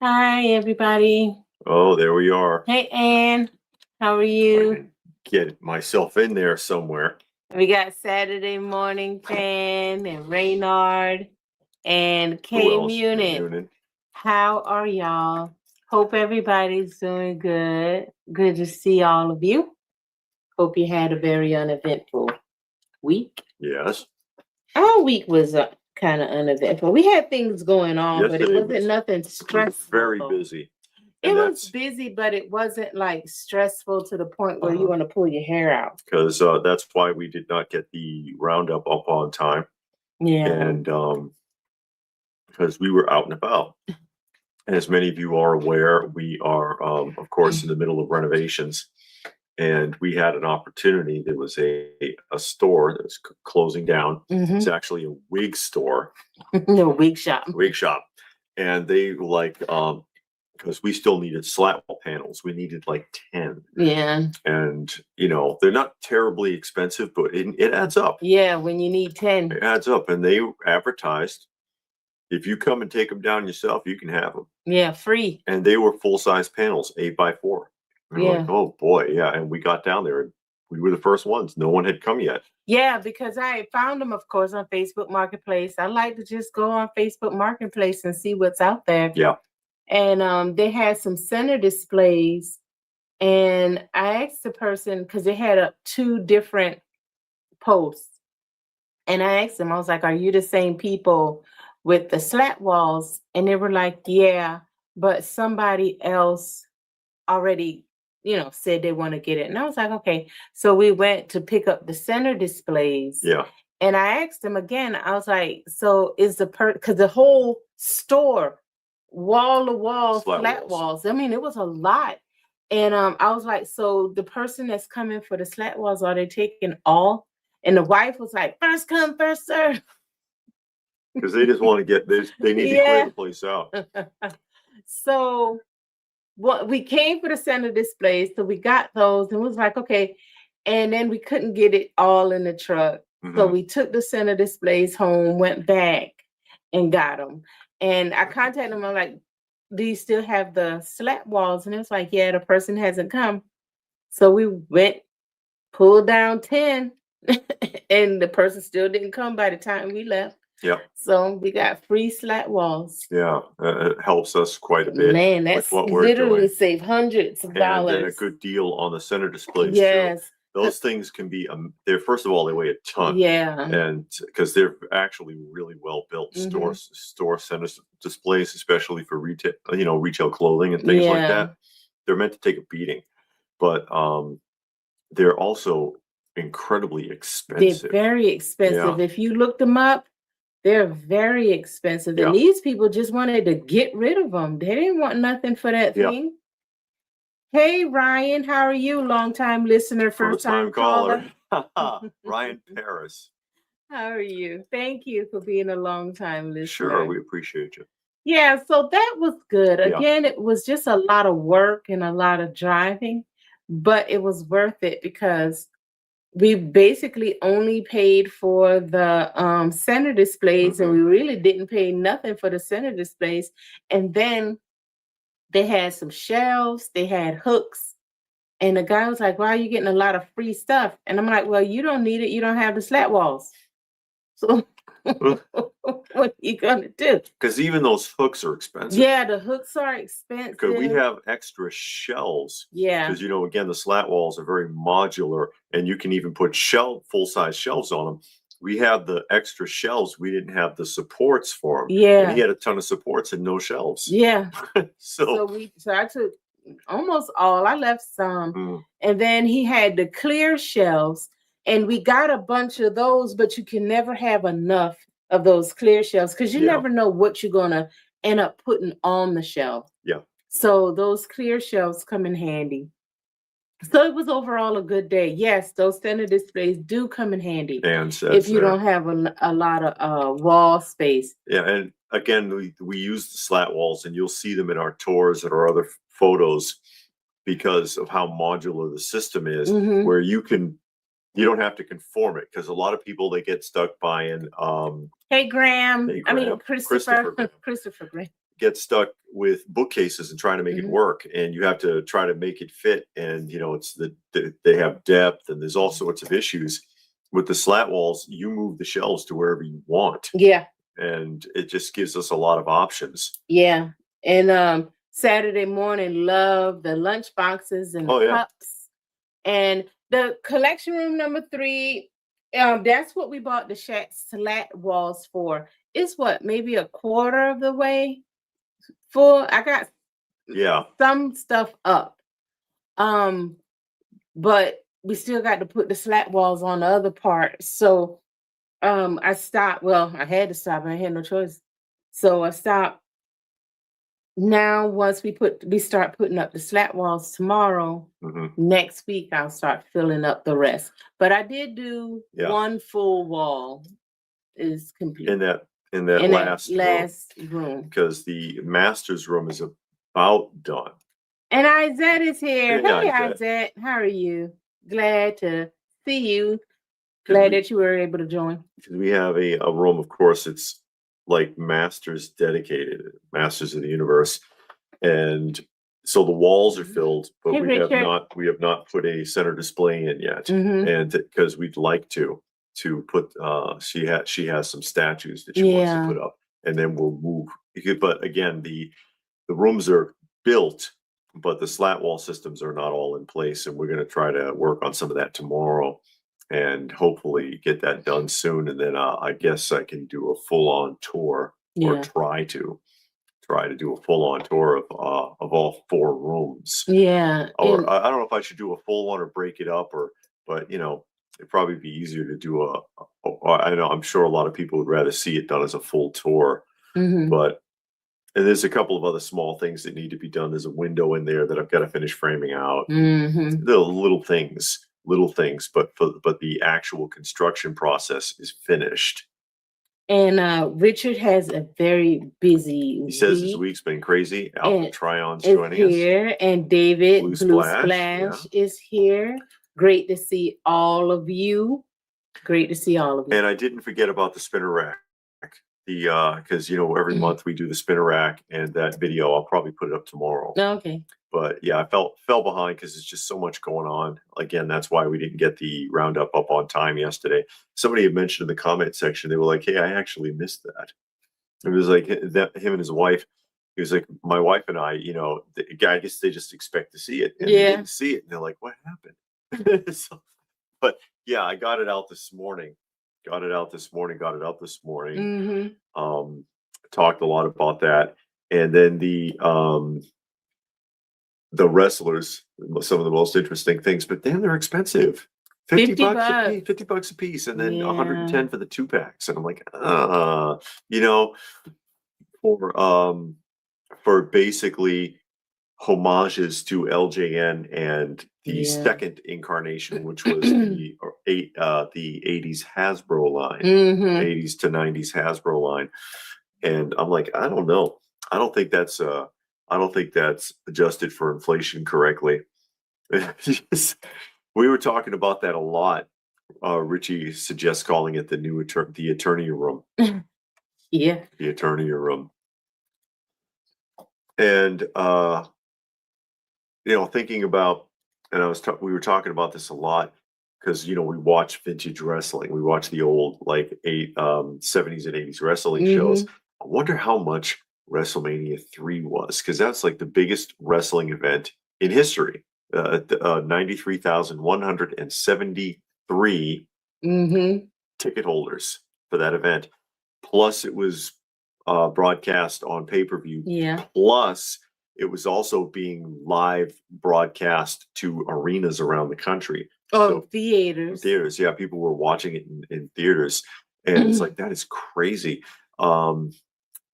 Hi, everybody. Oh, there we are. Hey, Ann. How are I you? can get myself in there somewhere. We got Saturday Morning Fan and Raynard and Who K else? Munin. How are y'all? Hope everybody's doing good. Good to see all of you. Hope you had a very uneventful week. Yes. Our week was kind of uneventful. We had things going on, but it Yesterday wasn't was nothing stressful. Very busy. It And was busy, but it wasn't like stressful to the point where you want to pull your hair out. Because that's why we did not get the roundup up on time. Yeah. And because we were out and about. And as many of you are aware, we are, of course, in the middle of renovations. And we had an opportunity. There was a store that was closing down. It's actually a wig store. No, wig shop. Wig shop. And they like, because we still needed slat wall panels. We needed like 10. Yeah. And, you know, they're not terribly expensive, but it adds up. Yeah, when you need 10. It adds up. And they advertised, if you come and take them down yourself, you can have them. Yeah, free. And they were full-size panels, 8x4. We were like, oh boy, yeah. And we got down there and we were the first ones. No one had come yet. Yeah, because I found them, of course, on Facebook Marketplace. I like to just go on Facebook Marketplace and see what's out there. Yeah. And they had some center displays. And I asked the person, because they had two different posts. And I asked them, I was like, are you the same people with the slat walls? And they were like, yeah, but somebody else already, said they want to get it. And I was like, okay. So we went to pick up the center displays. Yeah. And I asked them again, I was like, so is because the whole store, wall to wall, slat walls. I mean, it was a lot. And I was like, so the person that's coming for the slat walls, are they taking all? And the wife was like, first come, first serve. Because they just want to get this, they need to clear the place out. So we came for the center displays, so we got those and was like, okay. And then we couldn't get it all in the truck. So we took the center displays home, went back and got them. And I contacted them. I'm like, do you still have the slat walls? And it was like, yeah, the person hasn't come. So we went, pulled down 10 and the person still didn't come by the time we left. Yeah. So we got free slat walls. Yeah, it helps us quite a bit. Man, that's what we're literally doing. Save hundreds of dollars. And a good deal on the center displays. Yes. Too. Those things can be, they're, first of all, they weigh a ton. Yeah. And because they're actually really well built store center displays, especially for retail, retail clothing and things like that. They're meant to take a beating, but they're also incredibly expensive. They're very expensive. Yeah. If you look them up, they're very expensive. And these people just wanted to get rid of them. They didn't want nothing for that thing. Hey, Ryan, how are you? Long-time listener, first-time caller. Ryan Paris. How are you? Thank you for being a long-time listener. Sure, we appreciate you. Yeah, so that was good. Again, it was just a lot of work and a lot of driving, but it was worth it because we basically only paid for the center displays and we really didn't pay nothing for the center displays. And then they had some shelves, they had hooks. And the guy was like, why are you getting a lot of free stuff? And I'm like, well, you don't need it. You don't have the slat walls. So what are you going to do? Because even those hooks are expensive. Yeah, the hooks are expensive. Because we have extra shelves. Yeah. Because, again, the slat walls are very modular and you can even put full-size shelves on them. We have the extra shelves. We didn't have the supports for them. Yeah. And he had a ton of supports and no shelves. Yeah. So I took almost all. I left some. And then he had the clear shelves. And we got a bunch of those, but you can never have enough of those clear shelves because you never know what you're going to end up putting on the shelf. Yeah. So those clear shelves come in handy. So it was overall a good day. Yes, those center displays do come in handy. And if you don't have a lot of wall space. Yeah, and again, we use the slat walls, and you'll see them in our tours and our other photos because of how modular the system is, where you don't have to conform it because a lot of people, they get stuck buying. Hey, Graham. Hey, Graham. I mean, Christopher Graham. get stuck with bookcases and trying to make it work, and you have to try to make it fit. And it's they have depth, and there's all sorts of issues with the slat walls. You move the shelves to wherever you want. Yeah. And it just gives us a lot of options. Yeah. And Saturday morning, love the lunch boxes and the cups. And the collection room number 3, that's what we bought the slat walls for. It's what, maybe a quarter of the way full. I got some stuff up. But we still got to put the slat walls on the other part. So I stopped. Well, I had to stop. I had no choice. So I stopped. Now, once we start putting up the slat walls tomorrow, next week I'll start filling up the rest. But I did do one full wall is complete. In that last room. Because the master's room is about done. And Izette is here. Yeah, hey, Izette. How are you? Glad to see you. Glad that you were able to join. We have a room, of course, it's like Masters dedicated, Masters of the Universe. And so the walls are filled, but we have not put a center display in yet. And because we'd like to put she has some statues that she wants to put up, and then we'll move. But again, the rooms are built, but the slat wall systems are not all in place, and we're going to try to work on some of that tomorrow and hopefully get that done soon. And then I guess I can do a full-on tour, or try to do a full-on tour of all 4 rooms. Yeah. Or I don't know if I should do a full one or break it up, but it'd probably be easier to do I know I'm sure a lot of people would rather see it done as a full tour. But and there's a couple of other small things that need to be done. There's a window in there that I've got to finish framing out. The little things, but the actual construction process is finished. And Richard has a very busy week. He says his week's been crazy. Alpha Trion's joining us here, and David Blue Splash is here. Great to see all of you. And I didn't forget about the spinner rack. Because every month we do the spinner rack, and that video I'll probably put it up tomorrow. Okay. But yeah, I fell behind because there's just so much going on. Again, that's why we didn't get the roundup up on time yesterday. Somebody had mentioned in the comment section, they were like, "Hey, I actually missed that." It was like that him and his wife. He was like, "My wife and I, I guess they just expect to see it, and they didn't see it, and they're like, what happened?" But yeah, I got it out this morning. Got it up this morning. Talked a lot about that, and then the wrestlers, some of the most interesting things, but then they're expensive. 50 bucks a piece, and then 110 for the 2-packs. And I'm like, for basically homages to LJN and the second incarnation, which was the 80s Hasbro line, 80s to 90s Hasbro line. And I'm like, I don't know. I don't think that's adjusted for inflation correctly. We were talking about that a lot. Richie suggests calling it the attorney room. The attorney room. And thinking about, and we were talking about this a lot, because we watch vintage wrestling. We watch the old 70s and 80s wrestling shows. I wonder how much WrestleMania 3 was, because that's like the biggest wrestling event in history. 93,173 ticket holders for that event. Plus, it was broadcast on pay-per-view. Plus, it was also being live broadcast to arenas around the country. Theaters. Yeah, people were watching it in theaters, and it's like, that is crazy.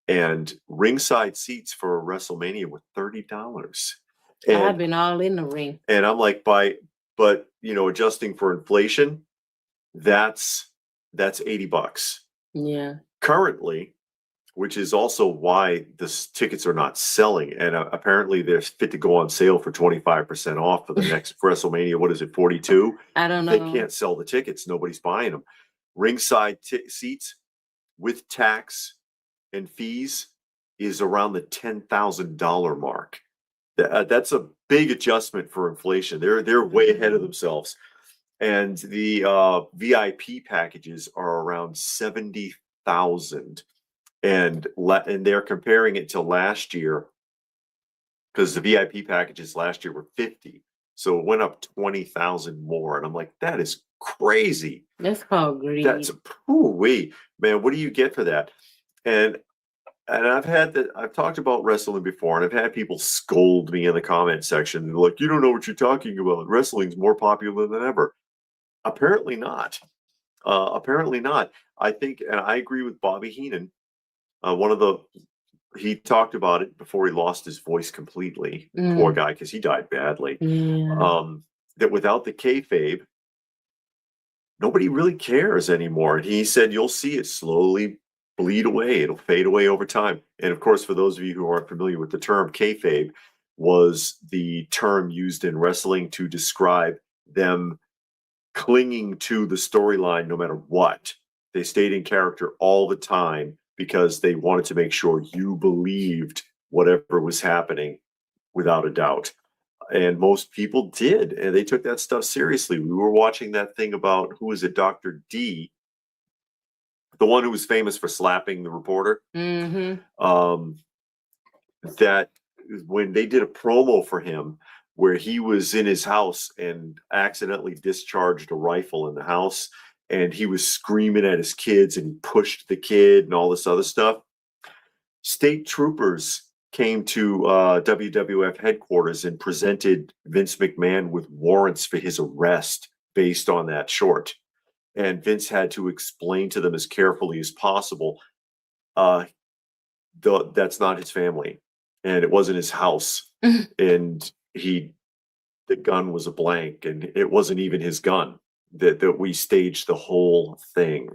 And ringside seats for WrestleMania were $30. I've been all in the ring. And I'm like, but adjusting for inflation, that's $80. Yeah. Currently, which is also why the tickets are not selling. And apparently they're fit to go on sale for 25% off for the next WrestleMania. What is it, 42? I don't know. They can't sell the tickets. Nobody's buying them. Ringside seats with tax and fees is around the $10,000 mark. That's a big adjustment for inflation. They're way ahead of themselves. And the VIP packages are around 70,000, and they're comparing it to last year, because the VIP packages last year were 50, so it went up 20,000 more. And I'm like, that is crazy. That's called greed. That's wait, man. What do you get for that? And I've talked about wrestling before, and I've had people scold me in the comment section. They're like, you don't know what you're talking about. Wrestling's more popular than ever. Apparently not. Apparently not. I think, and I agree with Bobby Heenan. He talked about it before he lost his voice completely. Poor guy, because he died badly. That without the kayfabe, nobody really cares anymore. And he said, you'll see it slowly bleed away. It'll fade away over time. And of course, for those of you who aren't familiar with the term, kayfabe was the term used in wrestling to describe them clinging to the storyline no matter what. They stayed in character all the time because they wanted to make sure you believed whatever was happening without a doubt. And most people did, and they took that stuff seriously. We were watching that thing about, who is it, Dr. D, the one who was famous for slapping the reporter. That when they did a promo for him where he was in his house and accidentally discharged a rifle in the house, and he was screaming at his kids and he pushed the kid and all this other stuff. State troopers came to WWF headquarters and presented Vince McMahon with warrants for his arrest based on that short. And Vince had to explain to them as carefully as possible, that's not his family, and it wasn't his house, and the gun was a blank, and it wasn't even his gun. That we staged the whole thing.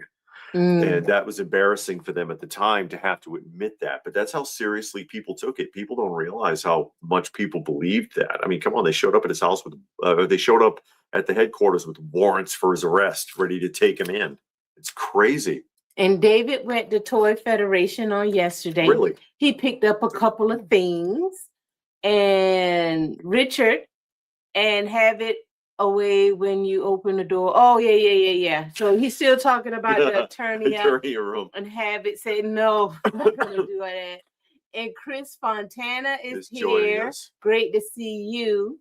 And that was embarrassing for them at the time to have to admit that. But that's how seriously people took it. People don't realize how much people believed that. I mean, come on, they showed up at his house they showed up at the headquarters with warrants for his arrest, ready to take him in. It's crazy. And David went to Toy Federation on yesterday. Really? He picked up a couple of things, and Richard, and have it away when you open the door. Oh, yeah. So he's still talking about the attorney room. And have it say, no, I'm not going to do that. And Chris Fontana is here. Great to see you.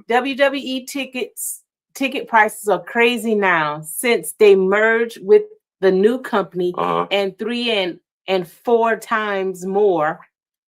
WWE ticket prices are crazy now since they merged with the new company, and 3 and 4 times more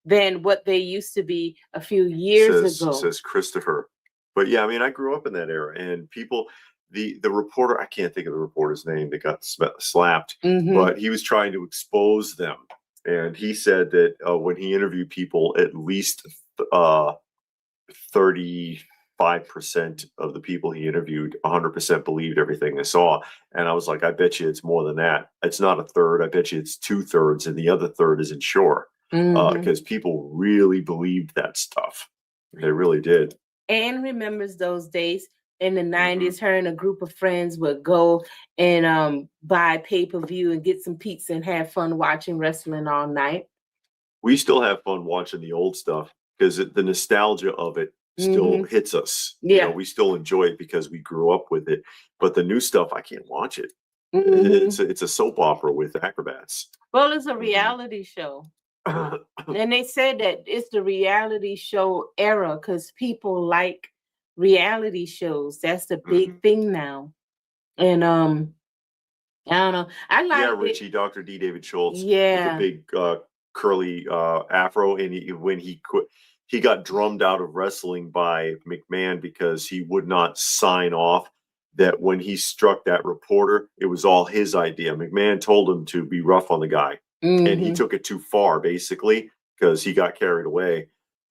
than what they used to be a few years ago. Says Christopher. But yeah, I mean, I grew up in that era, and people, the reporter, I can't think of the reporter's name that got slapped, but he was trying to expose them. And he said that when he interviewed people, at least 35% of the people he interviewed 100% believed everything they saw. And I was like, I bet you it's more than that. It's not a third. I bet you it's 2/3, and the other third isn't sure, because people really believed that stuff. They really did. Anne remembers those days in the 90s. Her and a group of friends would go and buy pay-per-view and get some pizza and have fun watching wrestling all night. We still have fun watching the old stuff because the nostalgia of it still hits us. Yeah. You know, we still enjoy it because we grew up with it. But the new stuff, I can't watch it. It's a soap opera with acrobats. Well, it's a reality show. And they said that it's the reality show era because people like reality shows. That's the big thing now. And I don't know. I like Richie, Dr. D. David Schultz. Yeah. With the big curly afro, and when he quit, he got drummed out of wrestling by McMahon because he would not sign off that when he struck that reporter, it was all his idea. McMahon told him to be rough on the guy. And he took it too far, basically, because he got carried away.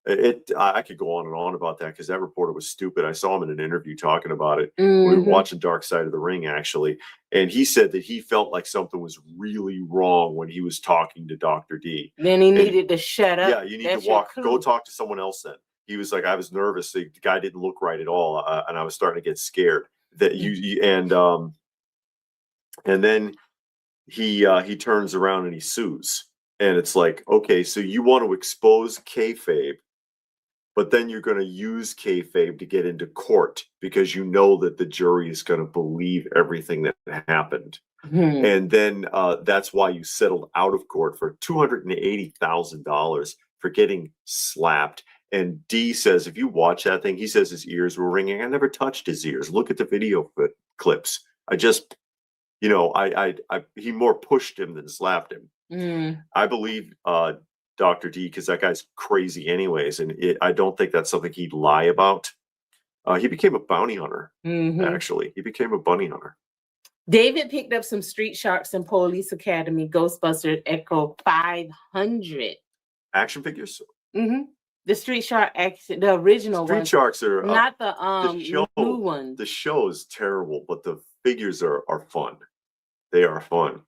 I could go on and on about that because that reporter was stupid. I saw him in an interview talking about it. We were watching Dark Side of the Ring, actually. And he said that he felt like something was really wrong when he was talking to Dr. D. Then he needed to shut up. Yeah, you need to go talk to someone else then. He was like, I was nervous. The guy didn't look right at all. And I was starting to get scared. That and then he turns around and he sues. And it's like, okay, so you want to expose kayfabe, but then you're going to use kayfabe to get into court because you know that the jury is going to believe everything that happened. Hmm. And then that's why you settled out of court for $280,000 for getting slapped. And D says, if you watch that thing, he says his ears were ringing. I never touched his ears. Look at the video clips. I just, you know, he more pushed him than slapped him. Mm. I believe Dr. D, because that guy's crazy anyways. And I don't think that's something he'd lie about. He became a bounty hunter, actually. He became a bounty hunter. David picked up some Street Sharks and Police Academy Ghostbusters Echo 500 action figures. The Street Shark action, the original Street Sharks are not the new ones. The show is terrible, but the figures are fun. They are fun.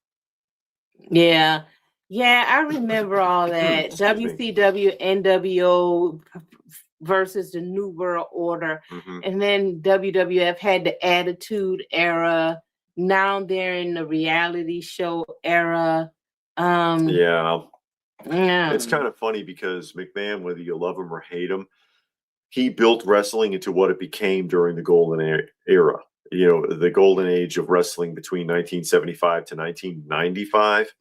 Yeah, I remember all that. WCW, NWO versus the New World Order, and then WWF had the Attitude Era. Now they're in the reality show era. It's kind of funny because McMahon, whether you love him or hate him, he built wrestling into what it became during the golden era. You know, the golden age of wrestling between 1975 to 1995,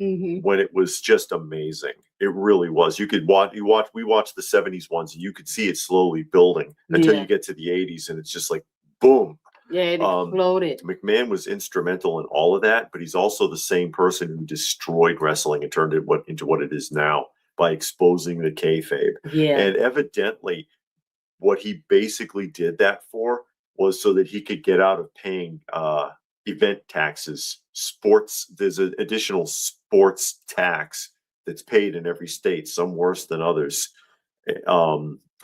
when it was just amazing. It really was. We watched the 70s ones, and you could see it slowly building until you get to the 80s, and it's just like boom. Yeah, it exploded. McMahon was instrumental in all of that, but he's also the same person who destroyed wrestling and turned it into what it is now by exposing the kayfabe. Yeah. And evidently, what he basically did that for was so that he could get out of paying event taxes. There's an additional sports tax that's paid in every state, some worse than others.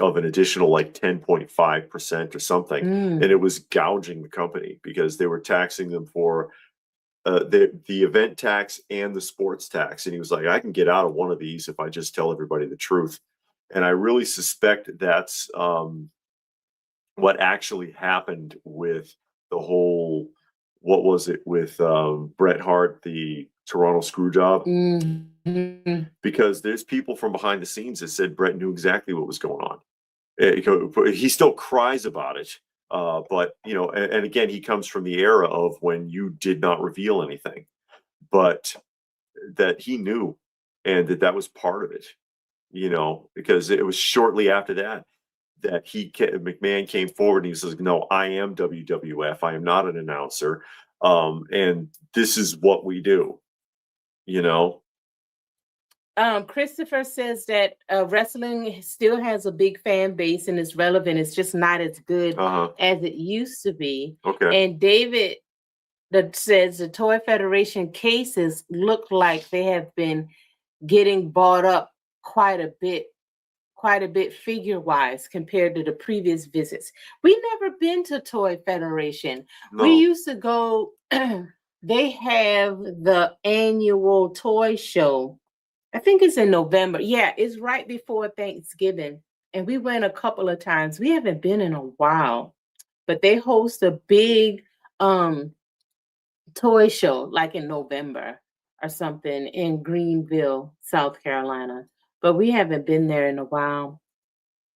Of an additional like 10.5% or something. And it was gouging the company because they were taxing them for the event tax and the sports tax. And he was like, I can get out of one of these if I just tell everybody the truth. And I really suspect that's what actually happened with the whole, what was it with Bret Hart, the Toronto Screwjob? Because there's people from behind the scenes that said Bret knew exactly what was going on. He still cries about it, but you know, and again, he comes from the era of when you did not reveal anything, but that he knew, and that was part of it. You know, because it was shortly after that McMahon came forward and he says, "No, I am WWF. I am not an announcer, and this is what we do." You know. Christopher says that wrestling still has a big fan base and is relevant. It's just not as good as it used to be. Okay. And David that says the Toy Federation cases look like they have been getting bought up quite a bit figure-wise compared to the previous visits. We never been to Toy Federation. No. We used to go, they have the annual toy show. I think it's in November. Yeah, it's right before Thanksgiving. And we went a couple of times. We haven't been in a while. But they host a big toy show like in November or something in Greenville, South Carolina. But we haven't been there in a while.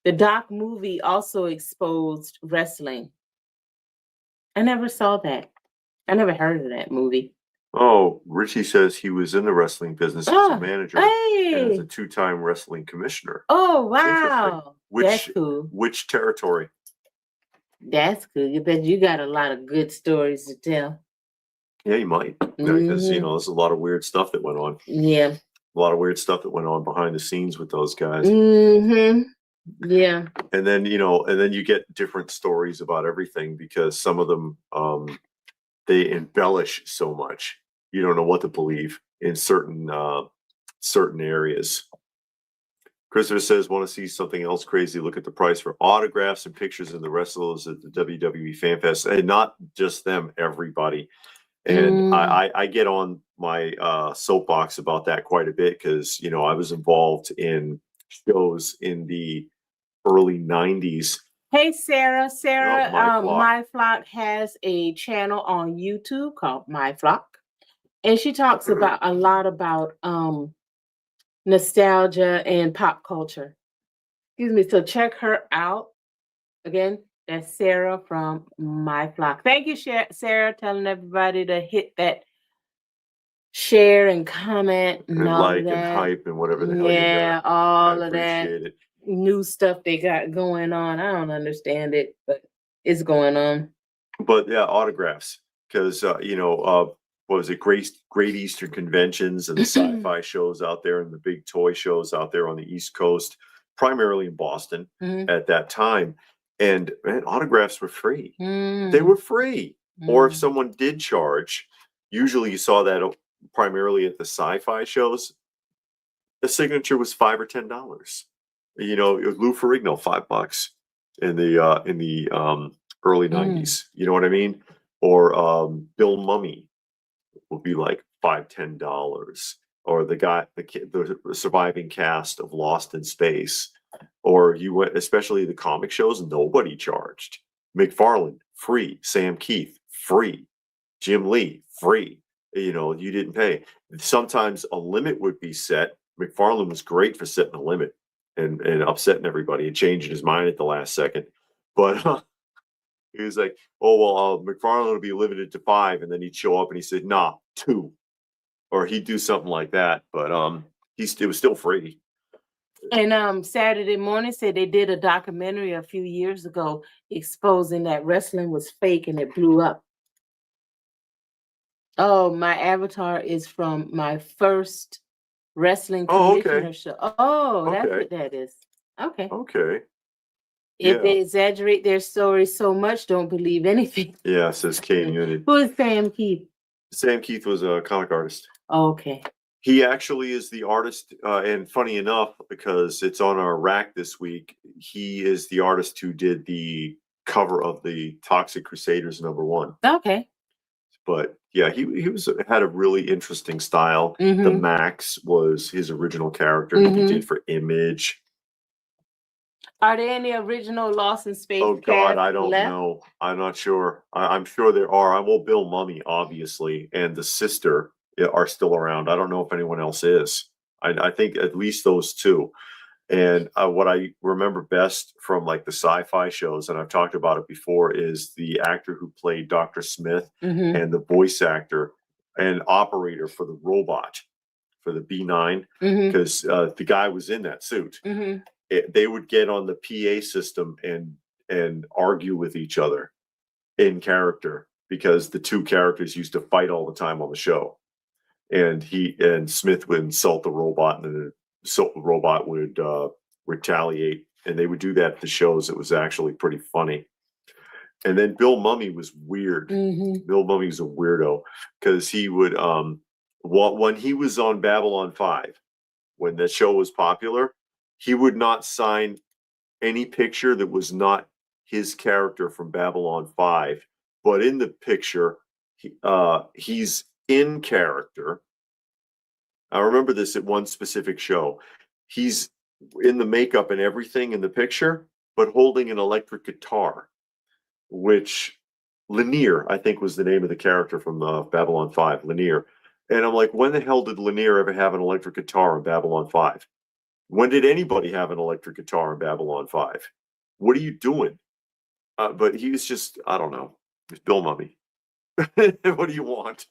The doc movie also exposed wrestling. I never saw that. I never heard of that movie. Oh, Richie says he was in the wrestling business as a manager and as a 2-time wrestling commissioner. Oh, wow. That's cool. Which territory? That's good. I bet you got a lot of good stories to tell. Yeah, you might. Because, you know, there's a lot of weird stuff that went on. Yeah. A lot of weird stuff that went on behind the scenes with those guys. Yeah. And then, you know, you get different stories about everything because some of them, they embellish so much. You don't know what to believe in certain areas. Christopher says, want to see something else crazy? Look at the price for autographs and pictures of the wrestlers at the WWE Fan Fest. And not just them, everybody. And I get on my soapbox about that quite a bit because, you know, I was involved in shows in the early 90s. Hey, Sarah. My Flock has a channel on YouTube called My Flock. And she talks about a lot about nostalgia and pop culture. Excuse me. So check her out. Again, that's Sarah from My Flock. Thank you, Sarah, telling everybody to hit that share and comment and all like of that. And hype and whatever the hell you got. Yeah, all I of that appreciate it. new stuff they got going on. I don't understand it, but it's going on. But yeah, autographs, because what was it? Great Eastern Conventions and the sci-fi shows out there and the big toy shows out there on the East Coast, primarily in Boston at that time. And man, autographs were free. They were free. Or if someone did charge, usually you saw that primarily at the sci-fi shows, the signature was $5 or $10. It was Lou Ferrigno, $5 in the early 90s. You know what I mean? Or Bill Mummy would be like $5, $10. Or the surviving cast of Lost in Space. Or you went, especially the comic shows, nobody charged. McFarlane, free. Sam Keith, free. Jim Lee, free. You didn't pay. Sometimes a limit would be set. McFarlane was great for setting a limit and upsetting everybody and changing his mind at the last second. But he was like, "Oh well, McFarlane will be limited to 5," and then he'd show up and he said, "Nah, 2," or he'd do something like that. But it was still free. And Saturday Morning said they did a documentary a few years ago exposing that wrestling was fake and it blew up. Oh, my avatar is from my first wrestling commissioner show. Oh, that's what that is. Okay. Okay. If they exaggerate their story so much, don't believe anything. Yeah, says Kane Unit. Who is Sam Keith? Sam Keith was a comic artist. Oh, okay. He actually is the artist, and funny enough, because it's on our rack this week, he is the artist who did the cover of the Toxic Crusaders #1. Okay. But yeah, he had a really interesting style. The Max was his original character that he did for Image. Are there any original Lost in Space? Oh God, I don't know. I'm not sure. I'm sure there are. I will Bill Mummy, obviously, and the sister are still around. I don't know if anyone else is. I think at least those two. And what I remember best from like the sci-fi shows, and I've talked about it before, is the actor who played Dr. Smith and the voice actor and operator for the robot for the B9, because the guy was in that suit. They would get on the PA system and argue with each other in character, because the two characters used to fight all the time on the show. And Smith would insult the robot, and the robot would retaliate, and they would do that at the shows. It was actually pretty funny. And then Bill Mummy was weird. Bill Mummy was a weirdo, because he would when he was on Babylon 5, when the show was popular, he would not sign any picture that was not his character from Babylon 5. But in the picture, he's in character. I remember this at one specific show. He's in the makeup and everything in the picture, but holding an electric guitar, which Lanier, I think, was the name of the character from Babylon 5, Lanier. And I'm like, when the hell did Lanier ever have an electric guitar in Babylon 5? When did anybody have an electric guitar in Babylon 5? What are you doing? But he was just, I don't know. It's Bill Mummy. What do you want?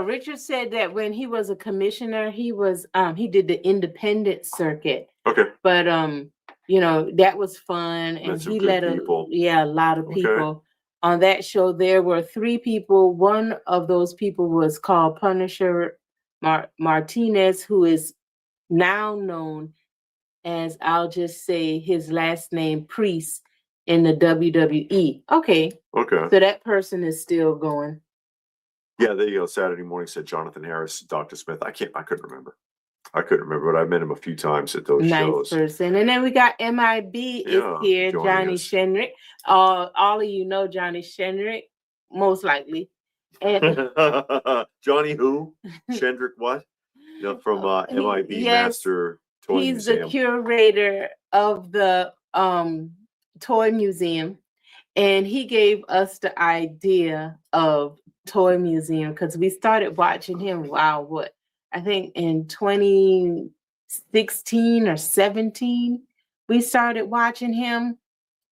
Richard said that when he was a commissioner, he did the independent circuit. Okay. But that was fun, and he let a lot of people on that show. There were 3 people. One of those people was called Punisher Martinez, who is now known as, I'll just say his last name, Priest, in the WWE. Okay. So that person is still going. Yeah, there you go. Saturday Morning said Jonathan Harris, Dr. Smith. I couldn't remember. But I met him a few times at those shows. Nice person. And then we got MIB is here, Johnny Shenrick. All of you know Johnny Shenrick, most likely. And Johnny who? Shendrick what? From MIB Master Toy Museum. He's the curator of the Toy Museum. And he gave us the idea of Toy Museum, because we started watching him, I think in 2016 or 17, we started watching him.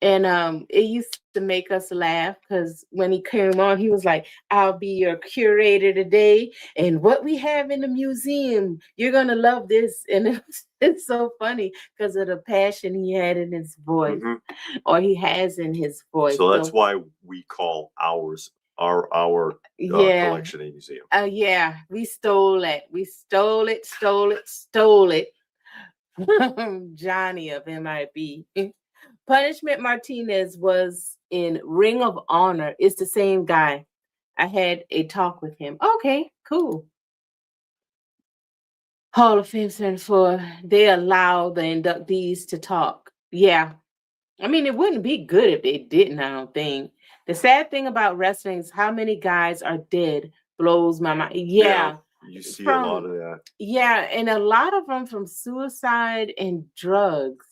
And it used to make us laugh because when he came on, he was like, I'll be your curator today. And what we have in the museum, you're going to love this. And it's so funny because of the passion he had in his voice, or he has in his voice. So that's why we call ours our collection a museum. Yeah, we stole it. We stole it. Johnny of MIB. Punishment Martinez was in Ring of Honor. It's the same guy. I had a talk with him. Okay, cool. Hall of Fame 74. They allow the inductees to talk. Yeah. I mean, it wouldn't be good if they didn't, I don't think. The sad thing about wrestling is how many guys are dead blows my mind. Yeah. You see a lot of that. Yeah, and a lot of them from suicide and drugs.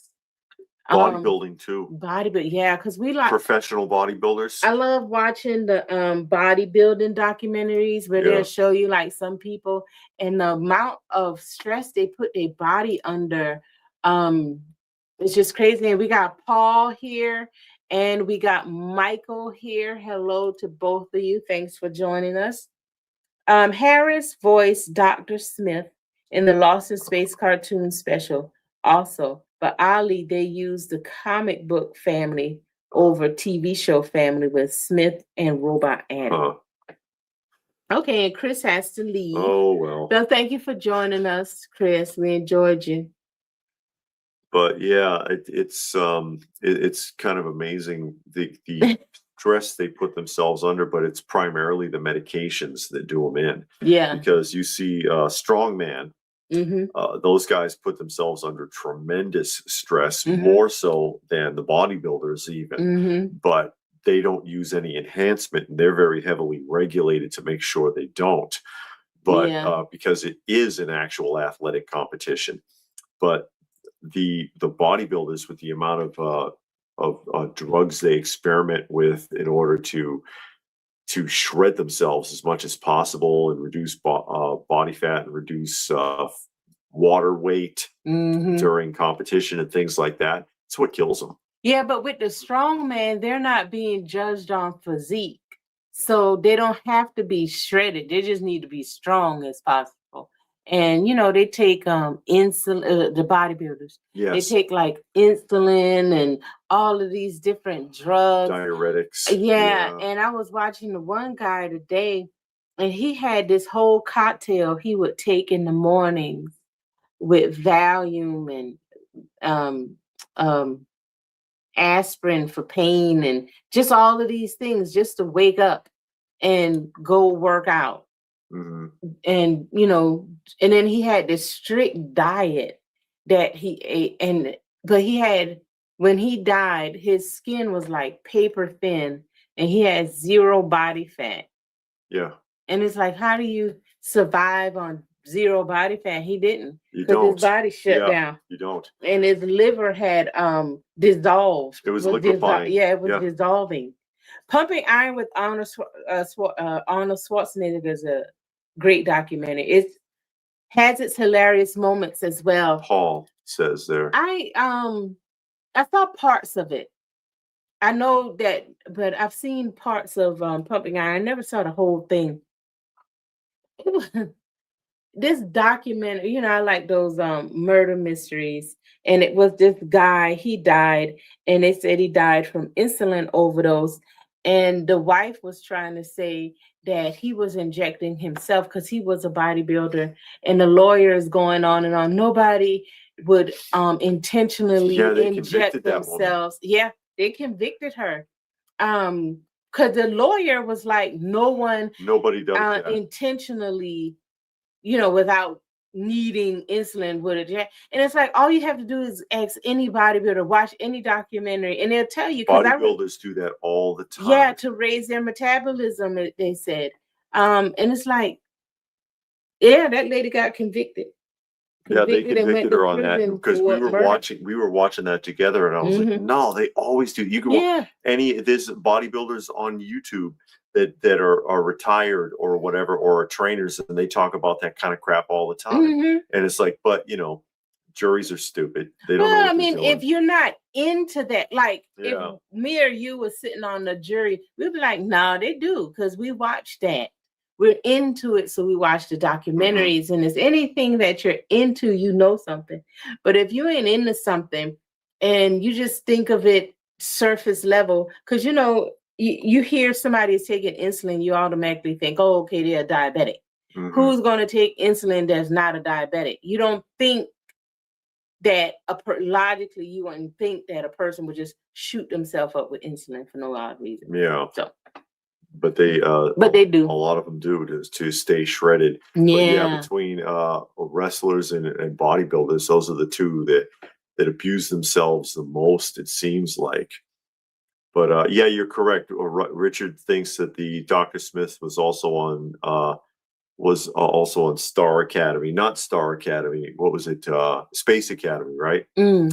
Bodybuilding too. Bodybuilding, yeah, because we like professional bodybuilders. I love watching the bodybuilding documentaries where they'll show you like some people and the amount of stress they put their body under. It's just crazy. And we got Paul here and we got Michael here. Hello to both of you. Thanks for joining us. Harris voiced Dr. Smith in the Lost in Space cartoon special also. But Ali, they used the comic book family over TV show family with Smith and Robot Annie. Okay, and Chris has to leave. Oh, well. So thank you for joining us, Chris. We enjoyed you. But yeah, it's kind of amazing the stress they put themselves under, but it's primarily the medications that do them in. Yeah. Because you see strongman. Those guys put themselves under tremendous stress, more so than the bodybuilders even, but they don't use any enhancement and they're very heavily regulated to make sure they don't, but because it is an actual athletic competition. But the bodybuilders, with the amount of drugs they experiment with in order to shred themselves as much as possible and reduce body fat and reduce water weight during competition and things like that. It's what kills them. Yeah, but with the strongman, they're not being judged on physique. So they don't have to be shredded. They just need to be strong as possible. And, you know, they take insulin, the bodybuilders. Yes. They take like insulin and all of these different drugs. Diuretics. Yeah. And I was watching the one guy today, and he had this whole cocktail he would take in the mornings with Valium and aspirin for pain and just all of these things just to wake up and go work out. And, you know, and then he had this strict diet that he ate. But he had, when he died, his skin was like paper thin and he had 0 body fat. Yeah. And it's like, how do you survive on 0 body fat? He didn't. You don't. His body shut down. You don't. And his liver had dissolved. It was liquefying. It was dissolving. Pumping Iron with Arnold Schwarzenegger is a great documentary. It has its hilarious moments as well. Paul says there. I saw parts of it. I know that, but I've seen parts of Pumping Iron. I never saw the whole thing. This documentary, you know, I like those murder mysteries. And it was this guy, he died, and they said he died from insulin overdose. And the wife was trying to say that he was injecting himself because he was a bodybuilder. And the lawyer is going on and on. Nobody would intentionally inject themselves. Yeah, they convicted her. Because the lawyer was like, nobody does that intentionally, you know, without needing insulin would inject. And it's like, all you have to do is ask any bodybuilder, watch any documentary, and they'll tell you. Bodybuilders do that all the time. Yeah, to raise their metabolism, they said. And it's like, yeah, that lady got convicted. Yeah, they convicted her on that because we were watching that together, and I was like, no, they always do. You can there's bodybuilders on YouTube that are retired or whatever, or are trainers, and they talk about that kind of crap all the time. Mm-hmm. And it's like, but juries are stupid. They don't know Well, what I mean, they're doing. if you're not into that, like if Yeah. me or you were sitting on the jury, we'd be like, no, they do, because we watch that. We're into it, so we watch the documentaries, and it's anything that you're into, you know something. But if you ain't into something and you just think of it surface level, because you hear somebody is taking insulin, you automatically think, oh, okay, they're a diabetic. Who's going to take insulin that's not a diabetic? You don't think that logically you wouldn't think that a person would just shoot themselves up with insulin for no odd reason. Yeah. So, but they do. A lot of them do to stay shredded. Yeah. But yeah, between wrestlers and bodybuilders, those are the two that abuse themselves the most, it seems like. But yeah, you're correct. Richard thinks that the Dr. Smith was also on Star Academy, not Star Academy. What was it? Space Academy, right?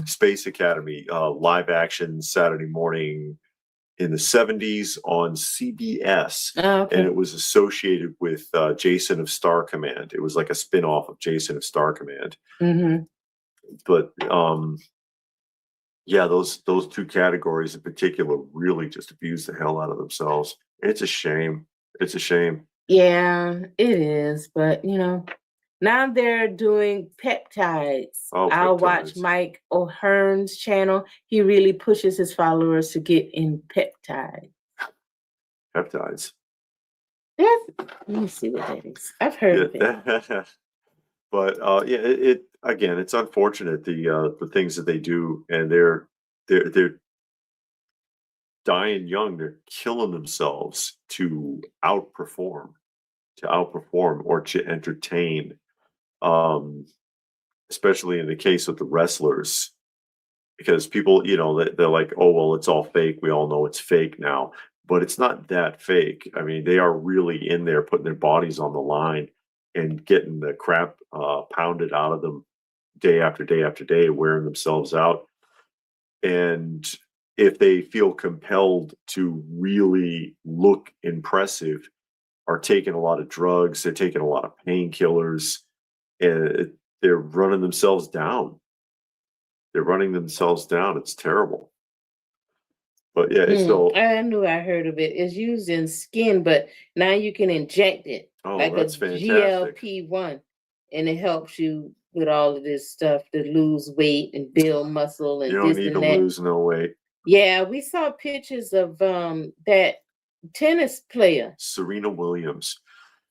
Space Academy, live action Saturday morning in the 70s on CBS. Oh, okay. And it was associated with Jason of Star Command. It was like a spin-off of Jason of Star Command. But yeah, those two categories in particular really just abuse the hell out of themselves. It's a shame. It's a shame. Yeah, it is. But now they're doing peptides. I'll watch Mike O'Hearn's channel. He really pushes his followers to get in peptides. Peptides. Yes. Let me see what that is. I've heard of it. But yeah, again, it's unfortunate the things that they do, and they're dying young. They're killing themselves to outperform or to entertain. Especially in the case of the wrestlers, because people, they're like, oh well, it's all fake. We all know it's fake now, but it's not that fake. I mean, they are really in there putting their bodies on the line and getting the crap pounded out of them day after day after day, wearing themselves out. And if they feel compelled to really look impressive, are taking a lot of drugs, they're taking a lot of painkillers, and they're running themselves down. It's terrible. But yeah, I knew I heard of it. It's used in skin, but now you can inject it. Oh, like that's a fantastic. GLP-1, and it helps you with all of this stuff to lose weight and build muscle and you don't need to lose no weight. Yeah, we saw pictures of that tennis player, Serena Williams.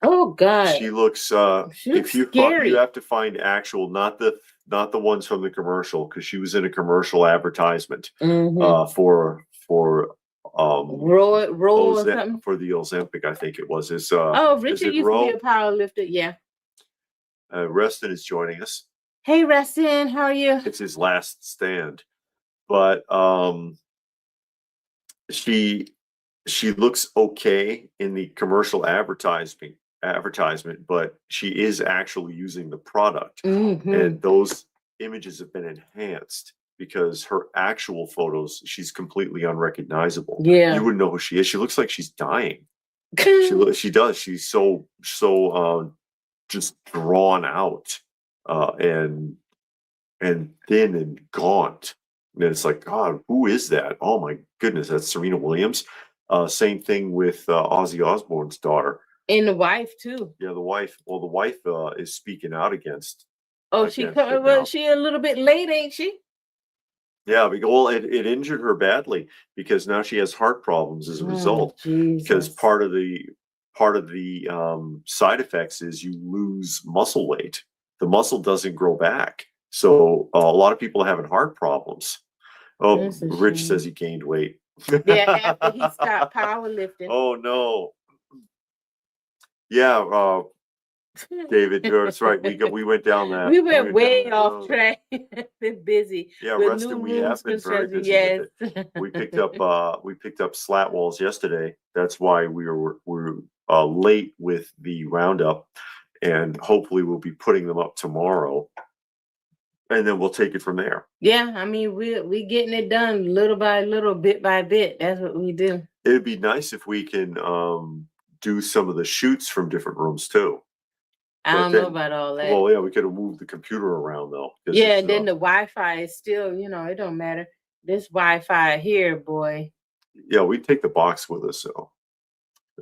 Oh God, she looks if you scary. You have to find actual, not the ones from the commercial, because she was in a commercial advertisement for Roll or something for the Ozempic, I think it was. Richard used to be a power lifter. Yeah. Reston is joining us. Hey Reston, how are you? It's his last stand. But she looks okay in the commercial advertisement, but she is actually using the product, and those images have been enhanced because her actual photos, she's completely unrecognizable. Yeah, you wouldn't know who she is. She looks like she's dying. She does. She's so just drawn out and thin and gaunt. And it's like, God, who is that? Oh my goodness, that's Serena Williams. Same thing with Ozzy Osbourne's daughter. And the wife too. Yeah, the wife. Well, the wife is speaking out against. Oh, she a little bit late, ain't she? Yeah, it injured her badly, because now she has heart problems as a result. Jesus. Because part of the side effects is you lose muscle weight. The muscle doesn't grow back. So a lot of people are having heart problems. Oh, Rich says he gained weight. Yeah, after he stopped powerlifting. Oh no. Yeah, David, that's right. We went down that. We went way off track. Been busy. Yeah, Reston, we have been very busy. Yes. With it. We picked up slat walls yesterday. That's why we're late with the roundup, and hopefully we'll be putting them up tomorrow. And then we'll take it from there. Yeah, I mean, we getting it done little by little, bit by bit. That's what we do. It'd be nice if we can do some of the shoots from different rooms too. I don't know about all that. Well, yeah, we could have moved the computer around though. Yeah, and then the Wi-Fi is still, it don't matter. This Wi-Fi here, boy. Yeah, we take the box with us, so.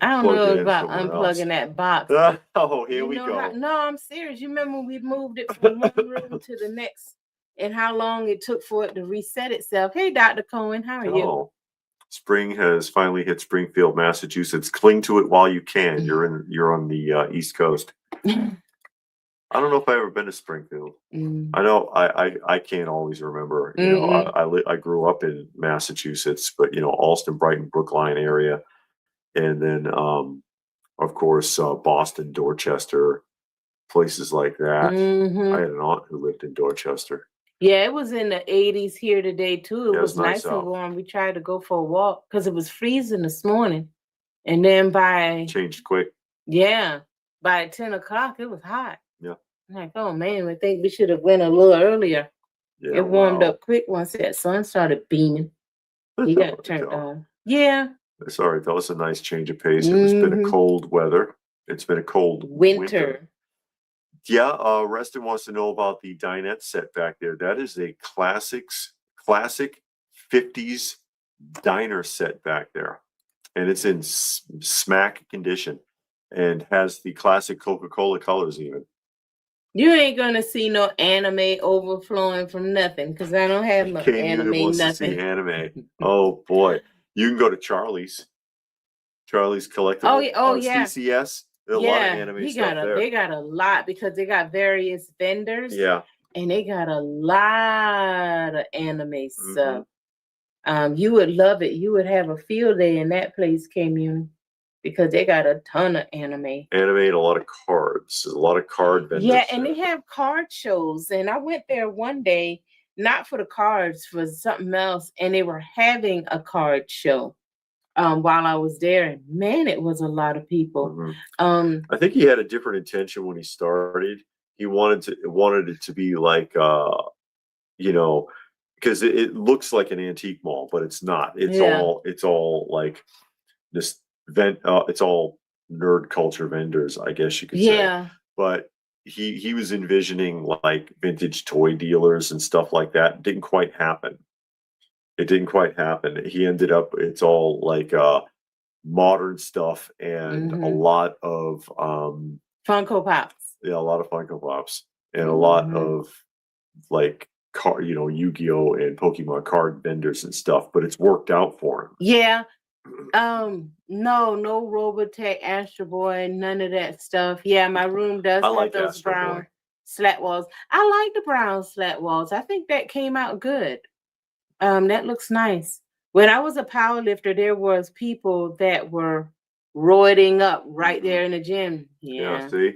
I don't know about unplugging that box. Oh, here we go. No, I'm serious. You remember when we moved it from one room to the next, and how long it took for it to reset itself? Hey, Dr. Cohen, how are you? Spring has finally hit Springfield, Massachusetts. Cling to it while you can. You're on the East Coast. I don't know if I've ever been to Springfield. I know I can't always remember. You know, I grew up in Massachusetts, but Allston, Brighton, Brookline area, and then of course Boston, Dorchester, places like that. I had an aunt who lived in Dorchester. Yeah, it was in the 80s here today too. It was nice and warm. We tried to go for a walk because it was freezing this morning, and then changed quick. Yeah, by 10 o'clock it was hot. Yeah. I'm like, oh man, I think we should have went a little earlier. Yeah, it warmed up quick once that sun started beaming. You got turned on. Yeah. It's all right though. It's a nice change of pace. It's been a cold weather. It's been a cold winter. Yeah, Reston wants to know about the dinette set back there. That is a classic 50s diner set back there. And it's in smack condition and has the classic Coca-Cola colors even. You ain't gonna see no anime overflowing from nothing because I don't have no anime nothing. To see anime. Oh boy. You can go to Charlie's Collectible. Oh yeah. CCS. A lot of anime stuff there. They got a lot because they got various vendors. Yeah. And they got a lot of anime stuff. You would love it. You would have a field day in that place, K-Muni, because they got a ton of anime. Anime and a lot of cards. There's a lot of card vendors. Yeah, and they have card shows. And I went there one day, not for the cards, for something else. And they were having a card show. While I was there, and man, it was a lot of people. I think he had a different intention when he started. He wanted it to be like, because it looks like an antique mall, but it's not. It's all like this it's all nerd culture vendors, I guess you could say. Yeah. But he was envisioning like vintage toy dealers and stuff like that. It didn't quite happen. He ended up, it's all like modern stuff and a lot of Funko Pops. Yeah, a lot of Funko Pops and a lot of like Yu-Gi-Oh and Pokemon card vendors and stuff, but it's worked out for him. Yeah. No Robotech, Astro Boy, none of that stuff. Yeah, my room does have those Astro brown slat walls. I like the brown slat walls. I think that came out good. That looks nice. When I was a power lifter, there was people that were roiding up right there in the gym. Yeah. See?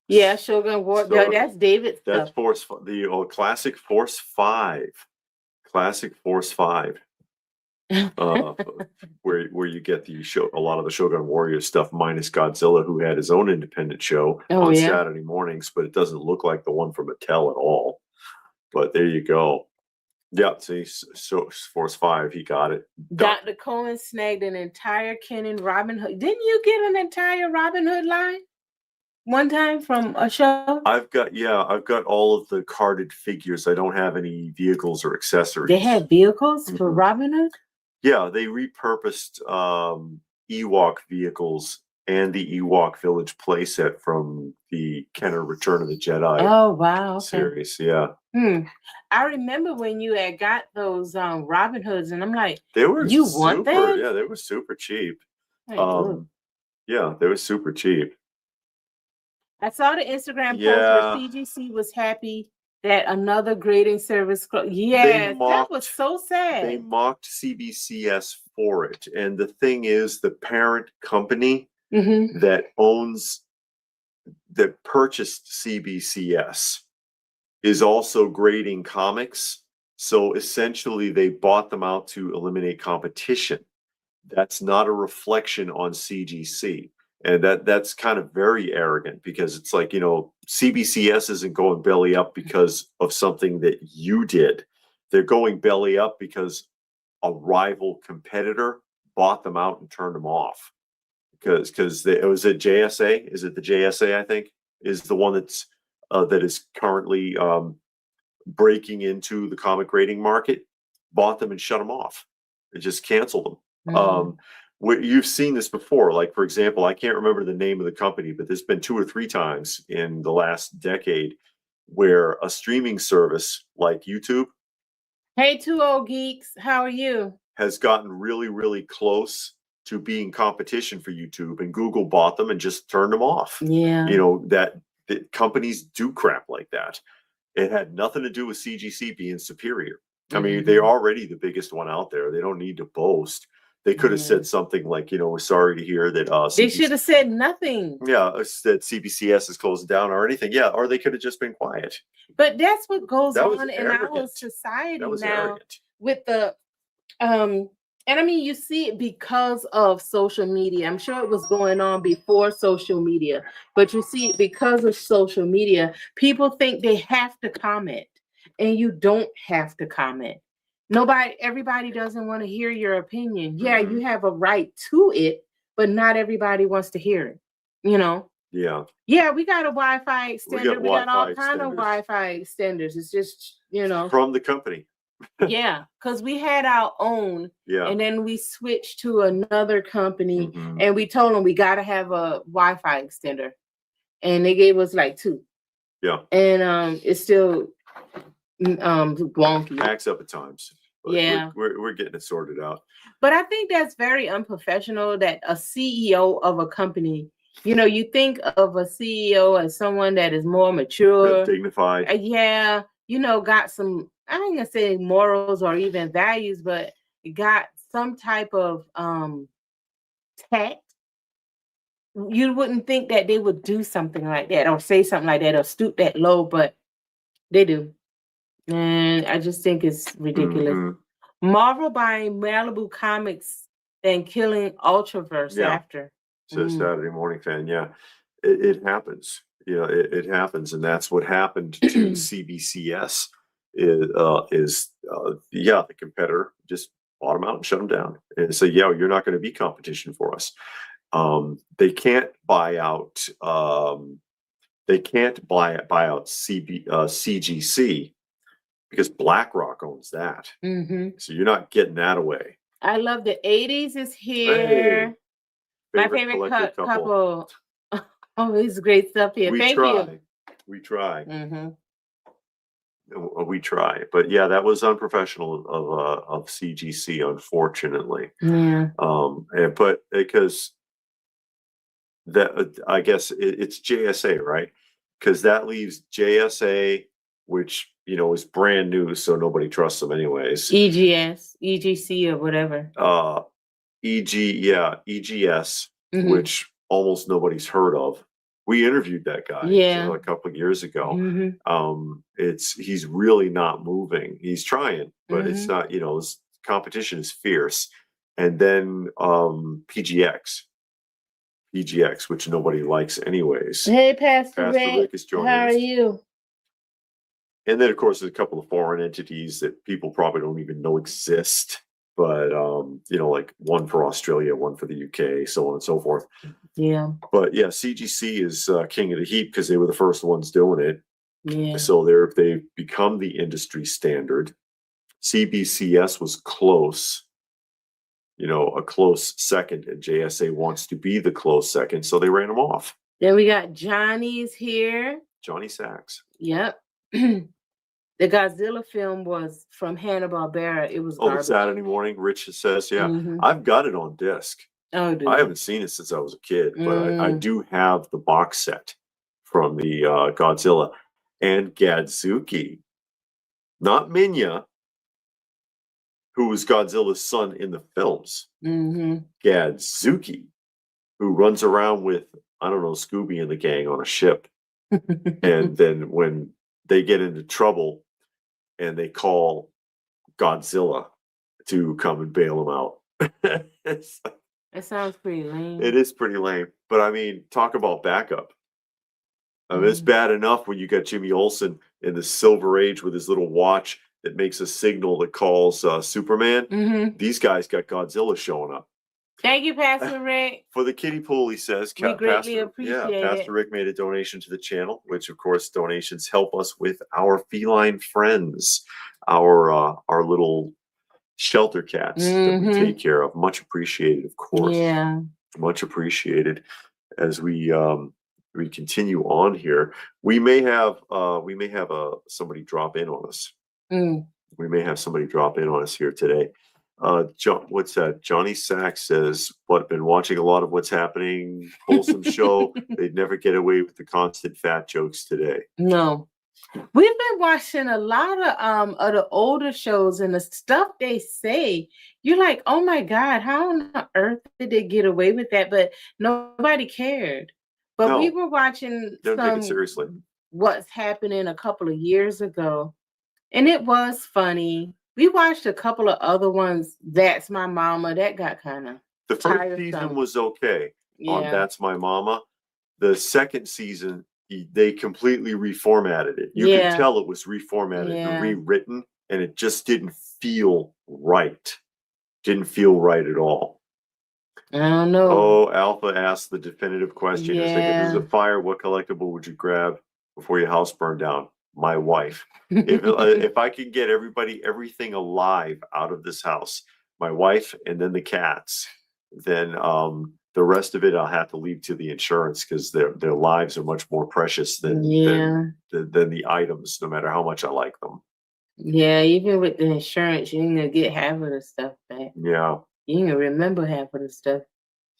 Yeah, Shogun War. So, that's David's stuff. That's the old classic Force 5. Classic Force 5. where you get a lot of the Shogun Warrior stuff minus Godzilla, who had his own independent show on Saturday mornings, but it doesn't look like the one from Mattel at all. But there you go. Yeah, see, so Force 5, he got it. Dr. Cohen snagged an entire Kenan Robin Hood. Didn't you get an entire Robin Hood line one time from a show? I've got all of the carded figures. I don't have any vehicles or accessories. They had vehicles for Robin Hood? Yeah, they repurposed Ewok vehicles and the Ewok Village playset from the Kenner Return of the Jedi. Oh wow! Okay. Series, yeah. I remember when you had got those Robin Hoods, and I'm like, they were want them? Yeah, they were super cheap. Yeah, they were super cheap. I saw the Instagram post where CGC was happy that another grading service. That was so sad. They mocked CBCS for it, and the thing is, the parent company that purchased CBCS is also grading comics. So essentially they bought them out to eliminate competition. That's not a reflection on CGC. And that's kind of very arrogant, because it's like, CBCS isn't going belly up because of something that you did. They're going belly up because a rival competitor bought them out and turned them off. Because it was a JSA. Is it the JSA? I think is the one that is currently breaking into the comic grading market. Bought them and shut them off. It just canceled them. You've seen this before. Like, for example, I can't remember the name of the company, but there's been 2 or 3 times in the last decade where a streaming service like YouTube, hey, 2 old geeks, how are you? Has gotten really, really close to being competition for YouTube, and Google bought them and just turned them off. Yeah. That companies do crap like that. It had nothing to do with CGC being superior. I mean, they're already the biggest one out there. They don't need to boast. They could have said something like, we're sorry to hear that. They should have said nothing. Yeah, that CBCS is closing down or anything. Yeah, or they could have just been quiet. But that's what goes on in our society now arrogant. With the and I mean, you see it because of social media. I'm sure it was going on before social media, but you see it because of social media. People think they have to comment, and you don't have to comment. Everybody doesn't want to hear your opinion. Yeah, you have a right to it, but not everybody wants to hear it, Yeah. Yeah, we got a Wi-Fi extender. We got all kind of Wi-Fi extenders. It's just, From the company. Yeah, because we had our own, and then we switched to another company, and we told them we got to have a Wi-Fi extender, and they gave us like 2. Yeah, and it's still wonky. Acts up at times. Yeah, we're getting it sorted out. But I think that's very unprofessional that a CEO of a company, you think of a CEO as someone that is more mature, dignified. Got some, I ain't gonna say morals or even values, but got some type of tact. You wouldn't think that they would do something like that or say something like that or stoop that low, but they do. And I just think it's ridiculous. Marvel buying Malibu Comics and killing Ultraverse after. So Saturday morning fan, it happens. It happens, and that's what happened to CBCS. The competitor just bought them out and shut them down, and say, you're not going to be competition for us. They can't buy out. They can't buy out CGC because BlackRock owns that. So you're not getting that away. I love the 80s is here. Hey, my favorite couple. Oh, it's great stuff here. Thank you. We try. We try, but that was unprofessional of CGC, unfortunately. Yeah. But because that, I guess it's JSA, right? Because that leaves JSA, which is brand new, so nobody trusts them anyways. EGC or whatever. EGS, which almost nobody's heard of. We interviewed that guy a couple of years ago. He's really not moving. He's trying, but it's not, his competition is fierce. And then PGX, which nobody likes anyways. Hey, Pastor Rick is joining us. How are you? And then, of course, there's a couple of foreign entities that people probably don't even know exist. But, like one for Australia, one for the UK, so on and so forth. Yeah. But CGC is king of the heap because they were the first ones doing it. Yeah. So they've become the industry standard. CBCS was close, a close second, and JSA wants to be the close second, so they ran them off. Then we got Johnny's here. Johnny Sachs. Yep. The Godzilla film was from Hanna-Barbera. It was garbage. Saturday morning, Rich says, I've got it on disc. Oh, dude. I haven't seen it since I was a kid, but I do have the box set from the Godzilla and Gadzuki. Not Minya, who was Godzilla's son in the films. Gadzuki, who runs around with, I don't know, Scooby and the gang on a ship. And then when they get into trouble and they call Godzilla to come and bail them out. It sounds pretty lame. It is pretty lame. But I mean, talk about backup. I mean, it's bad enough when you got Jimmy Olsen in the Silver Age with his little watch that makes a signal that calls Superman. These guys got Godzilla showing up. Thank you, Pastor Rick. For the kiddie pool, he says. We greatly appreciate it. Pastor Rick made a donation to the channel, which of course donations help us with our feline friends, our little shelter cats that we take care of. Much appreciated, of course. Yeah. Much appreciated. As we continue on here, we may have somebody drop in on us. We may have somebody drop in on us here today. What's that? Johnny Sachs says, "What, been watching a lot of What's Happening, wholesome show. They'd never get away with the constant fat jokes today." No, we've been watching a lot of the older shows, and the stuff they say, you're like, oh my God, how on earth did they get away with that? But nobody cared. But we were watching Don't take it seriously. What's Happening a couple of years ago, and it was funny. We watched a couple of other ones. That's My Mama. That got kind of the first season was okay. On That's My Mama. The second season, they completely reformatted it. You could tell it was reformatted and rewritten, and it just didn't feel right. Didn't feel right at all. I don't know. Oh, Alpha asked the definitive question. It's like, if there's a fire, what collectible would you grab before your house burned down? My wife. If I can get everything alive out of this house, my wife and then the cats, then the rest of it I'll have to leave to the insurance, because their lives are much more precious than the items, no matter how much I like them. Yeah, even with the insurance, you ain't gonna get half of the stuff back. Yeah. You ain't gonna remember half of the stuff.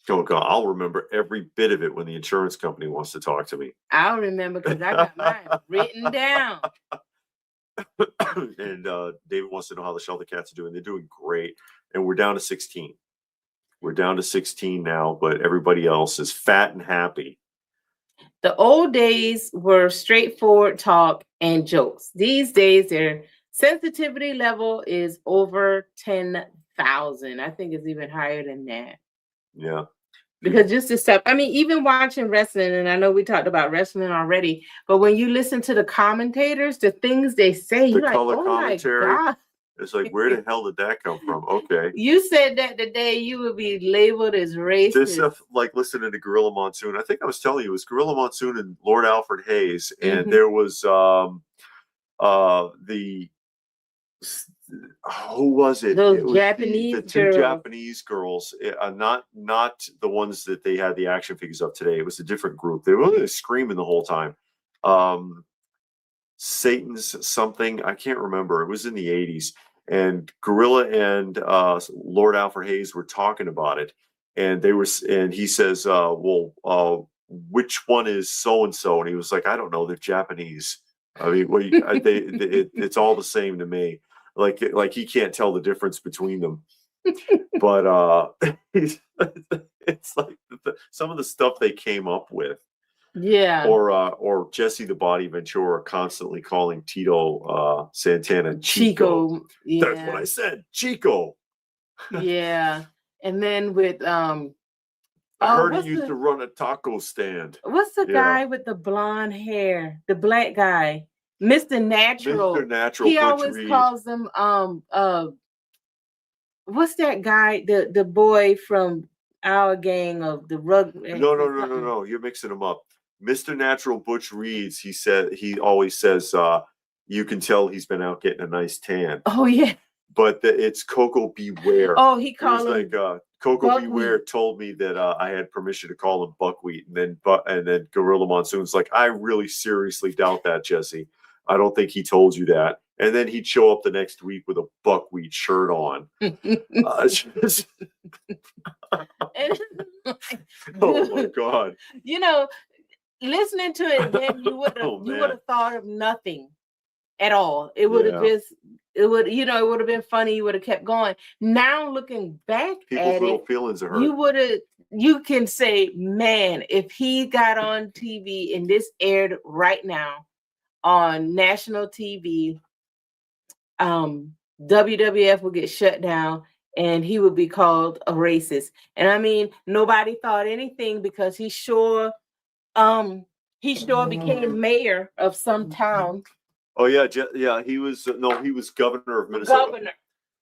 Oh God, I'll remember every bit of it when the insurance company wants to talk to me. I'll remember because I got mine written down. And David wants to know how the shelter cats are doing. They're doing great. And we're down to 16. We're down to 16 now, but everybody else is fat and happy. The old days were straightforward talk and jokes. These days, their sensitivity level is over 10,000. I think it's even higher than that. Yeah. Because just to step, I mean, even watching wrestling, and I know we talked about wrestling already, but when you listen to the commentators, the things they say, you're like, oh my God. It's like, where the hell did that come from? Okay. You said that today you would be labeled as racist. This stuff, like listening to Gorilla Monsoon. I think I was telling you, it was Gorilla Monsoon and Lord Alfred Hayes. And there was who was it? Those Japanese the two Japanese girls, not the ones that they had the action figures of today. It was a different group. They were screaming the whole time. Satan's something, I can't remember. It was in the 80s, and Gorilla and Lord Alfred Hayes were talking about it, and he says, well, which one is so and so? And he was like, I don't know. They're Japanese. I mean, it's all the same to me. Like he can't tell the difference between them. But it's like some of the stuff they came up with. Yeah. Or Jesse the Body Ventura constantly calling Tito Santana Chico. Yeah. That's what I said, Chico. Yeah. And then with I heard he used to run a taco stand. What's the guy with the blonde hair? The black guy. Mr. Natural. Mr. Natural. He always calls them what's that guy? The boy from our gang of the rug. No. You're mixing them up. Mr. Natural Butch Reeds, he always says you can tell he's been out getting a nice tan. Oh yeah. But it's Coco Beware. Oh, he called him like Coco Buckwheat. Beware told me that I had permission to call him Buckwheat, and then Gorilla Monsoon's like, I really seriously doubt that, Jesse. I don't think he told you that. And then he'd show up the next week with a buckwheat shirt on. Oh my God. You know, listening to it then you would have thought of nothing at all. It would have it would have been funny. You would have kept going. Now looking back at little it, feelings are hurt. You can say, man, if he got on TV and this aired right now on national TV, WWF will get shut down and he would be called a racist. And I mean, nobody thought anything because he sure became mayor of some town. Oh yeah, yeah. He was he was governor of Minnesota. Governor.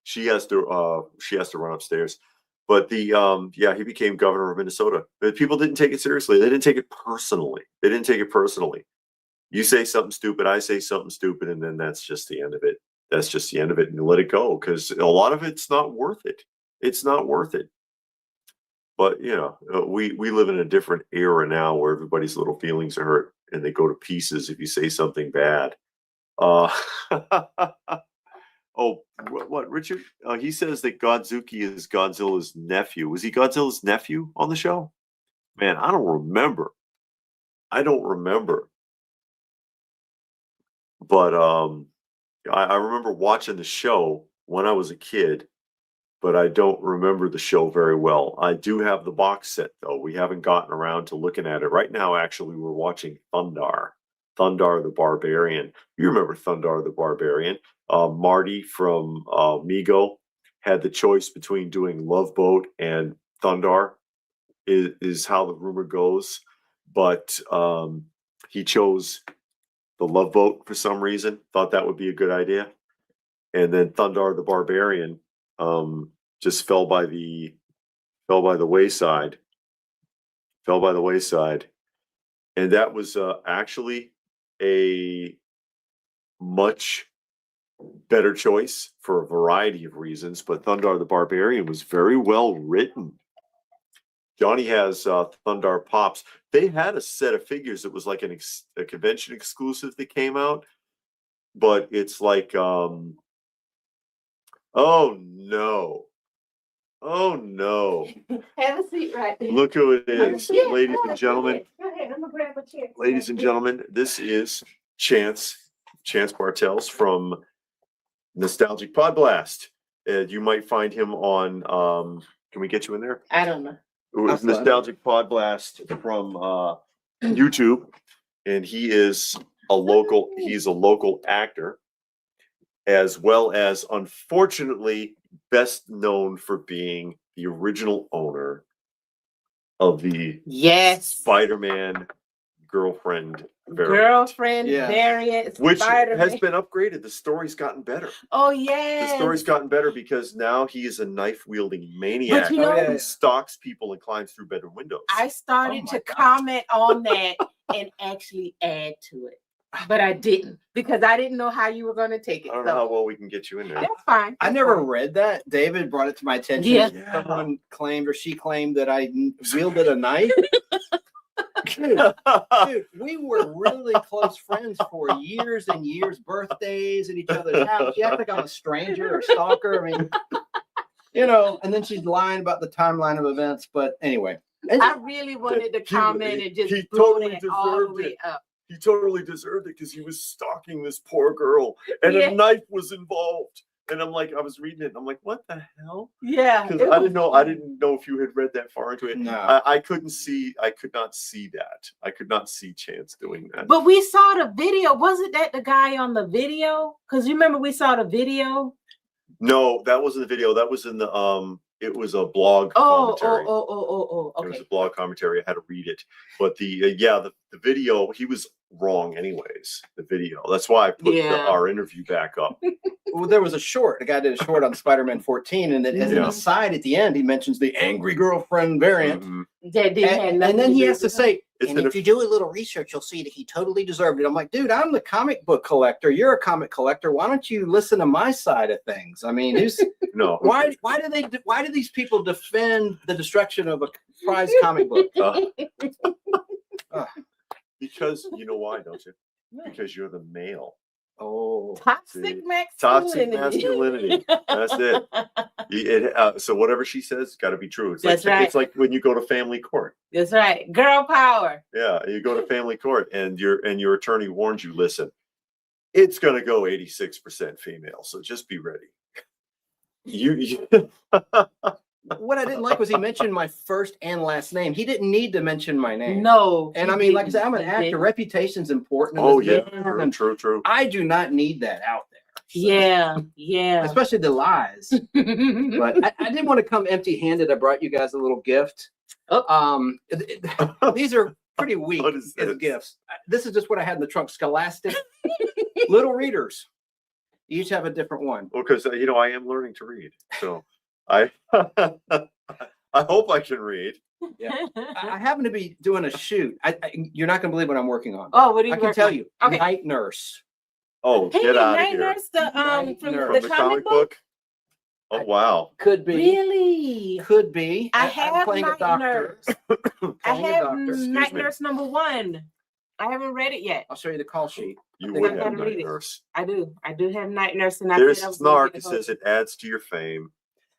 She has to run upstairs. But he became governor of Minnesota. But people didn't take it seriously. They didn't take it personally. You say something stupid, I say something stupid, and then that's just the end of it. That's just the end of it, and you let it go, because a lot of it's not worth it. It's not worth it. But we live in a different era now where everybody's little feelings are hurt and they go to pieces if you say something bad. Oh, what Richard? He says that Godzuki is Godzilla's nephew. Was he Godzilla's nephew on the show? Man, I don't remember. But I remember watching the show when I was a kid, but I don't remember the show very well. I do have the box set, though. We haven't gotten around to looking at it. Right now, actually, we're watching Thundar the Barbarian. You remember Thundar the Barbarian? Marty from Mego had the choice between doing Love Boat and Thundar, is how the rumor goes. But he chose the Love Boat for some reason, thought that would be a good idea. And then Thundar the Barbarian just fell by the wayside. And that was actually a much better choice for a variety of reasons, but Thundar the Barbarian was very well written. Johnny has Thundar Pops. They had a set of figures that was like a convention exclusive that came out, but it's like, oh no. Have a seat right there. Look who it is, Yeah, ladies and gentlemen. Go ahead. I'm gonna grab a chair. Ladies and gentlemen, this is Chance Bartels from Nostalgic Pod Blast. You might find him on, can we get you in there? I don't know. Nostalgic Pod Blast from YouTube, and he's a local actor, as well as, unfortunately, best known for being the original owner of the Spider-Man girlfriend variant, which has been upgraded. The story's gotten better. Oh yeah, the story's gotten better because now he is a knife-wielding maniac who stalks people and climbs through bedroom windows. I started to comment on that and actually add to it, but I didn't because I didn't know how you were going to take it. I don't know how well we can get you in there. That's fine. I never read that. David brought it to my attention. Yeah. Someone claimed that I wielded a knife. Dude, we were really close friends for years and years, birthdays at each other's house. You act like I'm a stranger or stalker. I mean, and then she's lying about the timeline of events. But anyway. I really wanted to comment and just totally it all the way up. He totally deserved it because he was stalking this poor girl and a knife was involved. And I was reading it and I'm like, what the hell? Yeah. Because I didn't know if you had read that far into it. No. I could not see that. I could not see Chance doing that. But we saw the video. Wasn't that the guy on the video? Because you remember we saw the video? No, that wasn't the video. That was in the it was a blog commentary. Okay. It was a blog commentary. I had to read it. But the video, he was wrong anyways. The video. That's why I put our interview back up. Well, there was a short. The guy did a short on Spider-Man 14, and then as an aside at the end, he mentions the angry girlfriend variant. Mm-hmm. And then he has to say, and if you do a little research, you'll see that he totally deserved it. I'm like, dude, I'm the comic book collector. You're a comic collector. Why don't you listen to my side of things? I mean, no. Why do these people defend the destruction of a prized comic book? Because you know why, don't you? Because you're the male. Oh, toxic masculinity. That's it. So whatever she says, got to be true. It's like when you go to family court. That's right. Girl power. Yeah, you go to family court, and your attorney warns you. Listen, it's gonna go 86% female. So just be ready. You What I didn't like was he mentioned my first and last name. He didn't need to mention my name. No. And I mean, like I said, I'm an actor. Reputation's important. Oh, yeah. True. I do not need that out there. Yeah, yeah. Especially the lies. But I didn't want to come empty-handed. I brought you guys a little gift. These are pretty weak What is as this? gifts. This is just what I had in the trunk. Scholastic little readers. You each have a different one. Well, because you know I am learning to read, so I I hope I can read. Yeah. I happen to be doing a shoot. You're not going to believe what I'm working on. Oh, what do you I can working tell on? you. Okay. Night Nurse. Oh, Hey, get out of Night here! Nurse, the Night from Nurse. the From comic book. Oh wow! Could be. Really? Could be. I I'm have playing a Night doctor. Nurse. I Playing a have doctor. Night me. Nurse #1. I haven't read it yet. I'll show you the call sheet. You I would gotta have read Night it. Nurse. I do have Night Nurse, and I There's said I was gonna snark. get It a hold says it adds to your fame.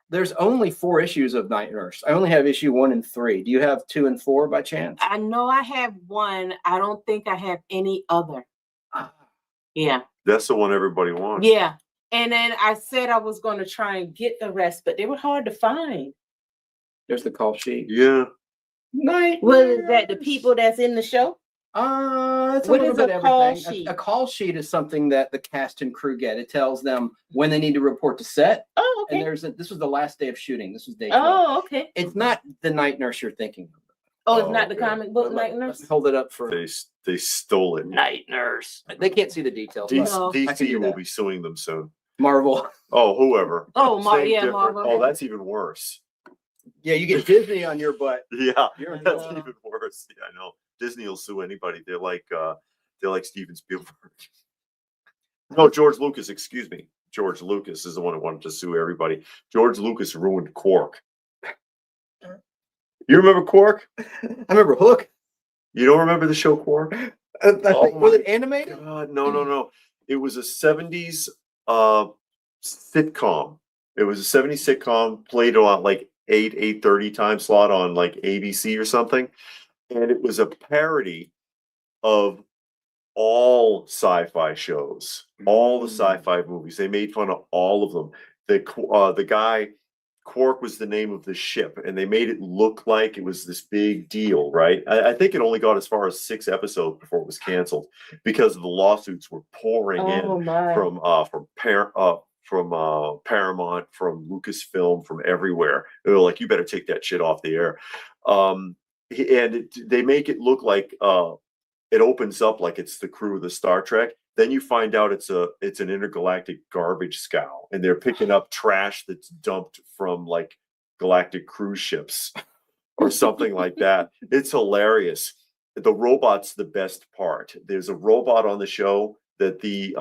There's only 4 issues of Night Nurse. I only have issue 1 and 3. Do you have 2 and 4 by chance? I know I have one. I don't think I have any other. Ah. Yeah. That's the one everybody wants. Yeah. And then I said I was going to try and get the rest, but they were hard to find. There's the call sheet. Yeah. Night What is that? The Nurse. people that's in the show? It's a What little is bit a call everything. sheet? A call sheet is something that the cast and crew get. It tells them when they need to report to set. Oh, And okay. this was the last day of shooting. This was day 12. Oh, okay. It's not the Night Nurse you're thinking of. Oh, it's Oh, not the okay. comic book Let Night me Nurse? hold it up for They stole it. Night Nurse. They can't see the details. DC, but No. I can do will that. be suing them soon. Marvel. Oh, whoever. Oh, Same yeah, different. Marvel. Oh, that's even worse. Yeah, you get Disney on your butt. Yeah, You're in that's trouble. even worse. Yeah, I know. Disney will sue anybody. They're like Steven Spielberg. No, George Lucas. Excuse me. George Lucas is the one who wanted to sue everybody. George Lucas ruined Quark. You remember Quark? I remember Hook. You don't remember the show Quark? I think, Oh was my it animated? God, no. It was a 70s sitcom. It was a 70s sitcom played on like 8:30 time slot on like ABC or something. And it was a parody of all sci-fi shows, all the sci-fi movies. They made fun of all of them. The guy Quark was the name of the ship, and they made it look like it was this big deal, right? I think it only got as far as 6 episodes before it was canceled because the lawsuits were pouring Oh, in my. from Paramount, from Lucasfilm, from everywhere. They were like, "You better take that shit off the air." They make it look like it opens up like it's the crew of the Star Trek. Then you find out it's an intergalactic garbage scow, and they're picking up trash that's dumped from like galactic cruise ships or something like that. It's hilarious. The robot's the best part. There's a robot on the show that the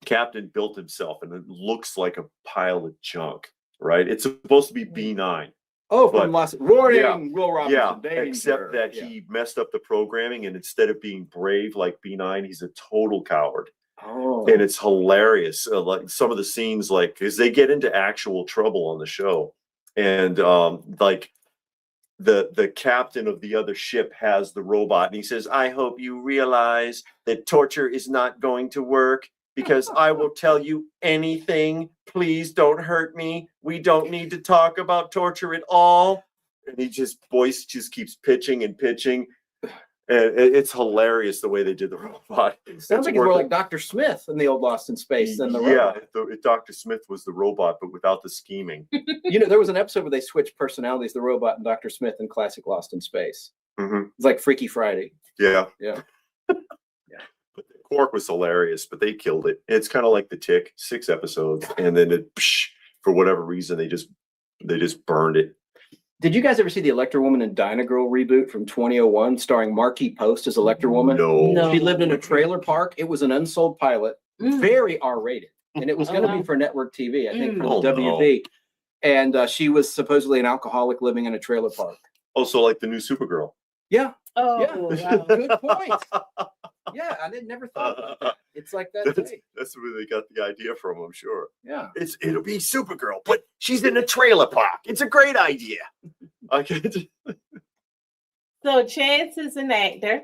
captain built himself, and it looks like a pile of junk, right? It's supposed to be B9. Oh, from But- Lost Warning, Yeah. Will Robinson. Yeah, danger. except that Yeah. he messed up the programming, and instead of being brave like B9, he's a total coward. Oh. And it's hilarious. Like some of the scenes, like because they get into actual trouble on the show, and like the captain of the other ship has the robot, and he says, "I hope you realize that torture is not going to work." Because I will tell you anything. Please don't hurt me. We don't need to talk about torture at all. And he voice just keeps pitching and pitching. And it's hilarious the way they did the robot. Sounds like it's more like Dr. Smith in the old Lost in Space than the robot. Dr. Smith was the robot, but without the scheming. You know, there was an episode where they switched personalities, the robot and Dr. Smith in classic Lost in Space. Mm-hmm. It's like Freaky Friday. Yeah. Yeah. But Quark was hilarious, but they killed it. It's kind of like The Tick, 6 episodes, and then for whatever reason they just burned it. Did you guys ever see the Electra Woman and Dinah Girl reboot from 2001 starring Marquis Post as Electra Woman? No. She lived in a trailer park. It was an unsold pilot, Mm. very R-rated, and it was going to wow. be for network TV, I think, for Oh, the no. WB. And she was supposedly an alcoholic living in a trailer park. Also, like the new Supergirl. Yeah, Oh, yeah. wow. Good point. Yeah, I never thought about that. It's like that day. That's where they got the idea from, I'm sure. Yeah. It'll be Supergirl, but she's in a trailer park. It's a great idea. Okay. So Chance is an actor.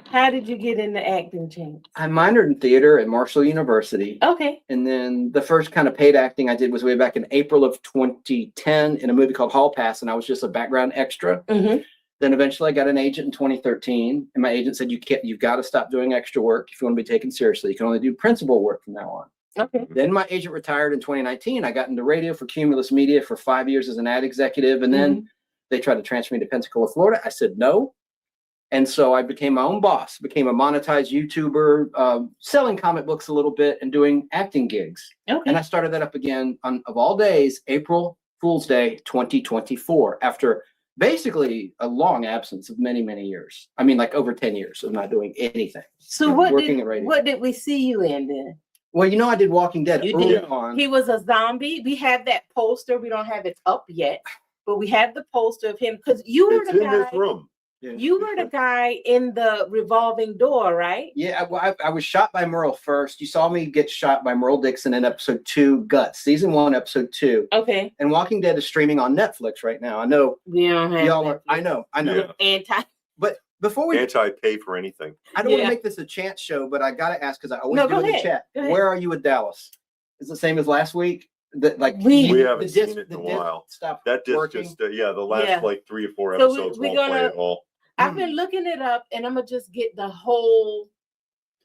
How did you get into acting, Chance? I minored in theater at Marshall University. Okay. And then the first kind of paid acting I did was way back in April of 2010 in a movie called Hall Pass, and I was just a background extra. Mm-hmm. Then eventually I got an agent in 2013, and my agent said, you've got to stop doing extra work if you want to be taken seriously. You can only do principal work from now on. Okay. Then my agent retired in 2019. I got into radio for Cumulus Media for 5 years as an ad executive. And then they tried to transfer me to Pensacola, Florida. I said no. And so I became my own boss, became a monetized YouTuber, selling comic books a little bit and doing acting gigs. Okay. And I started that up again on, of all days, April Fool's Day 2024, after basically a long absence of many, many years. I mean, like over 10 years of not doing anything. So what did we see you in then? Well, you know, I did Walking Dead early on. He was a zombie. We have that poster. We don't have it up yet, but we have the poster of him because you were the guy. In this room. Yeah. You were the guy in the revolving door, right? Yeah, well, I was shot by Merle first. You saw me get shot by Merle Dixon in episode 2, Guts, season 1, episode 2. Okay. And Walking Dead is streaming on Netflix right now. I know we don't have y'all are. I know. Yeah. But before we anti-pay for anything. I don't want to make this a chance show, but I gotta ask because I always do in the chat. Where are you with Dallas? Is it the same as last week? We haven't seen it in a while. That disc working. just the last like 3 or 4 episodes won't play at all. I've been looking it up, and I'm gonna just get the whole,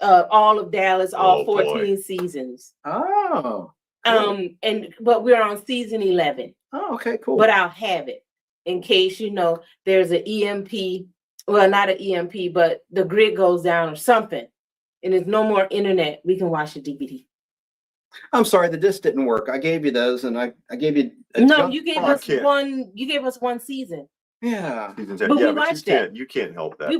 all of Dallas, all 14 seasons. Oh. Cool. But we're on season 11. Oh, okay, cool. But I'll have it in case there's an EMP. Well, not an EMP, but the grid goes down or something, and there's no more internet. We can watch the DVD. I'm sorry, the disc didn't work. I gave you those, and I gave you. You gave us one. You gave us one season. Yeah, but we watched that. You can't help that. We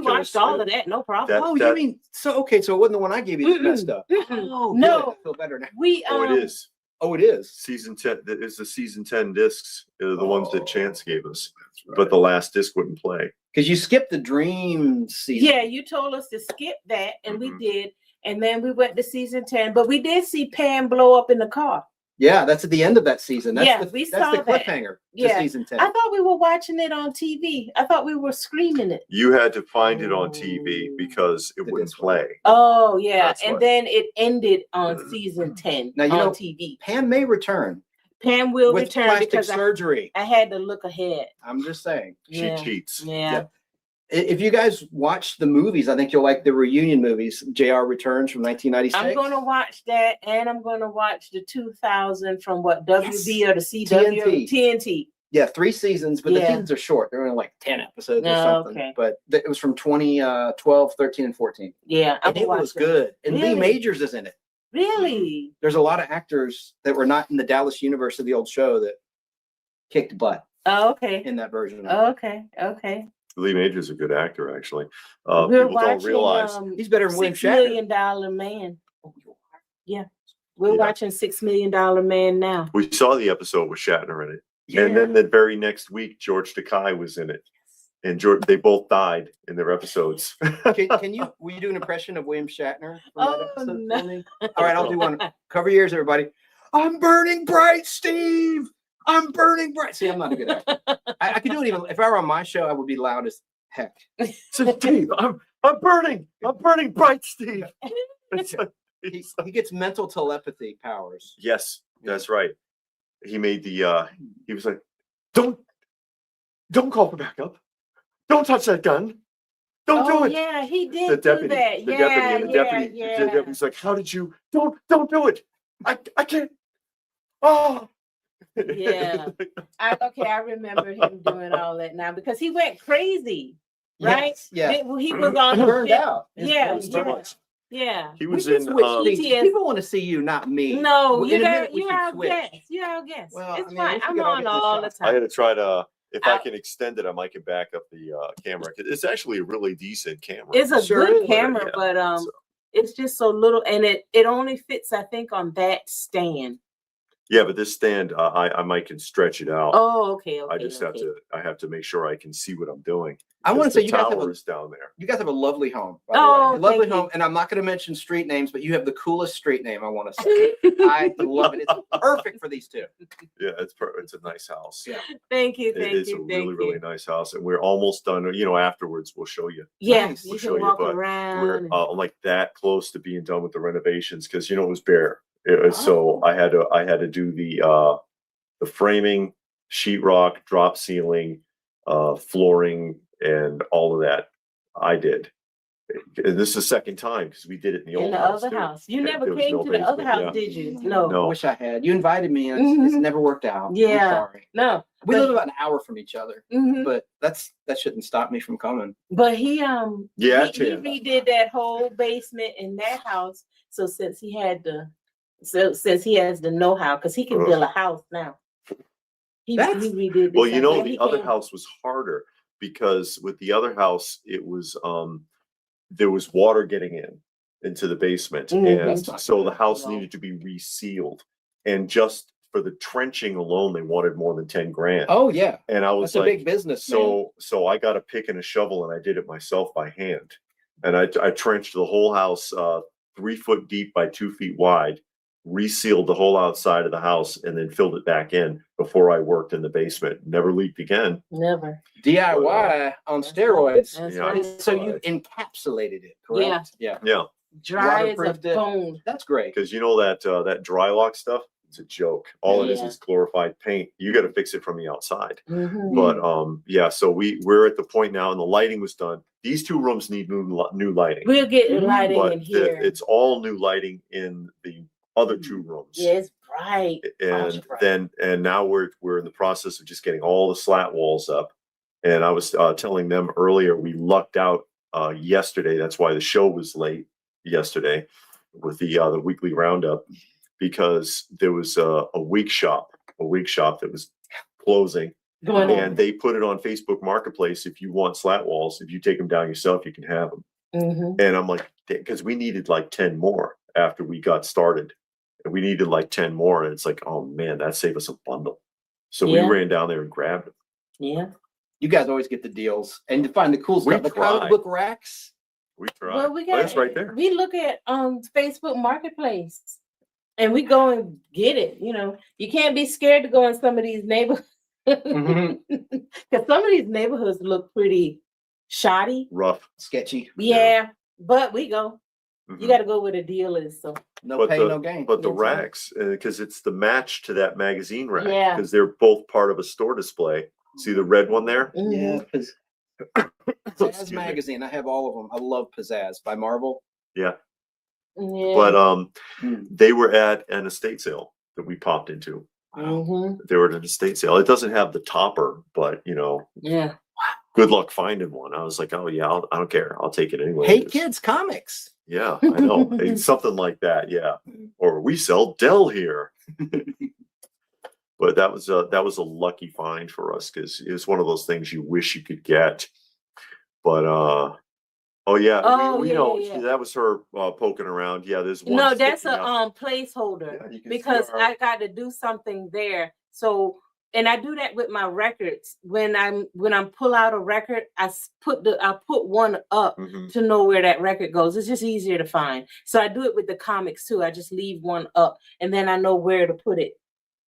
watched all of that. No problem. You mean so? Okay, so it wasn't the one I gave you that messed up. Oh, no, good. I feel better now. It is. Oh, it is. Season 10 is the season 10 discs. The ones that Chance gave us, but the last disc wouldn't play because you skipped the Dream season. Yeah, you told us to skip that, and we did, and then we went to season 10. But we did see Pam blow up in the car. Yeah, that's at the end of that season. That's we saw the cliffhanger to season 10. I thought we were watching it on TV. I thought we were screaming it. You had to find it on TV because it wouldn't play. Oh, yeah. And then it ended on season 10 now, on TV. Pam may return. Pam will with return plastic because surgery. I had to look ahead. I'm just saying. She cheats. Yeah. If you guys watch the movies, I think you'll like the reunion movies. JR Returns from 1996. I'm going to watch that, and I'm going to watch the 2000 from WB or the CW? TNT. Yeah, 3 seasons, but the seasons are short. They're only like 10 episodes or something. Okay. But it was from 2012, 13, and 14. Yeah, and it was good. And Lee Majors is in it. Really? There's a lot of actors that were not in the Dallas universe of the old show that kicked butt. Oh, okay. In that version. Okay. Lee Majors is a good actor, actually. We're people watching, don't realize he's better than William $6 Shatner. Million Man. Yeah, we're watching $6 Million Man now. We saw the episode with Shatner in it, and then the very next week, George Takei was in it, and they both died in their episodes. Will you do an impression of William Shatner? Oh, no. All right, I'll do one. Cover your ears, everybody. I'm burning bright, Steve. I'm burning bright. See, I'm not a good actor. I could do it even if I were on my show. I would be loud as heck. So, Steve, I'm burning bright, Steve. He gets mental telepathy powers. Yes, that's right. He made the. He was like, don't call for backup. Don't touch that gun. Don't do it. Yeah, he did do that. The deputy's like, how did you? Don't do it. I can't. Oh. Yeah. I remember him doing all that now because he went crazy, right? Yes, he was on burned out. Yeah. He was in. People want to see you, not me. No, you're our guest. You're our guest. Well, it's fine. I'm on all the time. I had to try to. If I can extend it, I might can back up the camera. It's actually a really decent camera. It's a good camera, but it's just so little, and it only fits, I think, on that stand. Yeah, but this stand, I might can stretch it out. Oh, okay. I just have to make sure I can see what I'm doing. I want to say you guys have down there. You guys have a lovely home. Lovely home, and I'm not going to mention street names, but you have the coolest street name. I want to say, I love it. It's perfect for these two. Yeah, it's a nice house. Yeah, thank you. It's a really nice house, and we're almost done. Afterwards we'll show you. Yes, we'll show you around. We're like that close to being done with the renovations because it was bare. So I had to do the framing, sheetrock, drop ceiling, flooring and all of that. I did. And this is the second time because we did it in the In old the house. other too. house. You There never was came no to the other basement, house, yeah. did you? No. No. I wish I had. You invited me, and it's never worked out. I'm Yeah. sorry. No. We but- live about an hour from each other, Mhm. but that shouldn't stop me from coming. But he Yeah, he redid that whole basement in that house. So since he has the know-how, because he can build a house now. He redid this. Well, you house. know, Yeah, the he other can. house was harder because with the other house, it was there was water getting into the basement, Mhm. and so the house No. needed to be resealed. And just for the trenching alone, they wanted more than 10 grand. Oh yeah, And I was that's a like, big business. Man. so I got a pick and a shovel, and I did it myself by hand. And I trenched the whole house 3 foot deep by 2 feet wide, resealed the whole outside of the house, and then filled it back in before I worked in the basement. Never leaked again. Never. DIY on steroids. That's Yeah. right. So you encapsulated it, correct? Yeah. Yeah, Dry as a Waterproofed it. bone. That's great. because you know that dry lock stuff. It's a joke. All it Yeah. is glorified paint. You got to fix it from the outside. Mhm. But yeah, so we're at the point now, and the lighting was done. These 2 rooms need new lighting. We'll get Mhm. lighting But in here. it's all new lighting in the other 2 rooms. Yeah, it's bright. And ultra bright. then now we're in the process of just getting all the slat walls up. And I was telling them earlier, we lucked out yesterday. That's why the show was late yesterday with the weekly roundup, because there was a wig shop that was closing. Going And on. they put it on Facebook Marketplace. If you want slat walls, if you take them down yourself, you can have them. Mhm. And I'm like, because we needed like 10 more after we got started. And we needed like 10 more. And it's like, oh man, that saved us a bundle. So Yeah. we ran down there and grabbed them. Yeah. You guys always get the deals and to find the cool We stuff. The try. comic book racks. We tried. Well, we Well, got that's right there. We look at Facebook Marketplace, and we go and get it. You know, you can't be scared to go in some of these neighborhoods Mhm. because some of these neighborhoods look pretty shoddy. Rough. Sketchy. Yeah, but we go. Mhm. You got to go where the deal is. So No But pay, the- no gain. But the That's right. racks, because it's the match to that magazine rack, Yeah. because they're both part of a store display. See the red one there? Yeah, mhm. Pizzazz Excuse me. magazine. I have all of them. I love Pizzazz by Marvel. Yeah. Yeah. But Hmm. they were at an estate sale that we popped into. Mhm. They were at an estate sale. It doesn't have the topper, but Yeah. good luck finding one. I was like, oh yeah, I don't care. I'll take it anyway. Hey Kids Comics. Yeah, I know. It's something like that. Yeah. Or we sell Dell here. But that was a lucky find for us because it was one of those things you wish you could get. But oh yeah, Oh, we yeah, know yeah, yeah. that was her poking around. Yeah, there's one. No, that's sticking a out. placeholder Yeah, you can see because our- I got to do something there. So, and I do that with my records. When I'm pull out a record, I put one up Mhm. to know where that record goes. It's just easier to find. So I do it with the comics too. I just leave one up, and then I know where to put it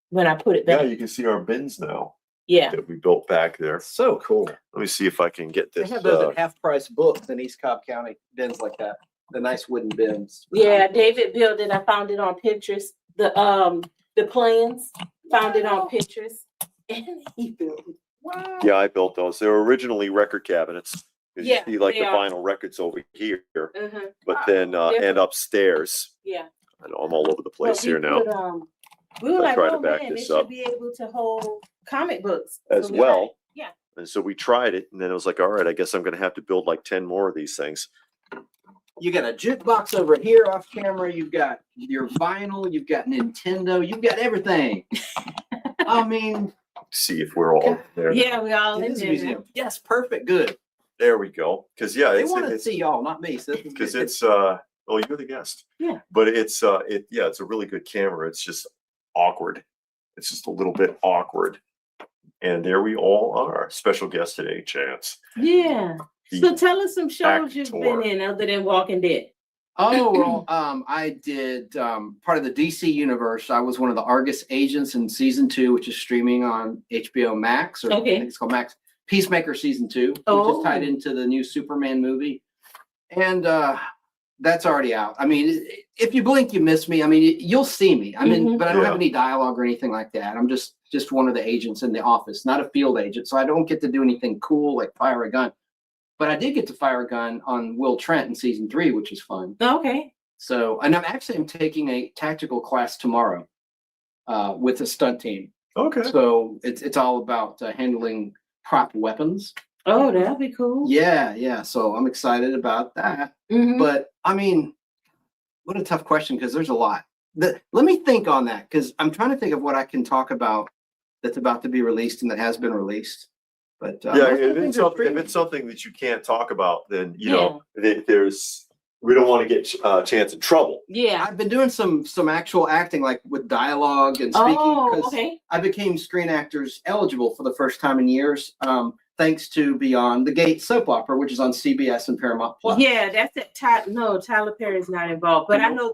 when I put it Yeah, back. you can see our bins now Yeah. that we built back there. So cool. Let me see if I can get They this. have those at half price books in East Cobb County. Bins like that. The nice wooden bins. Yeah, David built it. I found it on Pinterest. The plans, found it on Pinterest. And he built it. Wow. Yeah, I built those. They were originally record cabinets. 'Cause Yeah, you see like they the are. vinyl records over here, Mhm. but then Different. and upstairs. Yeah. I know I'm all over the place But we here now. put, we were I like, try to oh back man, it this should up. be able to hold comic books As So we well. tried- Yeah. And so we tried it, and then it was like, all right, I guess I'm gonna have to build like 10 more of these things. You got a jukebox over here off camera. You've got your vinyl. You've got Nintendo. You've got everything. I mean, See if we're all there. Yeah, we all it in is a there. museum. Yes, perfect. Good. There we go. Because yeah, They want to see y'all, not me. So because it's oh, you're the guest. Yeah. But it's it's a really good camera. It's just awkward. It's just a little bit awkward. And there we all are. Special guest today, Chance. Yeah. The So tell us some shows you've actor. been in other than Walking Dead. Oh, well, I did part of the DC universe. I was one of the Argus agents in season 2, which is streaming on HBO Max, or I Okay. think it's called Max. Peacemaker season 2, which Oh. is tied into the new Superman movie. And that's already out. I mean, if you blink, you miss me. I mean, you'll see me. I mean, Mhm. but I don't have Yeah. any dialogue or anything like that. I'm just just one of the agents in the office, not a field agent. So I don't get to do anything cool like fire a gun. But I did get to fire a gun on Will Trent in season 3, which is fun. Okay. So, and I'm taking a tactical class tomorrow with a stunt team. Okay. So it's all about handling prop weapons. Oh, that'd be cool. Yeah. So I'm excited about that. Mhm. But I mean, what a tough question, because there's a lot. Let me think on that, because I'm trying to think of what I can talk about that's about to be released and that has been released. But Yeah, if it's something that you can't talk about, then you know we don't want to get a chance in trouble. Yeah. I've been doing some actual acting, like with dialogue and speaking. Oh, okay. I became Screen Actors eligible for the first time in years, thanks to Beyond the Gate soap opera, which is on CBS and Paramount Plus. Yeah, that's it. No, Tyler Perry's not involved, but I know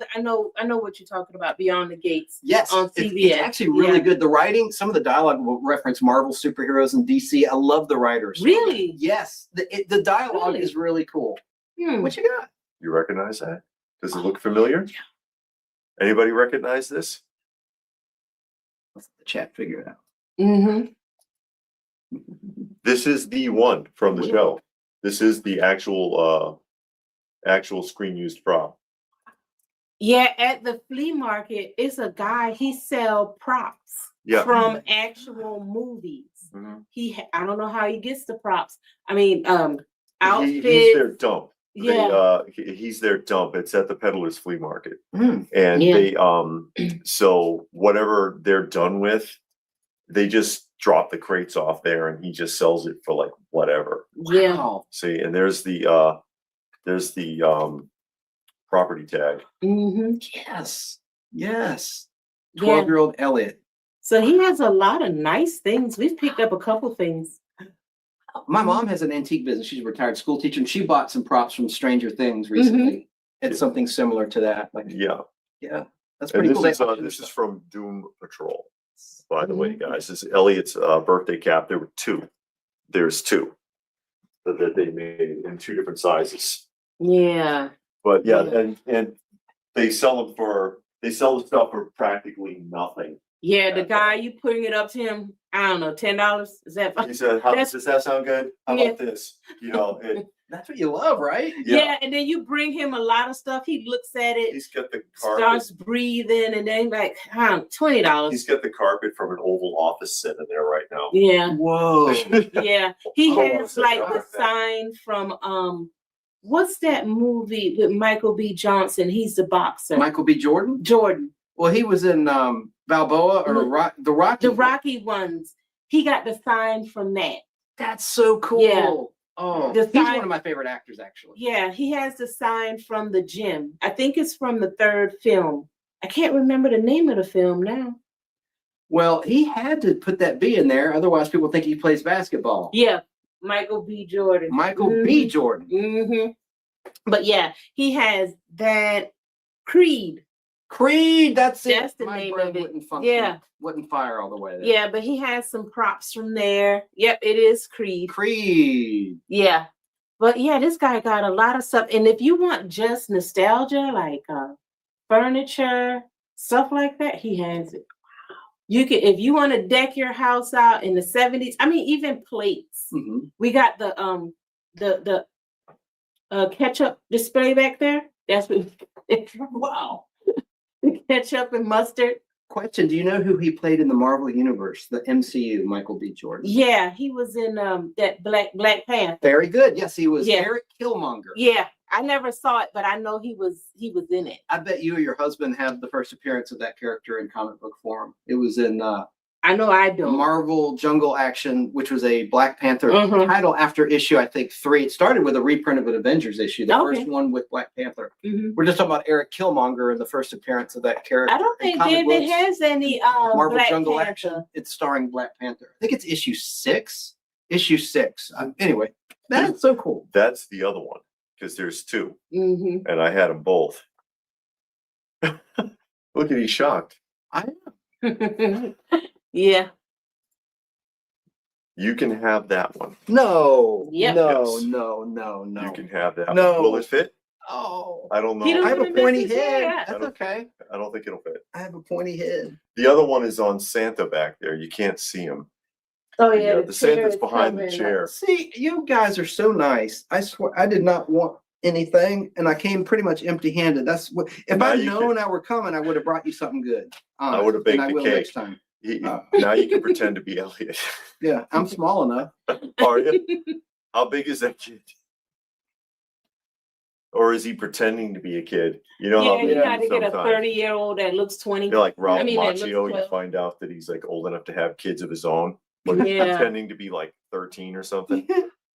what you're talking about. Beyond the Gates. Yes, on CBS. It's actually really good. The writing, some of the dialogue will reference Marvel superheroes and DC. I love the writers. Really? Yes, the dialogue is really cool. What you got? You recognize that? Does it look familiar? Yeah. Anybody recognize this? Let's let the chat figure it out. Mm-hmm. This is the one from the show. This is the actual screen used prop. Yeah, at the flea market, it's a guy. He sell props from actual movies. Mm-hmm. I don't know how he gets the props. I mean, outfits. He's their dump. Yeah, he's their dump. It's at the Peddler's Flea Market, Mm. and they so whatever they're done with, they just drop the crates off there, and he just sells it for like whatever. Yeah. Wow. See, and there's the property tag. Mm-hmm. Yes. 12-year-old Elliot. So he has a lot of nice things. We've picked up a couple things. My mom has an antique business. She's a retired school teacher, and she bought some props from Stranger Things recently. It's something similar to that. Like, yeah, that's pretty cool. This is from Doom Patrol, by the way, guys. This is Elliot's birthday cap. There were two. There's two that they made in 2 different sizes. Yeah. But and they sell the stuff for practically nothing. Yeah, the guy, you putting it up to him, I don't know, $10. Is that fine? He said, does that sound good? How about this? You know, that's what you love, right? Yeah, and then you bring him a lot of stuff. He looks at it. He's got the carpet. Starts breathing, and then like, $20. He's got the carpet from an Oval Office sitting there right now. Yeah. Whoa. Yeah. He has like the sign from what's that movie with Michael B. Johnson? He's the boxer. Michael B. Jordan? Jordan. Well, he was in Balboa or the Rocky. The Rocky ones. He got the sign from that. That's so cool. Yeah. Oh, he's one of my favorite actors, actually. Yeah, he has the sign from the gym. I think it's from the 3rd film. I can't remember the name of the film now. Well, he had to put that B in there, otherwise people think he plays basketball. Yeah, Michael B. Jordan. Michael B. Jordan. Mm-hmm. But yeah, he has that Creed. That's it. That's the My name brain of it. wouldn't function. Yeah. Wouldn't fire all the way there. Yeah, but he has some props from there. Yep, it is Creed. Yeah. But yeah, this guy got a lot of stuff. And if you want just nostalgia, like furniture, stuff like that, he has it. You can, if you want to deck your house out in the 70s, I mean, even plates. Mm-hmm. We got the ketchup display back there. That's what. Wow. The ketchup and mustard. Question: do you know who he played in the Marvel Universe, the MCU? Michael B. Jordan. Yeah, he was in that Black Panther. Very good. Yes, he was. Eric Killmonger. Yeah, I never saw it, but I know he was in it. I bet you or your husband have the first appearance of that character in comic book form. It was in I know I don't. Marvel Jungle Action, which was a Black Panther title after issue, I think 3. It started with a reprint of an Avengers issue, the first one with Black Panther. Mm-hmm. We're just talking about Eric Killmonger and the first appearance of that character. I don't think David has any Marvel Black Jungle Panther. Action. It's starring Black Panther. I think it's issue 6. Issue 6. Anyway, that's so cool. That's the other one, because there's 2. Mm-hmm. And I had them both. Look at, he's shocked. I am. Yeah. You can have that one. No. Yep. No. Yes. No. You can have that. No. Will it fit? Oh, I don't know. He I have a Even miss pointy his head. hair. That's okay. I don't think it'll fit. I have a pointy head. The other one is on Santa back there. You can't see him. Oh yeah, The Santa's is behind the covering chair. up. See, you guys are so nice. I swear, I did not want anything, and I came pretty much empty-handed. That's what. If Now I'd you known I were coming, I would have brought you something good. I would have baked and I a will cake. next time. Now you can pretend to be Elliot. Yeah, I'm small enough. Are you? How big is that kid? Or is he pretending to be a kid? You know how Yeah, they you got do to get a sometimes. 30-year-old that looks 20. You're like Ralph I mean, that Macchio. looks You 12. find out that he's like old enough to have kids of his own, but he's Yeah. pretending to be like 13 or something.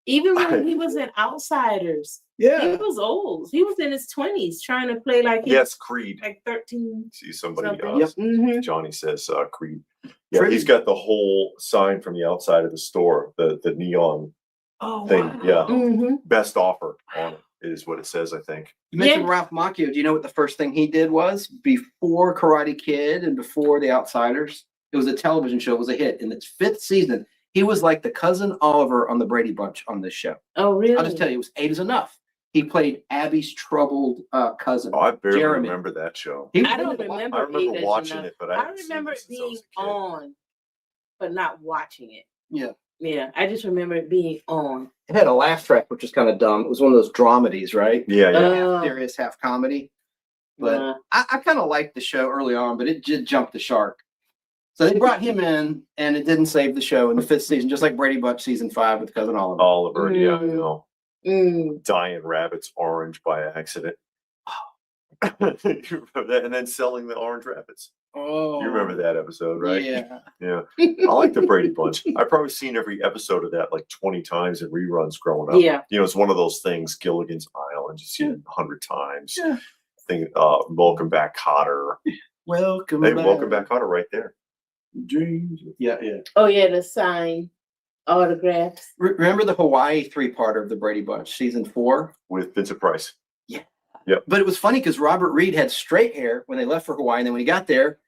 Even when he was in Outsiders, he Yeah. was old. He was in his 20s trying to play like he Yes, Creed. like 13. See somebody Something. else. Mhm. Johnny says Creed. Yeah, Creed. he's got the whole sign from the outside of the store, the neon Oh, thing. wow. Yeah, Mhm. best offer on it is what it says, I think. You mentioned Yeah. Ralph Macchio. Do you know what the first thing he did was before Karate Kid and before The Outsiders? It was a television show. It was a hit in its 5th season. He was like the cousin Oliver on the Brady Bunch on this show. Oh, really? I'll just tell you, it was 8 is enough. He played Abby's troubled cousin. Oh, I barely Jeremy. remember that show. He was I in don't it a lot. remember. I remember Eight is watching Enough. it, but I I haven't seen remember it it since I was being a kid. on, but not watching it. Yeah. Yeah, I just remember it being on. It had a laugh track, which was kind of dumb. It was one of those dramedies, right? Yeah, yeah. Half serious, half comedy. But Uh, I kind of liked the show early on, but it did jump the shark. So they brought him in, and it didn't save the show in the 5th season, just like Brady Bunch season 5 with cousin Oliver. Oliver, yeah, I Mm. know. Dyeing rabbits orange by accident. You remember that? And then selling the orange rabbits. Oh, You remember that episode, right? Yeah. Yeah. I like the Brady Bunch. I've probably seen every episode of that like 20 times in reruns growing up. Yeah. You know, it's one of those things, Gilligan's Island, you see it 100 times. Yeah. Welcome Back Cotter. Welcome Hey, back. Welcome Back Cotter right there. Dreams. Yeah, yeah. Oh yeah, the sign autographs. Remember the Hawaii 3-parter of the Brady Bunch, season 4? With Vincent Price. But it was funny because Robert Reed had straight hair when they left for Hawaii, and then when he got there,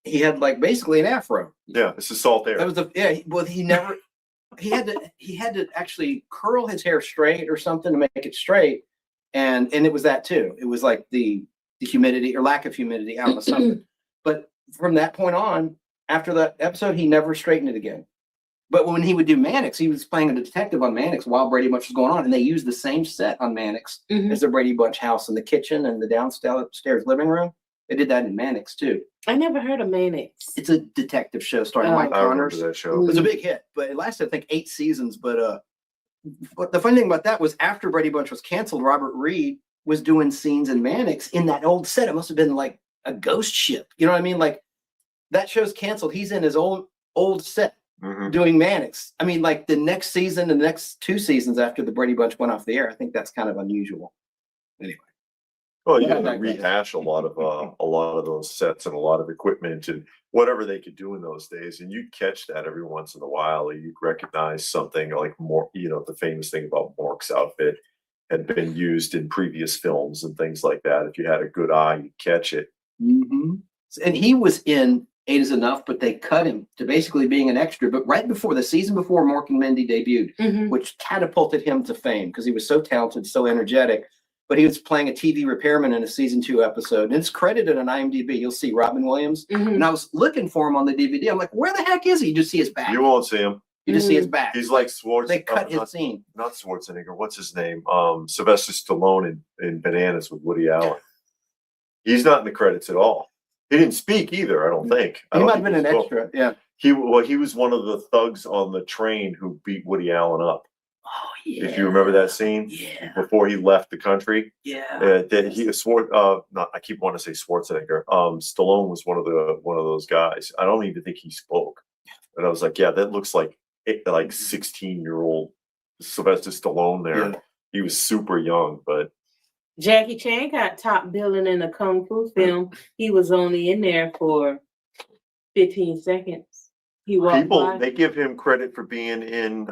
he had like basically an afro. Yeah, it's the salt air. That was well, he never he had to actually curl his hair straight or something to make it straight, and it was that too. It was like the humidity or lack of humidity out in the summer. But from that point on, after that episode, he never straightened it again. But when he would do Mannix, he was playing a detective on Mannix while Brady Bunch was going on, and they used the same set on Mannix as the Brady Bunch house in the kitchen and the downstairs living room. They did that in Mannix too. I never heard of Mannix. It's a detective show starring Oh. Mike I remember Connors. that show. It was a big hit, but it lasted, I think, 8 seasons. But the funny thing about that was after Brady Bunch was canceled, Robert Reed was doing scenes in Mannix in that old set. It must have been like a ghost ship. You know what I mean? Like that show's canceled. He's in his old set doing Mannix. I mean, like the next season and the next 2 seasons after the Brady Bunch went off the air. I think that's kind of unusual. Anyway. Well, Yeah, yeah, they rehash a lot of those sets and a lot of equipment and whatever they could do in those days. And you'd catch that every once in a while. You'd recognize something like more, the famous thing about Mork's outfit had been used in previous films and things like that. If you had a good eye, you'd catch it. And he was in 8 is Enough, but they cut him to basically being an extra. But right before the season before Mork and Mindy debuted, which catapulted him to fame because he was so talented, so energetic. But he was playing a TV repairman in a season 2 episode. And it's credited on IMDb. You'll see Robin Williams. And I was looking for him on the DVD. I'm like, where the heck is he? You just see his back. You won't see him. You just see his back. He's like Schwarzenegger. They cut his scene. Not Schwarzenegger. What's his name? Sylvester Stallone in Bananas with Woody Allen. He's not in the credits at all. He didn't speak either, I don't think. He might have been an extra. Yeah. He was one of the thugs on the train who beat Woody Allen up. Oh, yeah. If you remember that scene, Yeah. before he left the country, Yeah. that he I keep wanting to say Schwarzenegger. Stallone was one of those guys. I don't even think he spoke, and I was like, yeah, that looks like 16-year-old Sylvester Stallone there. Yeah. He was super young, but Jackie Chan got top billing in a kung fu film. He was only in there for 15 seconds. They give him credit for being in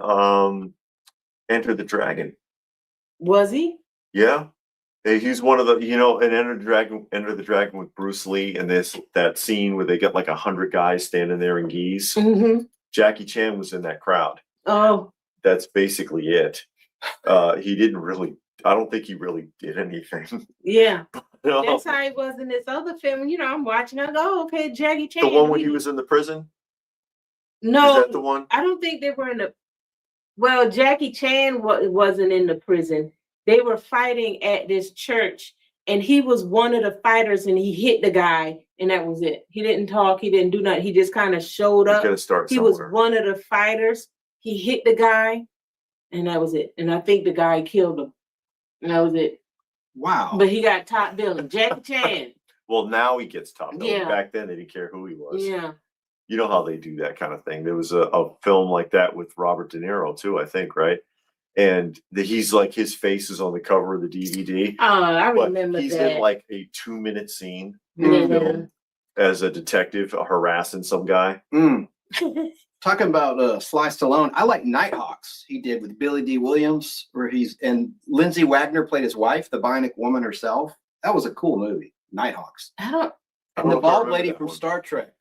Enter the Dragon. Was he? Yeah. He's one of the, in Enter the Dragon with Bruce Lee and that scene where they get like 100 guys standing there in geese. Jackie Chan was in that crowd. Oh. That's basically it. He didn't really, I don't think he really did anything. Yeah. No. That's how he was in this other film. You know, I'm watching. I go, oh, okay, Jackie Chan. The one when he was in the prison? No, Is that the one? I don't think they were in the. Well, Jackie Chan wasn't in the prison. They were fighting at this church, and he was one of the fighters, and he hit the guy, and that was it. He didn't talk. He didn't do nothing. He just kind of showed up. He was one of the fighters. He hit the guy, and that was it. And I think the guy killed him. And that was it. Wow. But he got top billing. Jackie Chan. Well, now he gets top billing. Yeah. Back then, they didn't care who he was. Yeah. You know how they do that kind of thing. There was a film like that with Robert De Niro too, I think, right? And he's like, his face is on the cover of the DVD. Oh, I remember he's that. in like a 2-minute scene in the film as a detective harassing some guy. Talking about Sly Stallone, I like Nighthawks. He did with Billy D. Williams, where and Lindsay Wagner played his wife, the Bionic Woman herself. That was a cool movie, Nighthawks. And the bald lady from Star Trek,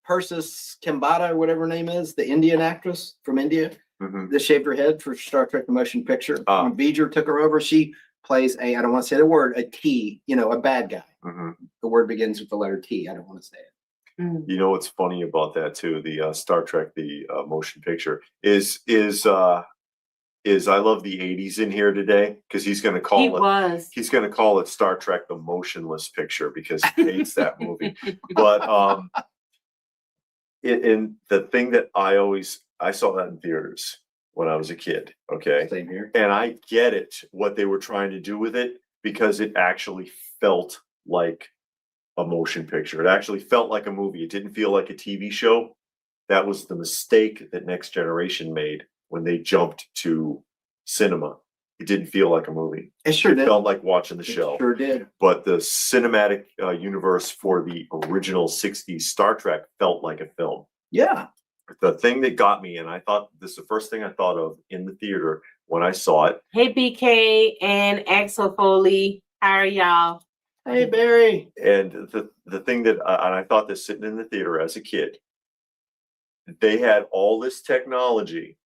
Persis Kembata, or whatever her name is, the Indian actress from India, that shaved her head for Star Trek the Motion Picture. When V'ger took her over, she plays I don't want to say the word, a T, a bad guy. The word begins with the letter T. I don't want to say it. You know what's funny about that too? The Star Trek, the motion picture is I love the 80s in here today because he's going to call it Star Trek the Motionless Picture because he hates that movie. But in the thing that I saw that in theaters when I was a kid. Okay, same here. And I get it what they were trying to do with it because it actually felt like a motion picture. It actually felt like a movie. It didn't feel like a TV show. That was the mistake that Next Generation made when they jumped to cinema. It didn't feel like a movie. It sure did. It felt like watching the show. It sure did. But the cinematic universe for the original 60s Star Trek felt like a film. Yeah. The thing that got me, and I thought this is the first thing I thought of in the theater when I saw it. Hey, BK and Axel Foley. How are y'all? Hey, Barry. And the thing that, and I thought this sitting in the theater as a kid, they had all this technology,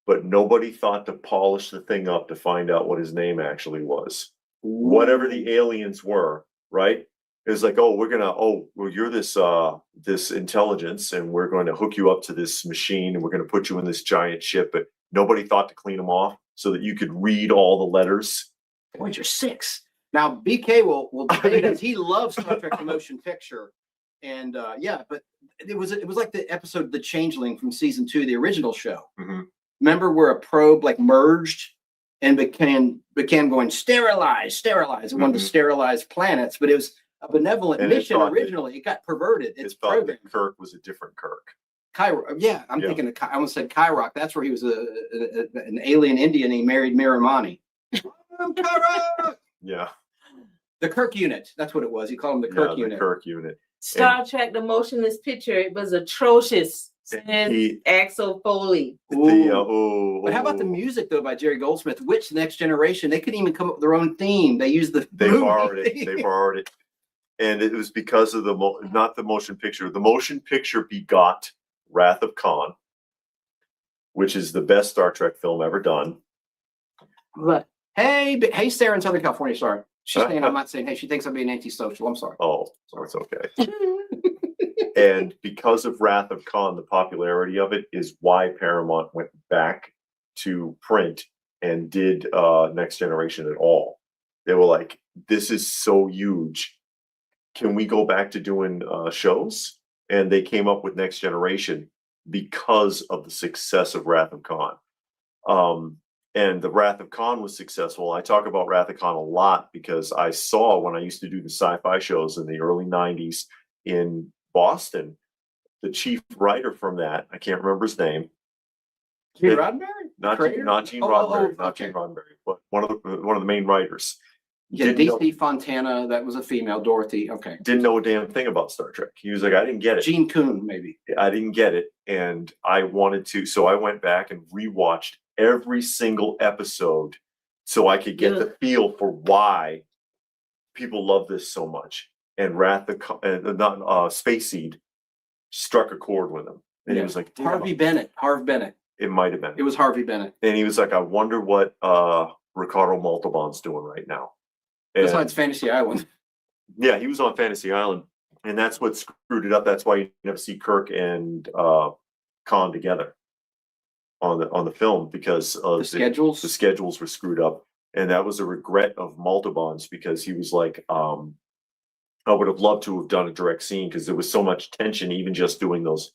but nobody thought to polish the thing up to find out what his name actually was. Whatever the aliens were, right? It was like, you're this intelligence, and we're going to hook you up to this machine, and we're going to put you in this giant ship. But nobody thought to clean them off so that you could read all the letters. Boy, you're 6. Now, BK will debate us. He loves Star Trek the Motion Picture. And but it was like the episode The Changeling from season 2, the original show. Remember where a probe like merged and began going sterilize. It wanted to sterilize planets, but it was a benevolent mission originally. It got perverted. It's thought that Kirk was a different Kirk. Yeah, I'm thinking of, I almost said Kyrok. That's where he was an alien Indian. He married Miramani. Kyrok! Yeah. The Kirk unit. That's what it was. He called him the Kirk unit. The Kirk unit. Star Trek, the motionless picture. It was atrocious. Says Axel Foley. But how about the music though by Jerry Goldsmith? Which Next Generation? They couldn't even come up with their own theme. They used They borrowed it. And it was because of not the motion picture. The motion picture begot Wrath of Khan, which is the best Star Trek film ever done. What? Hey, Sarah in Southern California. Sorry. She's saying I'm not saying, hey, she thinks I'm being antisocial. I'm sorry. Oh, so it's okay. And because of Wrath of Khan, the popularity of it is why Paramount went back to print and did Next Generation at all. They were like, this is so huge. Can we go back to doing shows? And they came up with Next Generation because of the success of Wrath of Khan. And the Wrath of Khan was successful. I talk about Wrath of Khan a lot because I saw when I used to do the sci-fi shows in the early 90s in Boston, the chief writer from that, I can't remember his name. Gene Roddenberry? Not Gene Roddenberry, not Gene Roddenberry, but one of the main writers. Yeah, DC Fontana, that was a female, Dorothy. Okay. Didn't know a damn thing about Star Trek. He was like, I didn't get it. Gene Kuhn, maybe. I didn't get it. And I wanted to, so I went back and rewatched every single episode so I could get the feel for why people love this so much. And Space Seed struck a chord with him. And he was like, Harv Bennett. It might have been. It was Harvey Bennett. And he was like, I wonder what Ricardo Montalban's doing right now. And, Besides Fantasy Island. yeah, he was on Fantasy Island, and that's what screwed it up. That's why you never see Kirk and Khan together on the film, because of The schedules? The schedules were screwed up, and that was a regret of Montalban's, because he was like, I would have loved to have done a direct scene because there was so much tension, even just doing those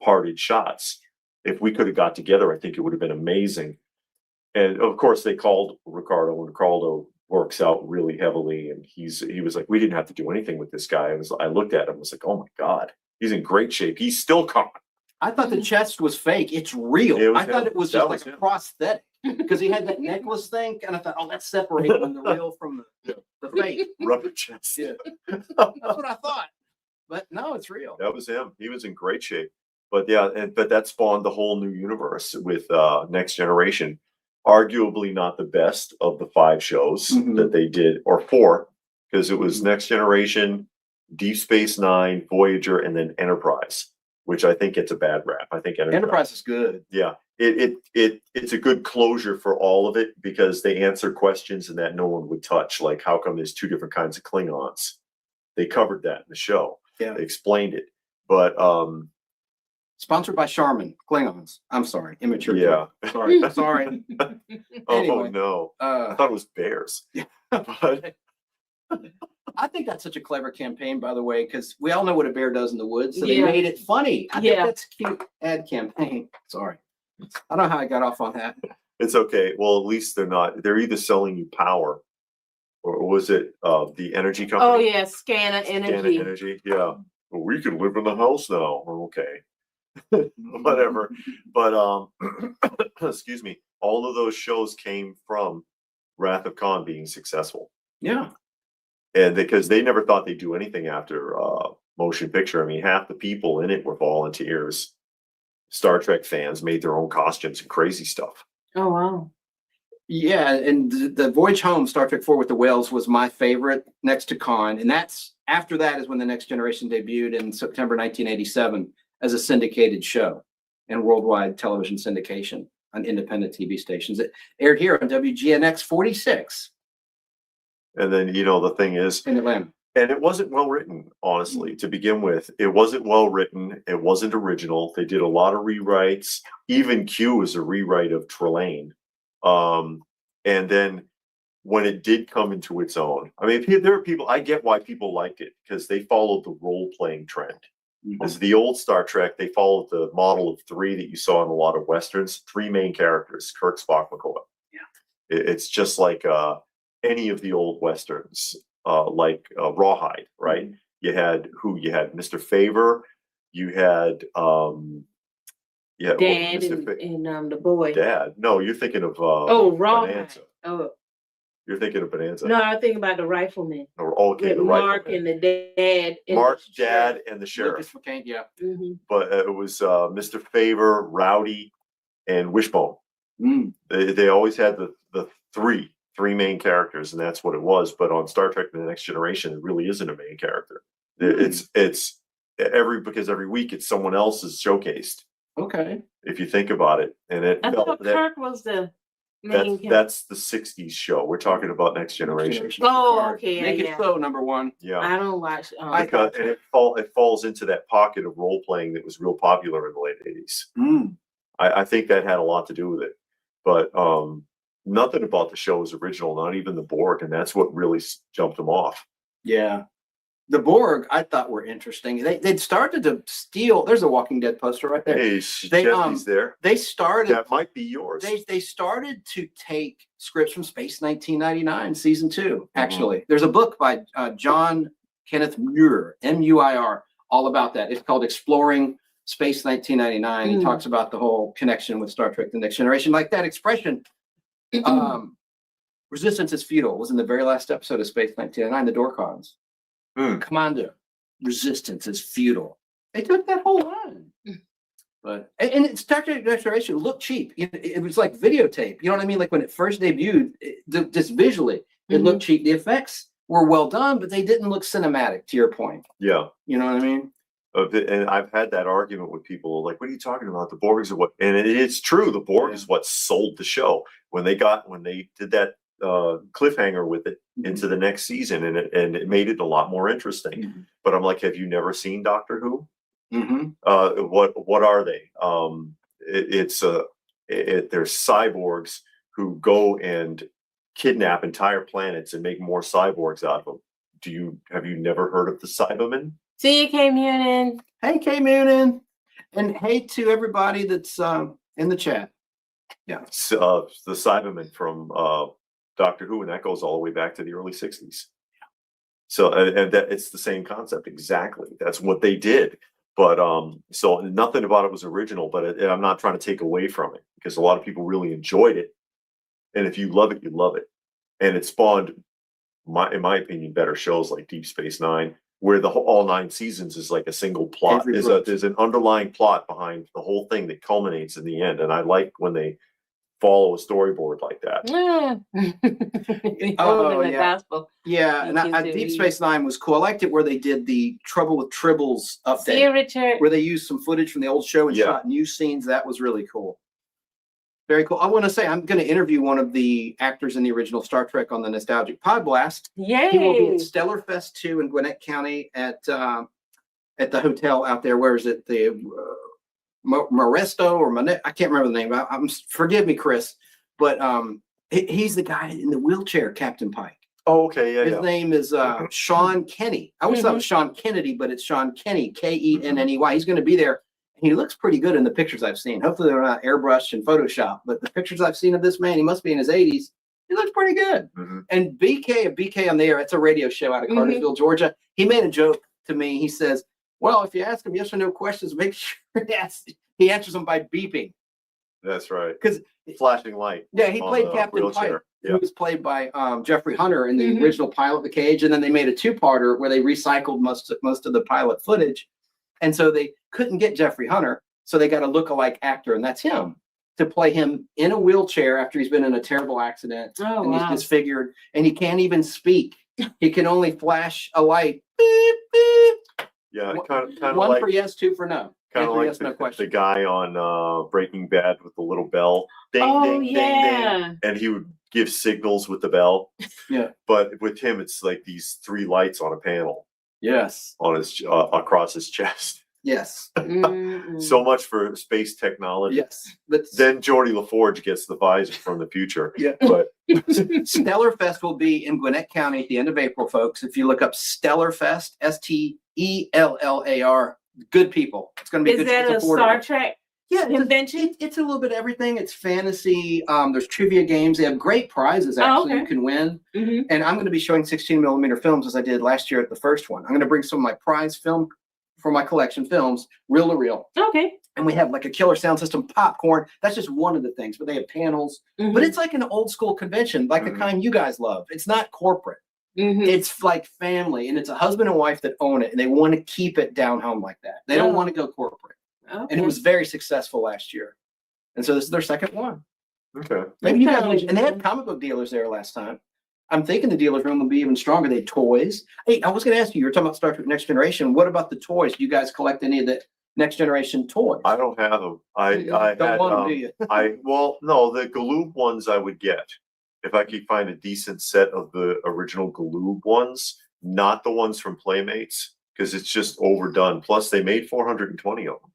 parted shots. If we could have got together, I think it would have been amazing. And of course, they called Ricardo, and Ricardo works out really heavily. And he was like, we didn't have to do anything with this guy. I looked at him, was like, oh my God, he's in great shape. He's still Khan. I thought the chest was fake. It's real. I thought it was just like a prosthetic because he had that necklace thing. And I thought, oh, that's separating the real from the fake. Rubber chest. Yeah. That's what I thought. But no, it's real. That was him. He was in great shape. But yeah, but that spawned the whole new universe with Next Generation. Arguably not the best of the 5 shows that they did, or 4, because it was Next Generation, Deep Space Nine, Voyager, and then Enterprise, which I think gets a bad rap. I think Enterprise is good. Yeah, it's a good closure for all of it, because they answer questions and that no one would touch, like how come there's 2 different kinds of Klingons. They covered that in the show. Yeah, they explained it, but sponsored by Charmin Klingons. I'm sorry, immature. Yeah, sorry. Oh Anyway, no, I thought it was bears. Yeah. But I think that's such a clever campaign, by the way, because we all know what a bear does in the woods. So Yeah. they made it funny. I think Yeah. that's a cute ad campaign. Sorry. I don't know how I got off on that. it's okay. Well, at least they're either selling you power, or was it the energy company? Oh yeah, Scanner Energy. Energy. Yeah. Well, we can live in the house now. Okay. Whatever. But excuse me. All of those shows came from Wrath of Khan being successful. Yeah. And because they never thought they'd do anything after motion picture. I mean, half the people in it were volunteers. Star Trek fans made their own costumes and crazy stuff. Oh wow. Yeah, and the Voyage Home, Star Trek 4 with the whales, was my favorite next to Khan. And that's after that is when the Next Generation debuted in September 1987 as a syndicated show and worldwide television syndication on independent TV stations. It aired here on WGNX 46 And then, the thing is, in Atlanta. and it wasn't well written, honestly, to begin with. It wasn't well written. It wasn't original. They did a lot of rewrites. Even Q was a rewrite of Trelane. And then when it did come into its own, I mean, there are people, I get why people liked it, because they followed the role-playing trend. As the old Star Trek, they followed the model of 3 that you saw in a lot of Westerns, 3 main characters, Kirk, Spock, McCoy. Yeah. It's just like any of the old Westerns, like Rawhide, right? You had Mr. Favor, you had Dad and the boy. Dad. No, you're thinking of Rawhide. Bonanza. Oh You're thinking of Bonanza. no, I'm thinking about the rifleman. Okay, With the Mark rifleman. and the dad. And Mark, the sheriff. Dad, and the sheriff. Lucas McCain, yeah. But it was Mr. Favor, Rowdy, and Wishbone. Mm. They always had the three main characters, and that's what it was. But on Star Trek: The Next Generation, it really isn't a main character. It's every week it's someone else is showcased. Okay. If you think about it, and I thought Kirk was the main character. that's the '60s show. We're talking about Next Generation. Oh, okay. Make it so, number 1. Yeah. I don't watch. Because, and it falls into that pocket of role playing that was real popular in the late '80s. Mm. I think that had a lot to do with it, but nothing about the show was original, not even the Borg, and that's what really jumped them off. Yeah. The Borg, I thought were interesting. They'd started to steal. There's a Walking Dead poster right there. Hey, Jesse's there. They started. That might be yours. They started to take scripts from Space 1999 season 2. Actually, there's a book by John Kenneth Muir, Muir, all about that. It's called Exploring Space 1999. He talks about the whole connection with Star Trek: The Next Generation, like that expression. Resistance is futile was in the very last episode of Space 1999, the Dorkons. Commander, resistance is futile. They took that whole line. But and Star Trek: Next Generation looked cheap. It was like videotape. You know what I mean? Like when it first debuted, just visually, it looked cheap. The effects were well done, but they didn't look cinematic. To your point, Yeah. you know what I mean? And I've had that argument with people, like, what are you talking about? The Borgs are what, and it's true. The Borg is what sold the show. When they did that cliffhanger with it into the next season, and it made it a lot more interesting. But I'm like, have you never seen Doctor Who? What are they? There's cyborgs who go and kidnap entire planets and make more cyborgs out of them. Have you never heard of the Cybermen? See you, K Munin. Hey, K Munin, and hey to everybody that's in the chat. Yeah, The Cybermen from Doctor Who, and that goes all the way back to the early '60s. So, and that it's the same concept exactly. That's what they did. But so nothing about it was original. But I'm not trying to take away from it, because a lot of people really enjoyed it. And if you love it, you love it. And it spawned, in my opinion, better shows like Deep Space Nine, where all 9 seasons is like a single plot. There's an underlying plot behind the whole thing that culminates in the end. And I like when they follow a storyboard like that. Gospel. Yeah, and Deep Space Nine was cool. I liked it where they did the Trouble with Tribbles update. See you, Richard. Where they used some footage from the old show and shot new scenes. That was really cool. Very cool. I want to say I'm going to interview one of the actors in the original Star Trek on the Nostalgic Pod Blast. Yay! He will be at Stellar Fest 2 in Gwinnett County at the hotel out there. Where is it? The Moresto or Monet? I can't remember the name. Forgive me, Chris, but he's the guy in the wheelchair, Captain Pike. Oh, okay, yeah. His name is Sean Kenny. I always thought it was Sean Kennedy, but it's Sean Kenny, Kenney. He's going to be there. He looks pretty good in the pictures I've seen. Hopefully they're not airbrushed and Photoshop, but the pictures I've seen of this man, he must be in his 80s. He looks pretty good. And BK on the Air, it's a radio show out of Cartersville, Georgia. He made a joke to me. He says, well, if you ask him yes or no questions, make sure he answers them by beeping. That's right. Because flashing light. Yeah, he played Captain Pike, who was played by Jeffrey Hunter in the original pilot, The Cage, and then they made a 2-parter where they recycled most of the pilot footage. And so they couldn't get Jeffrey Hunter, so they got a look-alike actor, and that's him, to play him in a wheelchair after he's been in a terrible accident. He's disfigured, and he can't even speak. He can only flash a light. Beep, beep. Yeah, kind of one like, for yes, 2 for no. Kind of like yes, no question. The guy on Breaking Bad with the little bell. Ding, ding, ding, ding. And he would give signals with the bell. Yeah. But with him, it's like these 3 lights on a panel. Yes. On his across his chest. Yes. So much for space technology. Yes. Then Geordie LaForge gets the visor from the future. Yeah. But Stellar Fest will be in Gwinnett County at the end of April, folks. If you look up Stellar Fest, STELLAR, good people. It's going to be good. Is that a Star Trek convention? It's a little bit of everything. It's fantasy. There's trivia games. They have great prizes, actually, you can win. And I'm going to be showing 16mm films as I did last year at the first one. I'm going to bring some of my prize film for my collection films, reel to reel. Okay. And we have like a killer sound system, popcorn. That's just one of the things, but they have panels. But it's like an old school convention, like the kind you guys love. It's not corporate. It's like family, and it's a husband and wife that own it, and they want to keep it down home like that. They don't want to go corporate. And it was very successful last year. And so this is their second one. Okay. Maybe you guys, and they had comic book dealers there last time. I'm thinking the dealer's room will be even stronger. They had toys. Hey, I was going to ask you, were talking about Star Trek Next Generation. What about the toys? Do you guys collect any of the Next Generation toys? I don't have them. I don't want them, do you? No, the Galoob ones I would get if I could find a decent set of the original Galoob ones, not the ones from Playmates, because it's just overdone. Plus, they made 420 of them.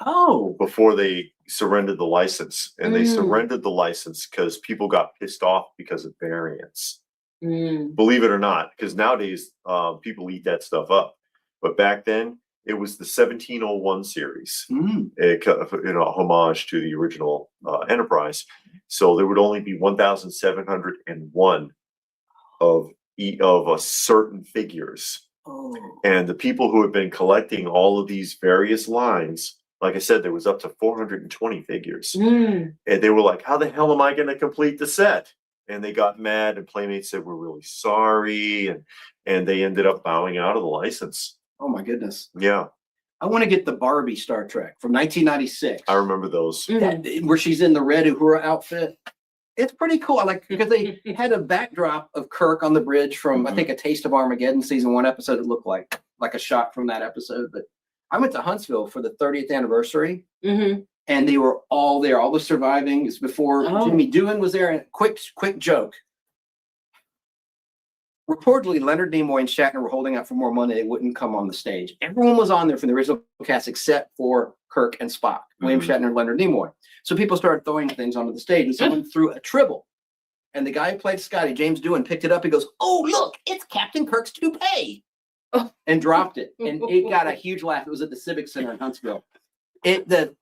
Oh, before they surrendered the license, and they surrendered the license because people got pissed off because of variants. Believe it or not, because nowadays people eat that stuff up, but back then it was the 1701 series, a homage to the original Enterprise. So there would only be 1,701 of certain figures, and the people who have been collecting all of these various lines. Like I said, there was up to 420 figures. And they were like, how the hell am I going to complete the set? And they got mad, and Playmates said, we're really sorry. And they ended up bowing out of the license. Oh, my goodness. Yeah. I want to get the Barbie Star Trek from 1996. I remember those. Where she's in the red Uhura outfit. It's pretty cool. I like because they had a backdrop of Kirk on the bridge from, I think, A Taste of Armageddon season 1 episode. It looked like a shot from that episode. But I went to Huntsville for the 30th anniversary, and they were all there. All the surviving is before Jimmy Doohan was there. And quick joke: reportedly Leonard Nimoy and Shatner were holding out for more money. They wouldn't come on the stage. Everyone was on there from the original cast except for Kirk and Spock, William Shatner and Leonard Nimoy. So people started throwing things onto the stage, and someone threw a tribble. And the guy who played Scotty, James Doohan, picked it up. He goes, "Oh, look, it's Captain Kirk's toupee," and dropped it. And it got a huge laugh. It was at the Civic Center in Huntsville. The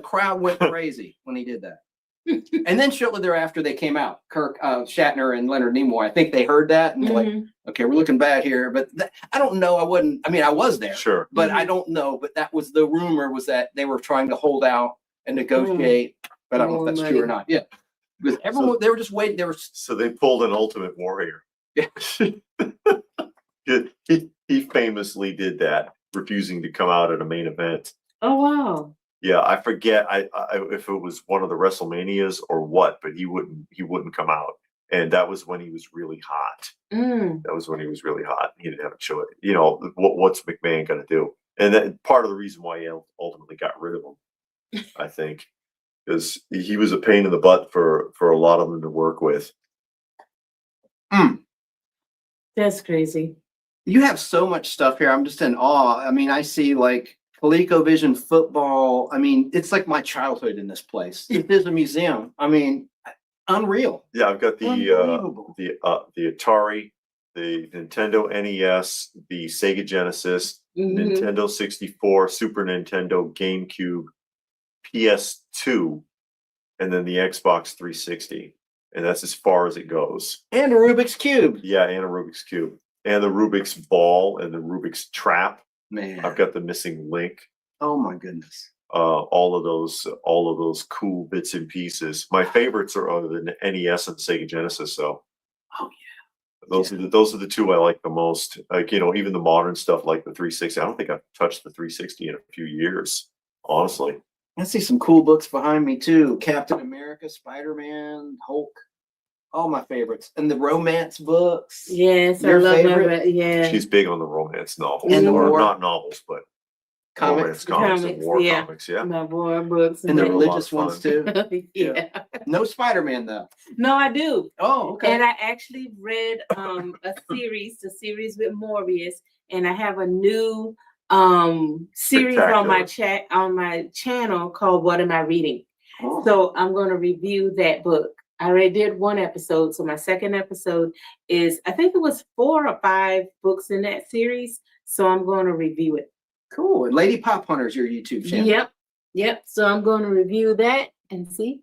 crowd went crazy when he did that. And then shortly thereafter, they came out. Kirk, Shatner, and Leonard Nimoy. I think they heard that and were like, "Okay, we're looking bad here." But I don't know. I was there. Sure. But I don't know. But that was the rumor, was that they were trying to hold out and negotiate. But I don't know if that's true or not. Yeah. Because everyone, they were just waiting. So they pulled an Ultimate Warrior. Yeah. he famously did that, refusing to come out at a main event. Oh wow. Yeah, I forget if it was one of the WrestleManias or what, but he wouldn't come out, and that was when he was really hot. That was when he was really hot. He didn't have a choice. You know, what's McMahon going to do? And that part of the reason why he ultimately got rid of him, I think, because he was a pain in the butt for a lot of them to work with. That's crazy. You have so much stuff here. I'm just in awe. I mean, I see like ColecoVision football. I mean, it's like my childhood in this place. It is a museum. I mean, unreal. Yeah, I've got the Atari, the Nintendo NES, the Sega Genesis, Nintendo 64, Super Nintendo, GameCube, PS2, and then the Xbox 360. And that's as far as it goes. And a Rubik's Cube. Yeah, and a Rubik's Cube. And the Rubik's Ball and the Rubik's Trap. Man. I've got the missing link. Oh my goodness. All of those cool bits and pieces. My favorites are the NES and Sega Genesis, though. Oh yeah. Those are the two I like the most. Like, you know, even the modern stuff like the 360. I don't think I've touched the 360 in a few years, honestly. I see some cool books behind me too. Captain America, Spider-Man, Hulk. All my favorites. And the romance books. Yes, Your I love favorite? that. Yeah. She's big on the romance novels. And the or war. not novels, but romance comics and war comics. Yeah. My war books. And the They're a lot religious of fun. ones too. Yeah. No Spider-Man though. No, I do. Oh, okay. And I actually read the series with Morbius, and I have a new series on my channel called What Am I Reading? Oh. So I'm going to review that book. I already did one episode, so my second episode is, I think it was 4 or 5 books in that series, so I'm going to review it. Cool. And Lady Pop Hunter's your YouTube channel. Yep. So I'm going to review that and see.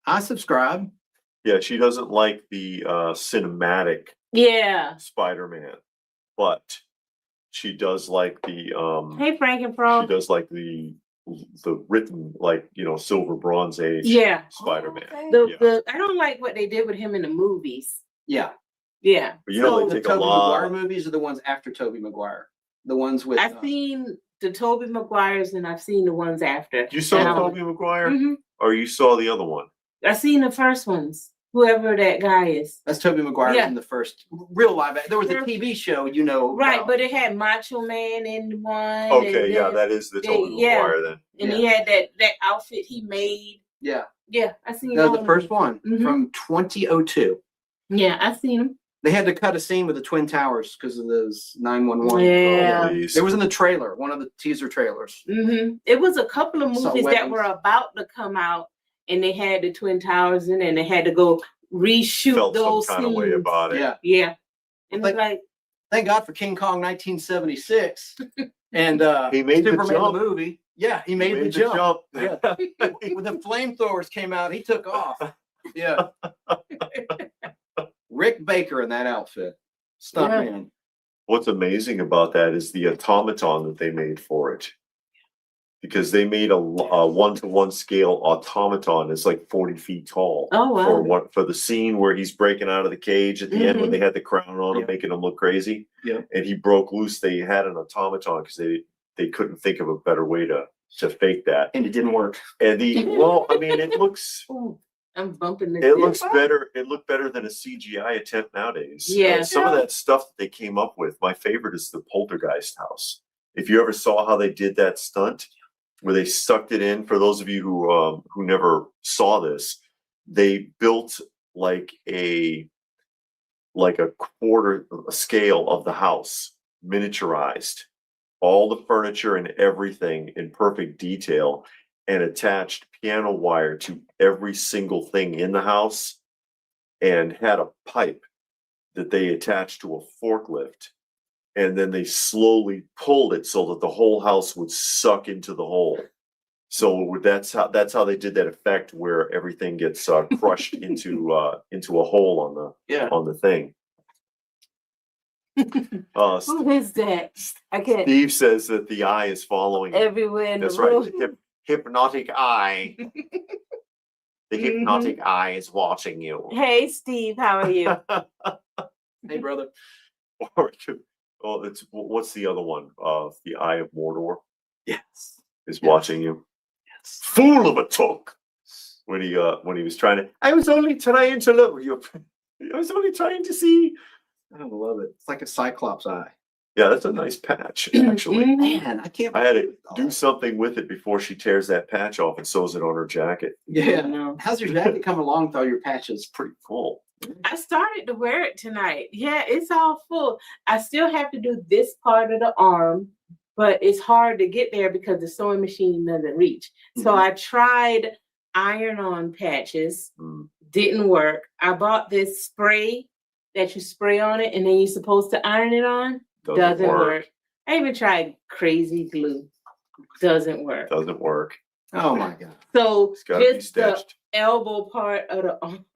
I subscribe. Yeah, she doesn't like the cinematic Spider-Man, but she does like the Hey, Frank and Frog. she does like the written, like, you know, Silver Bronze Age Spider-Man. I don't like what they did with him in the movies. Yeah. Yeah. But you know, So they the take a Tobey lot. Maguire movies are the ones after Tobey Maguire. The ones with I've seen the Tobey Maguires and I've seen the ones after. You saw Tobey Maguire, or you saw the other one? I've seen the first ones. Whoever that guy is. That's Tobey Maguire in the first real live. There was a TV show, you know. Right, but it had Macho Man in one. Okay, yeah, that is the Tobey Maguire then. And he had that outfit he made. Yeah. Yeah, I seen that was the first one from 2002. Yeah, I seen him. They had to cut a scene with the Twin Towers because of those 911. Yeah. It was in the trailer, one of the teaser trailers. It was a couple of movies that were about to come out, and they had the Twin Towers in, and they had to go reshoot Felt those some kind scenes. of way about it. Yeah. And it's like, thank God for King Kong 1976 and he made Superman the jump. the movie. Yeah, he made the jump. Yeah. When the flamethrowers came out, he took off. Yeah. Rick Baker in that outfit. Stuntman. What's amazing about that is the automaton that they made for it. Because they made a 1-to-1 scale automaton. It's like 40 feet tall. Oh, wow. For the scene where he's breaking out of the cage at the end when they had the crown on him, making him look crazy. Yeah. And he broke loose. They had an automaton because they couldn't think of a better way to fake that. And it didn't work. And it looks. Ooh, I'm bumping this. It looks better. It looked better than a CGI attempt nowadays. Yeah. Some of that stuff that they came up with. My favorite is the Poltergeist house. If you ever saw how they did that stunt, where they sucked it in, for those of you who never saw this, they built like a like a quarter scale of the house, miniaturized, all the furniture and everything in perfect detail, and attached piano wire to every single thing in the house, and had a pipe that they attached to a forklift. And then they slowly pulled it so that the whole house would suck into the hole. So that's how they did that effect where everything gets crushed into a hole on the thing. Who is that? I can't. Steve says that the eye is following Everywhere in That's the right. room. The hypnotic eye. The hypnotic eye is watching you. Hey, Steve, how are you? Hey, brother. It's what's the other one? The Eye of Mordor Yes. is watching you. Yes. Fool of a took. When he was trying to, I was only trying to look you. I was only trying to see. I love it. It's like a Cyclops eye. Yeah, that's a nice patch, actually. Man, I can't. I had to do something with it before she tears that patch off and sews it on her jacket. Yeah. No. How's your jacket coming along with all your patches? Pretty cool. I started to wear it tonight. Yeah, it's all full. I still have to do this part of the arm, but it's hard to get there because the sewing machine doesn't reach. So I tried iron-on patches. Didn't work. I bought this spray that you spray on it and then you're supposed to iron it on. Doesn't work. I even tried crazy glue. Doesn't work. Doesn't work. Oh my God. So It's gotta be just the stitched. elbow part of the arm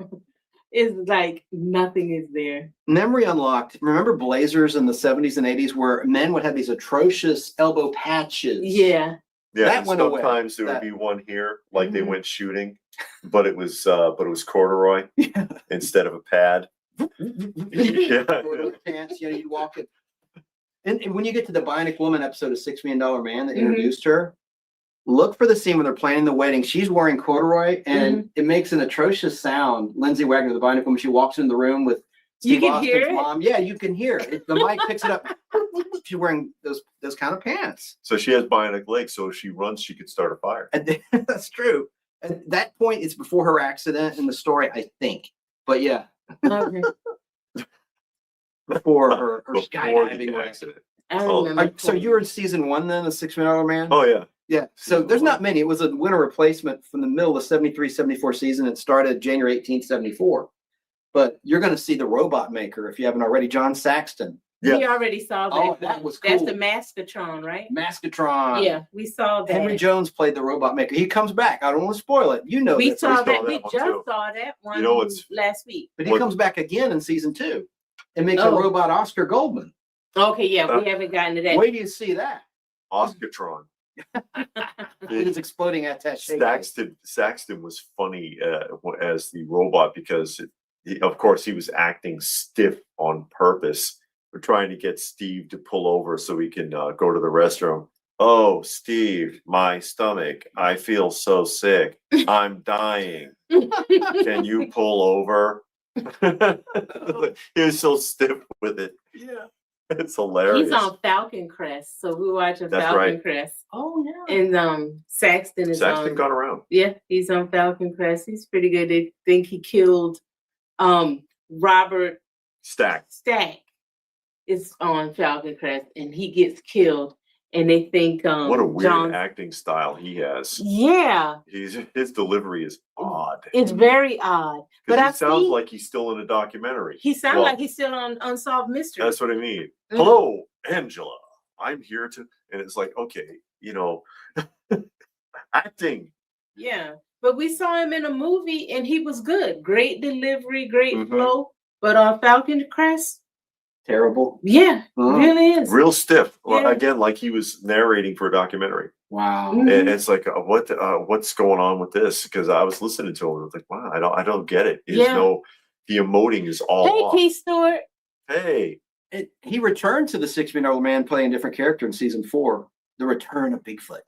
is like nothing is there. Memory unlocked. Remember blazers in the 70s and 80s where men would have these atrocious elbow patches? Yeah. Yeah, That and went away. sometimes there would That- be one here, like they went shooting, but it was corduroy instead of a pad. Yeah. Corduroy pants, you walk it. And when you get to the Bionic Woman episode of $6 Million Man that introduced her, look for the scene when they're planning the wedding. She's wearing corduroy and it makes an atrocious sound. Lindsay Wagner, the Bionic Woman, she walks into the room with Steve You can hear Austin's it? mom. Yeah, you can hear it. The mic picks it up. She's wearing those kind of pants. So she has bionic legs, so if she runs, she could start a fire. And that's true. At that point, it's before her accident in the story, I think. But yeah, Okay. before her Before skydiving the wreck. accident. I Oh, remember. So you were in season 1 then, the $6 Million Man? Oh yeah. Yeah. So Season there's 1. not many. It was a winter replacement from the middle of the 73-74 season. It started January 18th, 74. But you're going to see the robot maker, if you haven't already, John Saxton. We already saw that. Oh, that was That's cool. the Maskatron, right? Maskatron. Yeah, we saw that. Henry Jones played the robot maker. He comes back. I don't want to spoil it. You know We that. saw saw that. that We one just too. saw that one You know what's- last week. But he What- comes back again in season 2 and makes a Oh. robot Oscar Goldman. Okay, yeah, we haven't gotten to that. Wait till you see that. Oscartron. His exploding attache. Saxton was funny as the robot because, of course, he was acting stiff on purpose. We're trying to get Steve to pull over so he can go to the restroom. Oh, Steve, my stomach. I feel so sick. I'm dying. Can you pull over? He was so stiff with it. Yeah. It's hilarious. He's on Falcon Crest, so we're watching That's Falcon right. Crest. Oh, yeah. And Saxton is Saxton on. got around. Yeah, he's on Falcon Crest. He's pretty good. They think he killed Robert Stack. Stack is on Falcon Crest, and he gets killed. And they think What a weird John. acting style he has. Yeah, His delivery is odd. it's very odd. But Because I he sounds see like he's still in a documentary. he sounds Well, like he's still on Unsolved Mysteries. That's what I mean. Mhm. Hello, Angela. I'm here to, and it's like, okay, acting. Yeah, but we saw him in a movie, and he was good. Great delivery, great Mhm. flow. But on Falcon Crest, Terrible. yeah, Oh. really is. Real stiff. Well, Yeah. again, like he was narrating for a documentary. Wow. Mhm. And it's like, what's going on with this? Because I was listening to him, and I was like, wow, I don't get it. There's Yeah. the emoting is all Hey, off. Keith Stewart. Hey, He returned to the $6 Million Man playing a different character in season 4, The Return of Bigfoot,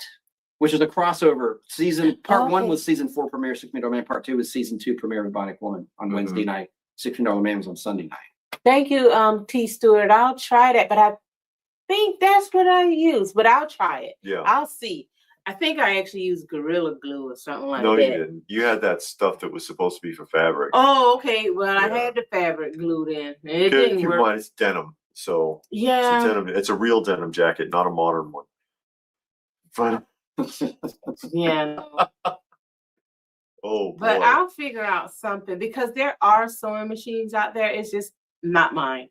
which is a crossover season. Part 1 Okay. was season 4 premiere, $6 Million Man. Part 2 was season 2 premiere of Bionic Woman on Wednesday night. $6 Million Man was on Sunday night. Thank you, T. Stewart. I'll try that, but I think that's what I use. But I'll try it. yeah. I'll see. I think I actually used Gorilla Glue or something like No, that. you didn't. You had that stuff that was supposed to be for fabric. Oh, okay. Well, I Yeah. had the fabric glued in, and it Keep didn't in work. mind, it's denim, so Yeah. it's a denim. It's a real denim jacket, not a modern one. But Yeah. No. oh But boy, I'll figure out something because there are sewing machines out there. It's just not mine.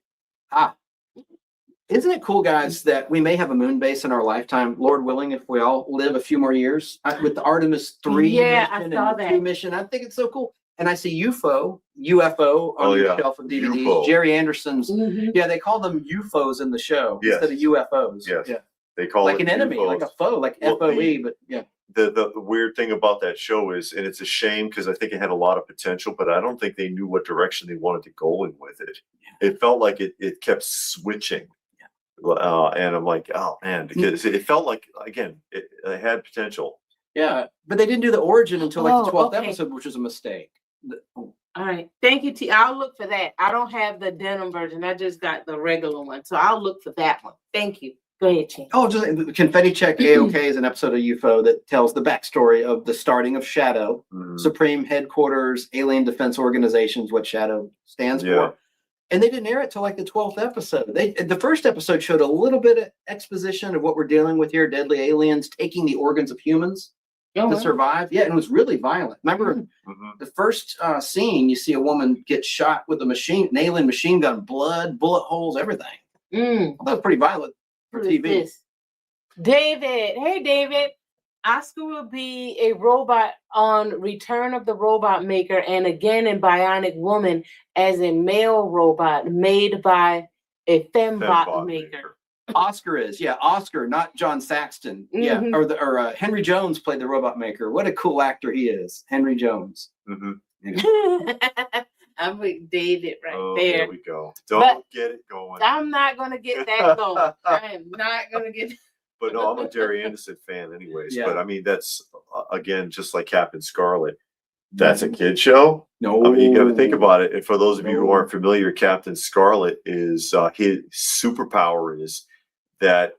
Isn't it cool, guys, that we may have a moon base in our lifetime, Lord willing, if we all live a few more years with the Artemis 3 Yeah, I mission saw and the that. 2 mission. I think it's so cool. And I see UFO on your shelf of DVDs. UFO. Jerry Anderson's. Mhm. Yeah, they call them UFOs in the show Yes. instead of UFOs. Yes. Yeah. they call Like it an enemy, UFOs. like a foe, like Well, FOE, but yeah. The weird thing about that show is, and it's a shame because I think it had a lot of potential, but I don't think they knew what direction they wanted to go in with it. Yeah. It felt like it kept switching. And I'm like, oh man, because it felt like, again, it had potential. Yeah, but they didn't do the origin until like the 12th okay. episode, which was a mistake. All right. Thank you, T. I'll look for that. I don't have the denim version. I just got the regular one. So I'll look for that one. Thank you. Go ahead, Chin. Oh, just Confetti Check AOK is an episode of UFO that tells the backstory of the starting of Shadow, Supreme Headquarters, Alien Defense Organizations, what Shadow stands for. And they didn't air it till like the 12th episode. The first episode showed a little bit of exposition of what we're dealing with here, deadly aliens taking the organs of humans to survive. Yeah, and it was really violent. Remember the first scene, you see a woman get shot with an alien machine gun, blood, bullet holes, everything. That was pretty violent for TV. David. Hey, David. Oscar will be a robot on Return of the Robot Maker and again in Bionic Woman as a male robot made by a fembot maker. Oscar is, Oscar, not John Saxton. Yeah, or Henry Jones played the robot maker. What a cool actor he is, Henry Jones. I'm with David there. There we go. Don't get it going. I'm not going to get that going. I am not going to get But no, I'm a Jerry Anderson fan anyways. But I mean, that's, again, just like Captain Scarlet. That's a kid show? No. I mean, you got to think about it. And for those of you who aren't familiar, Captain Scarlet is, his superpower is that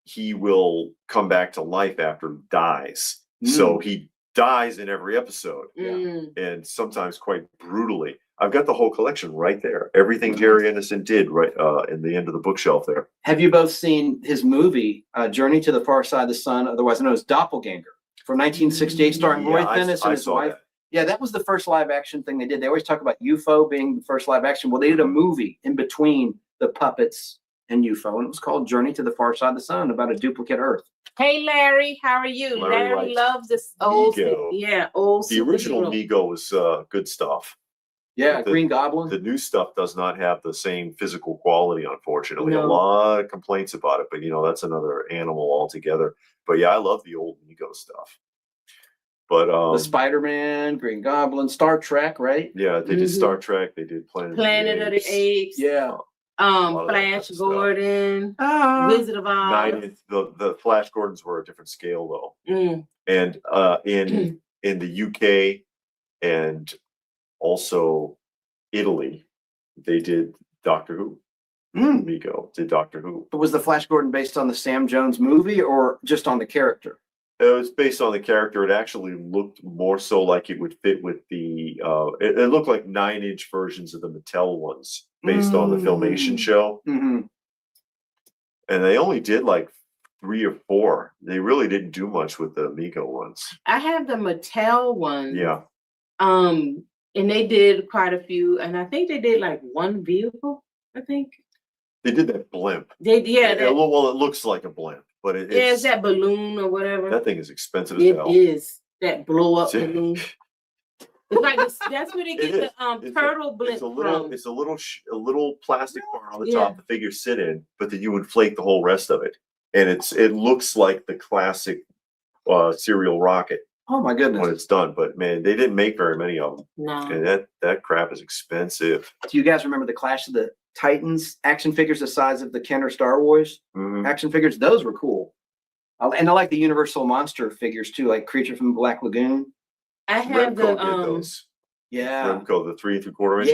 he will come back to life after he dies. So he dies in every episode. And sometimes quite brutally. I've got the whole collection right there. Everything Jerry Anderson did right in the end of the bookshelf there. Have you both seen his movie, Journey to the Far Side of the Sun, otherwise known as Doppelganger, from 1968, starring Roy Finnis and his wife? Yeah, that was the first live action thing they did. They always talk about UFO being the first live action. Well, they did a movie in between the puppets and UFO, and it was called Journey to the Far Side of the Sun, about a duplicate Earth. Hey, Larry, how are you? Larry loves this old, old. The original Mego was good stuff. Yeah, Green Goblin. The new stuff does not have the same physical quality, unfortunately. A lot of complaints about it, but that's another animal altogether. But yeah, I love the old Mego stuff. But the Spider-Man, Green Goblin, Star Trek, right? Yeah, they did Star Trek. They did Planet of the Apes. Yeah. Flash Gordon, Wizard of Oz. The Flash Gordons were a different scale though. And in the UK and also Italy, they did Doctor Who. Mego did Doctor Who. But was the Flash Gordon based on the Sam Jones movie or just on the character? It was based on the character. It actually looked more so like it would fit with the. It looked like 9-inch versions of the Mattel ones based on the Filmation show. And they only did like 3 or 4. They really didn't do much with the Mego ones. I have the Mattel ones. Yeah. And they did quite a few, and I think they did like one vehicle. I think they did that blimp. Well, it looks like a blimp, but it's that balloon or whatever. That thing is expensive as hell. It is that blow up balloon. It's like that's where they get the turtle blimp from. It's a little plastic part on the top the figures sit in, but then you inflate the whole rest of it, and it looks like the classic serial rocket. Oh my goodness! When it's done, but man, they didn't make very many of them. No, and that crap is expensive. Do you guys remember the Clash of the Titans action figures the size of the Kenner Star Wars action figures? Those were cool, and I like the Universal monster figures too, like Creature from the Black Lagoon. I have Remco did those. Yeah, Remco, the 3 3/4 inch.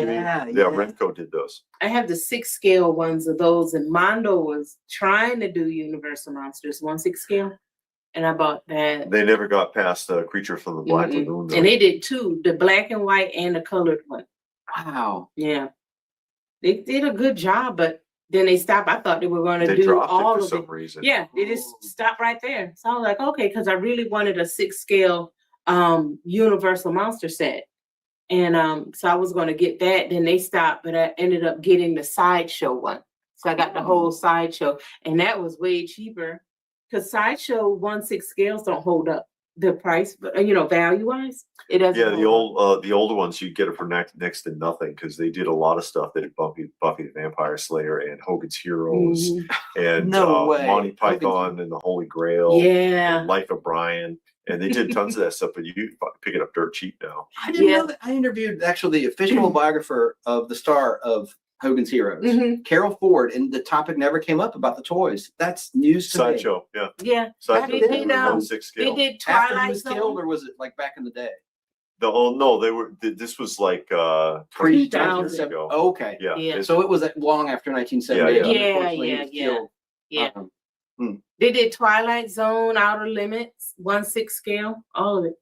Yeah, Remco did those. I have the 6 scale ones of those, and Mondo was trying to do Universal monsters 1/6 scale. and I bought that. They never got past the Creature from the Black Mm-mm. Lagoon. Though. And they did two, the black and white and the colored one. Wow. Yeah. They did a good job, but then they stopped. I thought they were going to They do dropped all it for of some it. reason. Yeah, they just stopped right there. So I was like, okay, because I really wanted a 6-scale Universal Monster set. And so I was going to get that. Then they stopped, but I ended up getting the Sideshow one. So I got the whole Sideshow, and that was way cheaper because Sideshow 1/6 scales don't hold up the price, but value wise, it doesn't. Yeah, the hold the older ones you get it for next to nothing because they did a lot of stuff. They did Buffy the Vampire Slayer and Hogan's Heroes and No way. Monty Python and the Holy Grail. Yeah. And Life of Brian, and they did tons of that stuff. But you pick it up dirt cheap now. I didn't know that. I interviewed actually the official biographer of the star of Hogan's Heroes, Carol Ford, and the topic never came up about the toys. That's news to me. Sideshow, yeah. Yeah. Sideshow They did, 1/6 They scale. did After he Twilight was Zone. killed, or was it like back in the day? No, they were. This was like 2000. 20 years ago. Oh, okay. Yeah. Yeah. it's- So it was long after 1978. Yeah, when yeah. unfortunately he was Yeah. killed. Yeah. They did Twilight Zone, Outer Limits, 1/6 scale, all of it.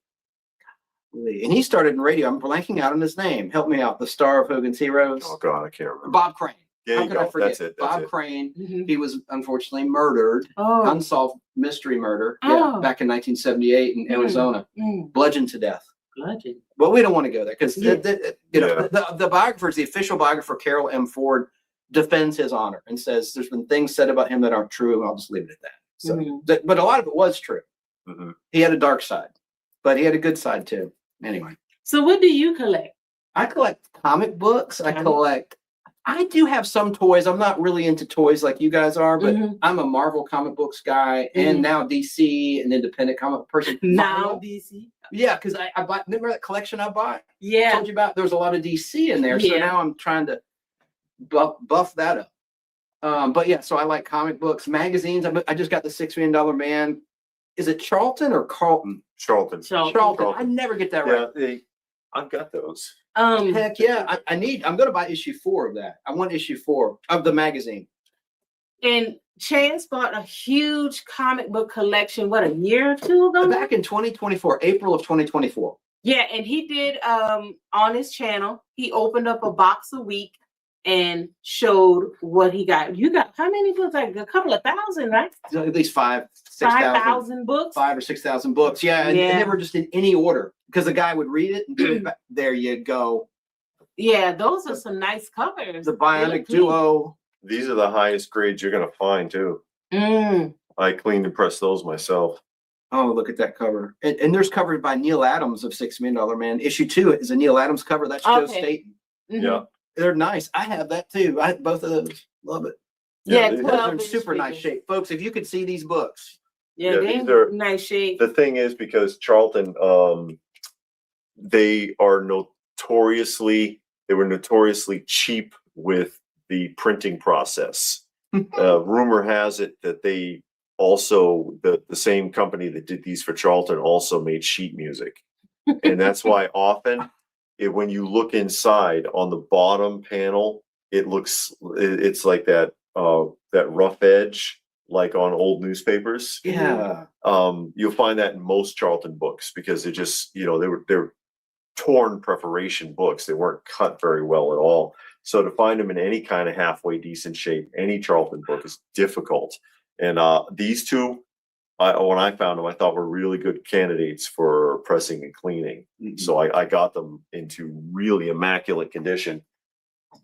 And he started in radio. I'm blanking out on his name. Help me out. The star of Hogan's Heroes. Oh God, I can't remember. Bob Crane. There How you could I go. forget? That's it. Bob That's it. Crane. Mhm. He was unfortunately murdered. Oh. Unsolved mystery murder. Oh. Yeah, back in 1978 in Arizona. Bludgeoned to death. Bludgeon. Well, we don't want to go there because Yeah. the biographer, the official biographer, Carol M. Ford, defends his honor and says there's been things said about him that aren't true, and I'll just leave it at that. So, but a lot of it was true. Mhm. He had a dark side, but he had a good side too. Anyway, So what do you collect? I collect comic books. Comic- I do have some toys. I'm not really into toys like you guys are, but Mhm. I'm a Marvel comic books guy and now DC, an independent comic person. Now Vinyl. DC. Yeah, because I bought. Remember that collection I bought? I Yeah. told you about. There was a lot of DC in there, so Yeah. now I'm trying to buff that up. But yeah, so I like comic books, magazines. I just got the $6 Million Man. Is it Charlton or Carlton? Charlton. Charlton. I never get that right. Yeah, I've got those. Heck yeah, I'm going to buy issue 4 of that. I want issue 4 of the magazine. And Chance bought a huge comic book collection, what, a year or two ago? Back in 2024, April of 2024. Yeah, and he did on his channel, he opened up a box a week and showed what he got. You got how many books? Like a couple of thousand, right? At least 6,000 5,000 books. 5,000 or 6,000 books. Yeah, and they were just in any order because the guy would read it and put it back. There you go. Yeah, those are some nice covers. The Bionic Duo. These are the highest grades you're gonna find too. I cleaned and pressed those myself. Oh, look at that cover. And there's covered by Neil Adams of $6 Million Man. Issue 2 is a Neil Adams cover. That's Joe Staten. Yeah. They're nice. I have that too. I have both of those. Love it. Yeah, They're in super nice shape. Folks, if you could see these books. Yeah, they're nice shape. The thing is, because Charlton, they were notoriously cheap with the printing process. Rumor has it that they also, the same company that did these for Charlton also made sheet music. And that's why often when you look inside on the bottom panel, it's like that rough edge, like on old newspapers. Yeah. You'll find that in most Charlton books because they're just, they're torn perforation books. They weren't cut very well at all. So to find them in any kind of halfway decent shape, any Charlton book is difficult. And these two, when I found them, I thought were really good candidates for pressing and cleaning. So I got them into really immaculate condition.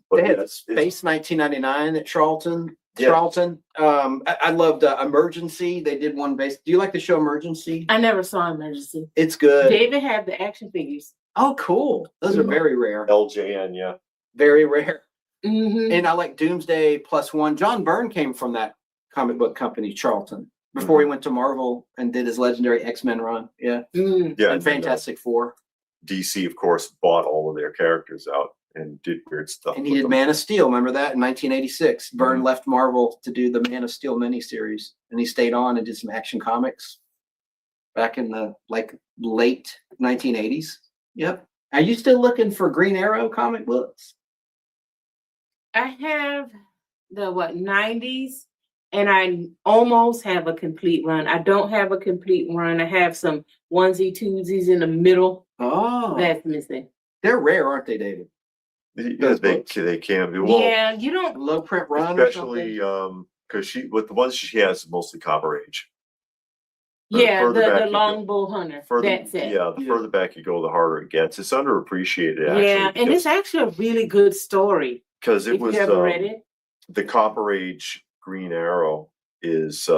But they had Space 1999 at Charlton. Yeah. Charlton. I loved Emergency. They did one based. Do you like the show Emergency? I never saw Emergency. It's good. David had the action figures. Oh, cool. Those are very rare. LJN, yeah. Very rare. And I like Doomsday +1. John Byrne came from that comic book company, Charlton, before he went to Marvel and did his legendary X-Men run. Yeah. Yeah. And Fantastic Four. DC, of course, bought all of their characters out and did weird stuff. And he did Man of Steel. Remember that in 1986? Byrne left Marvel to do the Man of Steel miniseries, and he stayed on and did some Action Comics back in the late 1980s. Yep. Are you still looking for Green Arrow comic books? I have the 90s and I almost have a complete run. I don't have a complete run. I have some onesie twosies in the middle. Oh, That's missing. they're rare, aren't they, David? Yeah, they can be. Well, Yeah, you don't. Low print run, especially because with the ones she has mostly copper age. Yeah, further the back you Longbow Hunter. That's it. Yeah, the further back you go, the harder it gets. It's underappreciated, actually. Yeah, and it's actually a really good story. Because it If was you ever read it. the Copper Age Green Arrow is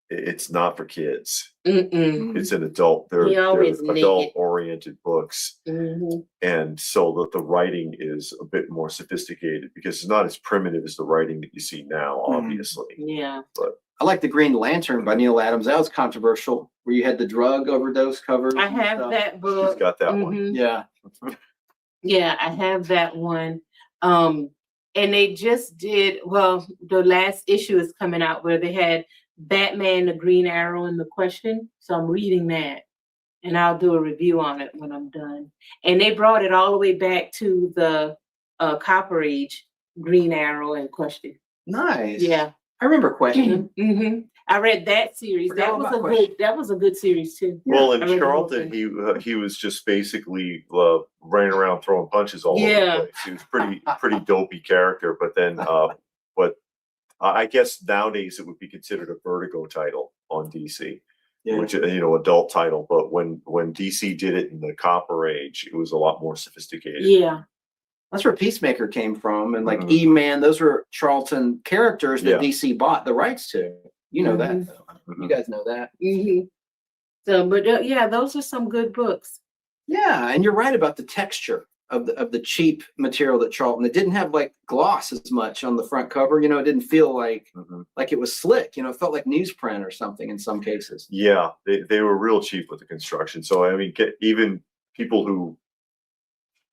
it's not for kids. It's an adult. They're adult oriented books, and so the writing is a bit more sophisticated because it's not as primitive as the writing that you see now, obviously. Yeah, but I like the Green Lantern by Neil Adams. That was controversial, where you had the drug overdose covers. I have that book. She's got that one. Yeah. Yeah, I have that one. And they just did, well, the last issue is coming out where they had Batman, the Green Arrow, and the Question. So I'm reading that, and I'll do a review on it when I'm done. And they brought it all the way back to the Copper Age Green Arrow and Question. Nice. Yeah. I remember Question. I read that series. That was a good series too. Well, in Charlton, he was just basically running around throwing punches all over the place. He was pretty dopey character. But then, but I guess nowadays it would be considered a Vertigo title on DC, which adult title. But when DC did it in the Copper Age, it was a lot more sophisticated. Yeah. That's where Peacemaker came from, and like E-Man, those were Charlton characters that DC bought the rights to. You know that. You guys know that. So, but yeah, those are some good books. Yeah, and you're right about the texture of the cheap material that Charlton. It didn't have like gloss as much on the front cover. It didn't feel like it was slick. It felt like newsprint or something in some cases. Yeah, they were real cheap with the construction. So I mean, even people who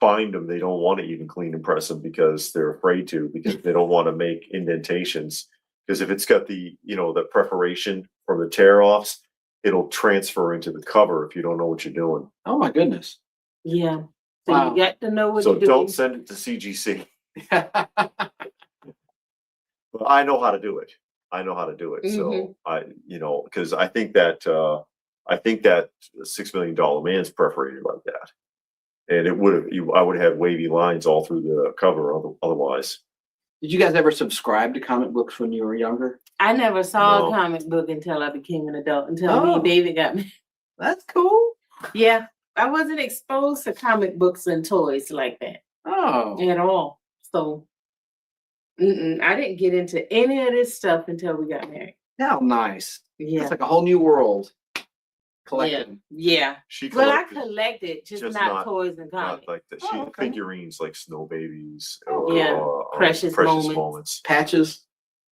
find them, they don't want to even clean and press them because they're afraid to, because they don't want to make indentations. Because if it's got the preparation from the tear offs, it'll transfer into the cover if you don't know what you're doing. Oh my goodness. Yeah. So you got to know what you're doing. So don't send it to CGC. But I know how to do it. So because I think that $6 Million Man's perforated like that. And I would have wavy lines all through the cover otherwise. Did you guys ever subscribe to comic books when you were younger? I never saw a comic book until I became an adult, until me and David got me. That's cool. Yeah. I wasn't exposed to comic books and toys like that. Oh. At all. So I didn't get into any of this stuff until we got married. How nice. Yeah. It's like a whole new world. Collecting. Yeah. I collected, just not toys and comics. Not like that. Figurines like Snow Babies. Precious moments. Patches.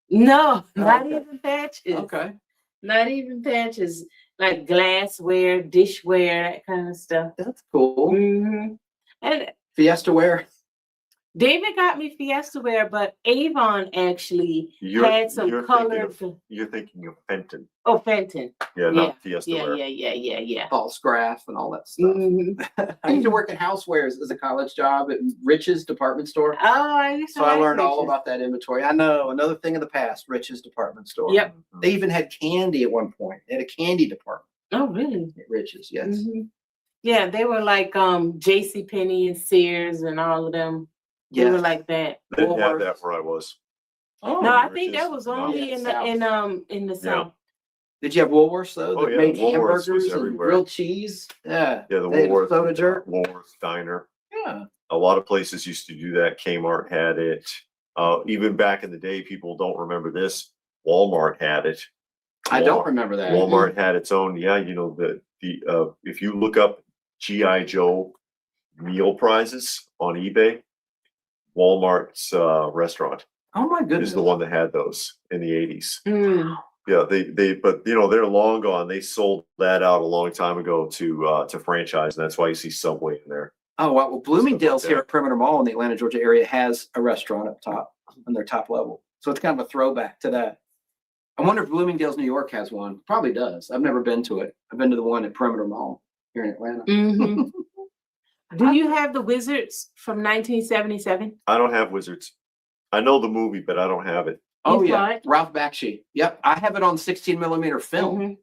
No, not even patches. Okay. Not even patches. Like glassware, dishware, that kind of stuff. That's cool. And Fiesta ware. David got me Fiesta ware, but Avon actually had some colored. You're thinking of Fenton. Oh, Fenton. Yeah, not Fiesta ware. Yeah. False graph and all that stuff. I used to work in housewares as a college job at Rich's department store. Oh, I used to. So I learned all about that inventory. I know, another thing of the past, Rich's department store. Yep. They even had candy at one point. They had a candy department. Oh, really? At Rich's, yes. Yeah, they were like JCPenney and Sears and all of them. They were like that. They didn't have that where I was. Oh, no, I think that was only in the South. Did you have Woolworths though? Oh, that made Woolworths hamburgers and grilled cheese. Yeah. Yeah, the Woolworths soda jerk. Woolworths diner. Yeah. A lot of places used to do that. Kmart had it. Even back in the day, people don't remember this. Walmart had it. I don't remember that. Walmart had its own. Yeah, if you look up GI Joe meal prizes on eBay, Walmart's restaurant. Oh my goodness! Is the one that had those in the 80s. Yeah, but they're long gone. They sold that out a long time ago to franchise, and that's why you see Subway in there. Oh wow! Well, Bloomingdale's here at Perimeter Mall in the Atlanta, Georgia area has a restaurant up top on their top level, so it's kind of a throwback to that. I wonder if Bloomingdale's, New York, has one. Probably does. I've never been to it. I've been to the one at Perimeter Mall here in Atlanta. Do you have the Wizards from 1977? I don't have Wizards. I know the movie, but I don't have it. Oh You yeah, saw it? Ralph Bakshi. Yep, I have it on 16mm film. Mhm.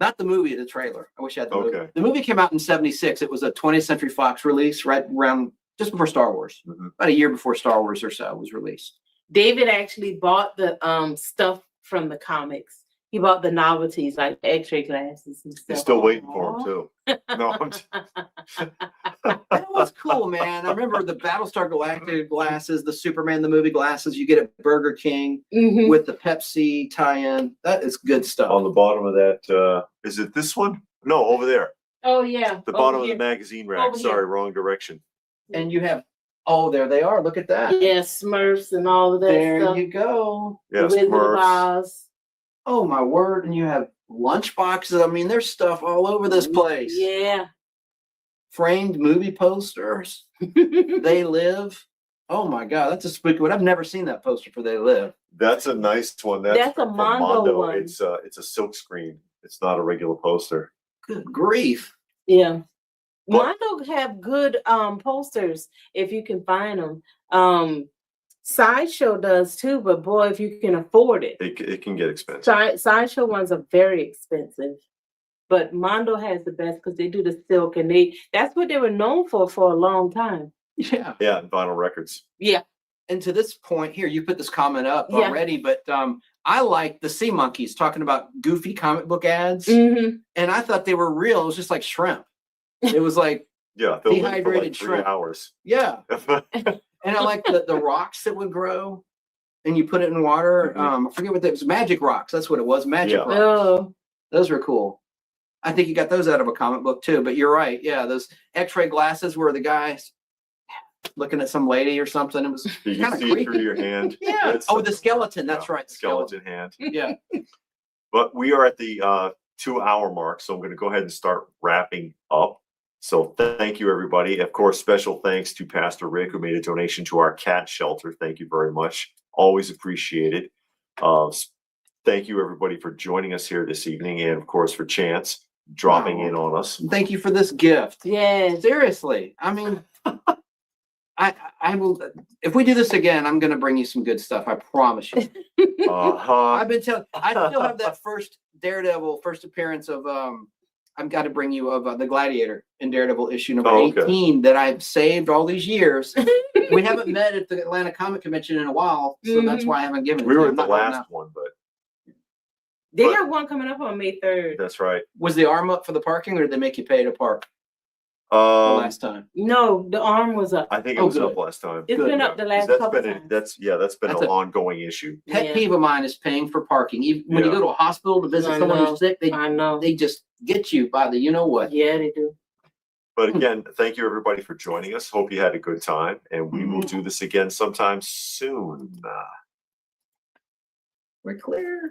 Not the movie, the trailer. I wish I had the movie. Okay. The movie came out in '76. It was a 20th Century Fox release, right around just before Star Wars, about a year before Star Wars or so was released. David actually bought the stuff from the comics. He bought the novelties like X-ray glasses and stuff. He's still waiting for him too. No, That was cool, man. I remember the Battlestar Galactica glasses, the Superman the movie glasses you get at Burger King Mhm. with the Pepsi tie-in. That is good stuff. on the bottom of that, is it this one? No, over there. Oh yeah. The over bottom of here. the magazine rack. Over Sorry, here. wrong direction. And you have, oh, there they are. Look at that. Yeah, Smurfs and all of that There stuff. you go. The Yes, Wizard of Smurfs. Oz. Oh my word. And you have lunch boxes. I mean, there's stuff all over this place. Yeah. Framed movie posters. They Live. Oh my God, that's a spooky one. I've never seen that poster for They Live. That's a nice one. That's a from Mondo one. It's a silk screen. It's not a regular poster. Good grief. Yeah. But- Mondo have good posters if you can find them. Sideshow does too, but boy, if you can afford it. It can get expensive. Sideshow ones are very expensive. But Mondo has the best because they do the silk and that's what they were known for a long time. Yeah. Yeah, and vinyl records. Yeah. And to this point here, you put this comment up Yeah. already, but I like the Sea Monkeys talking about goofy comic book ads. Mm-hmm. And I thought they were real. It was just like shrimp. It was like, Yeah, they'll live for Dehydrated like 3 shrimp. hours. yeah. And I like the rocks that would grow and you put it in water. I forget what that was. Magic rocks. That's what it was. Magic Yeah. rocks. Oh. Those were cool. I think you got those out of a comic book too, but you're right. Yeah, those X-ray glasses where the guy's looking at some lady or something. It was You kind can of see it creepy. through your hand. Yeah. That's- Oh, the skeleton. That's yeah, right. Skeleton hand. Yeah. But we are at the 2-hour mark, so I'm going to go ahead and start wrapping up. So thank you, everybody. Of course, special thanks to Pastor Rick, who made a donation to our cat shelter. Thank you very much. Always appreciate it. Thank you, everybody, for joining us here this evening, and of course, for Chance dropping in on us. Thank you for this gift. Yes. Seriously. I mean, I will, if we do this again, I'm going to bring you some good stuff. I promise you. I've been telling, I still have that first Daredevil, first appearance of, I've got to bring you of the Gladiator in Daredevil issue number 18 that I've saved all these years. We haven't met at the Atlanta Comic Convention in a while, so that's why I haven't given it. We to you. were I'm at the not going last now. one, but They got one coming up on May 3rd. that's right. Was the arm up for the parking, or did they make you pay to park the last time? No, the arm was up. I think it Oh, was good. up last time. It's good, been up the last That's couple been times. that's been That's an a- ongoing issue. Pet Yeah. peeve of mine is paying for parking. Even when you Yeah. go to a hospital to visit I someone know. who's sick, I know. they just get you by the you know what. Yeah, they do. But again, thank you, everybody, for joining us. Hope you had a good time, and we will do this again sometime soon. We're clear.